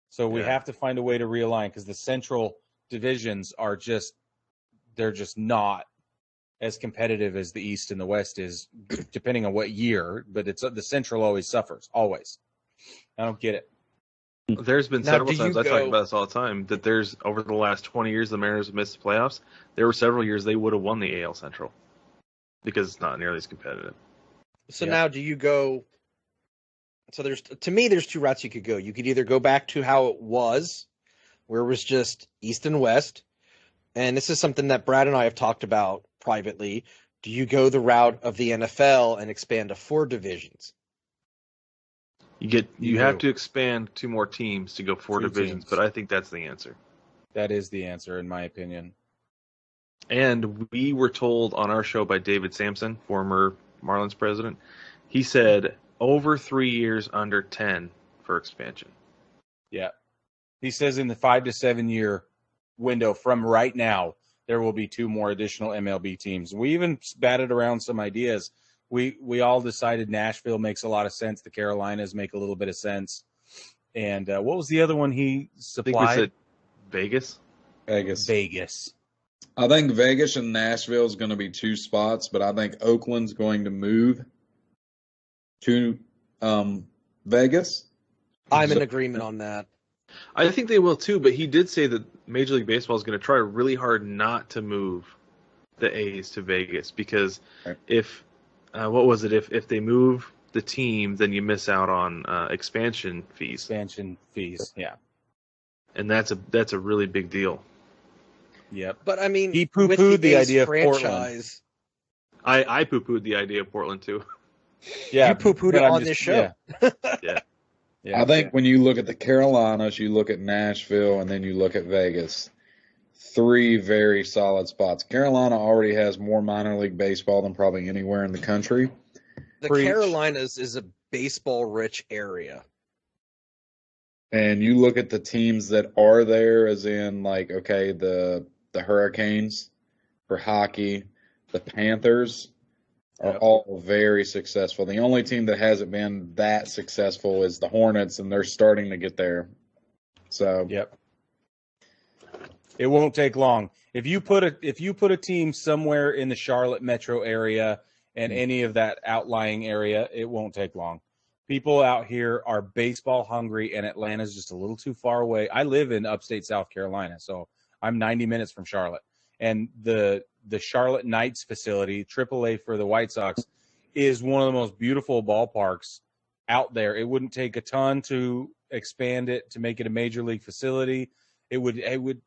So we have to find a way to realign, because the central divisions are they're just not as competitive as the East and the West is, depending on what year. But the Central always suffers, always. I don't get it. There's been several times, I talk about this all the time, that there's, over the last 20 years the Mariners have missed the playoffs. There were several years they would have won the AL Central because it's not nearly as competitive. So now do you go – so there's 2 routes you could go. You could either go back to how it was, where it was just East and West, and this is something that Brad and I have talked about privately. Do you go the route of the NFL and expand to 4 divisions? You have to expand 2 more teams to go 4 divisions, but I think that's the answer. That is the answer, in my opinion. And we were told on our show by David Sampson, former Marlins president, he said over 3 years, under 10 for expansion. Yeah. He says in the 5 to 7 year window from right now, there will be 2 more additional MLB teams. We even batted around some ideas. We all decided Nashville makes a lot of sense. The Carolinas make a little bit of sense. And what was the other one he supplied? I think we said Vegas. Vegas. I think Vegas and Nashville is going to be 2 spots, but I think Oakland's going to move to Vegas. I'm in agreement on that. I think they will too, but he did say that Major League Baseball is going to try really hard not to move the A's to Vegas, because if if they move the team, then you miss out on expansion fees. Yeah. And that's a really big deal. Yep. But I mean, he poo-pooed the idea of Portland. I poo-pooed the idea of Portland too. Yeah, you poo-pooed it on this show. Yeah. I think when you look at the Carolinas, you look at Nashville, and then you look at Vegas. 3 very solid spots. Carolina already has more minor league baseball than probably anywhere in the country. The Carolinas is a baseball-rich area. And you look at the teams that are there, as in, like, okay, the Hurricanes for hockey, the Panthers are all very successful. The only team that hasn't been that successful is the Hornets, and they're starting to get there. So, it won't take long. If you put a team somewhere in the Charlotte metro area and any of that outlying area, it won't take long. People out here are baseball hungry, and Atlanta's just a little too far away. I live in upstate South Carolina, so I'm 90 minutes from Charlotte. And the Charlotte Knights facility, AAA for the White Sox, is one of the most beautiful ballparks out there. It wouldn't take a ton to expand it to make it a major league facility. It would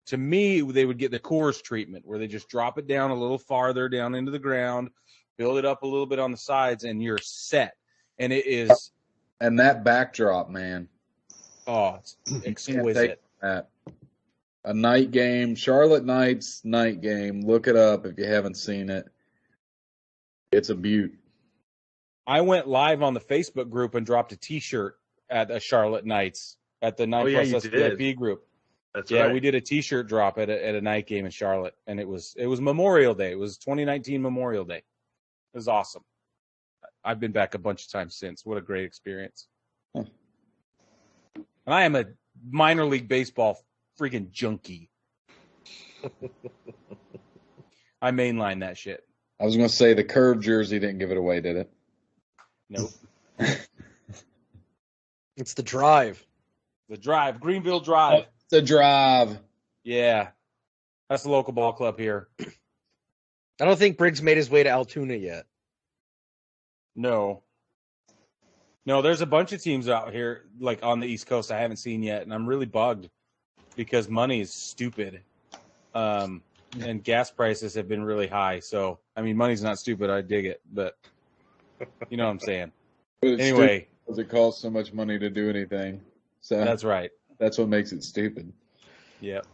to me, they would get the Coors treatment, where they just drop it down a little farther down into the ground, build it up a little bit on the sides, and you're set. And it is, And that backdrop, man. it's Can't take exquisite. that. A night game, Charlotte Knights night game. Look it up if you haven't seen it. It's a beaut. I went live on the Facebook group and dropped a T-shirt at the Charlotte Knights at the 9 Oh, yeah, Plus you SVIP group. That's Yeah, right. we did a T-shirt drop at a night game in Charlotte, and it was Memorial Day. It was 2019 Memorial Day. It was awesome. I've been back a bunch of times since. What a great experience! Huh. And I am a minor league baseball freaking junkie. I mainline that shit. I was going to say the curved jersey didn't give it away, did it? Nope. It's the drive. The Drive, Greenville Drive. The drive. Yeah, that's the local ball club here. I don't think Briggs made his way to Altoona yet. No, there's a bunch of teams out here, like on the East Coast, I haven't seen yet, and I'm really bugged because money is stupid, and gas prices have been really high. So, I mean, money's not stupid. I dig it, but you know what I'm saying. But it's Anyway, because it costs so much money to do anything. So that's right. that's what makes it stupid. Yep.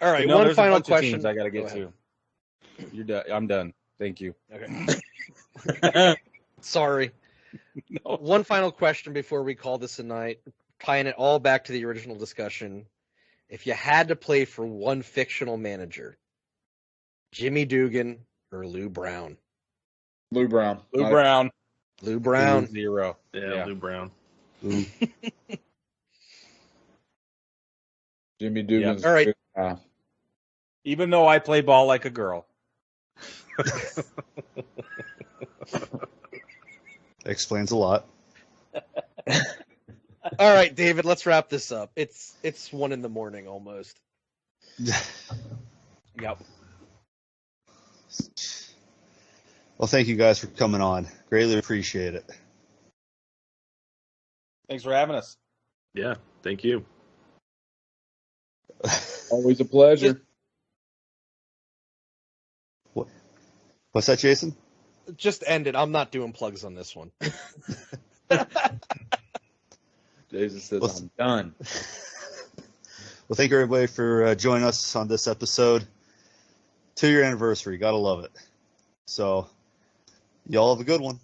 All right, But no, one there's a final bunch of question. teams I got to Go get ahead. to. You're done. I'm done. Thank you. Okay. Sorry. No. One final question before we call this a night, tying it all back to the original discussion. If you had to play for one fictional manager, Jimmy Dugan or Lou Brown? Lou Brown. Lou Brown. Lou Brown. 0. Yeah, Lou Brown. Jimmy Dugan's All right. good guy. Even though I play ball like a girl. Explains a lot. All right, David, let's wrap this up. It's 1 a.m. almost. Yep. Well, thank you guys for coming on. Greatly appreciate it. Thanks for having us. Yeah, thank you. Always a pleasure. What's that, Jason? Just end it. I'm not doing plugs on this one. Jason says, Well, I'm done. Well, thank you everybody for joining us on this episode. 2-year anniversary. Gotta love it. So, y'all have a good one.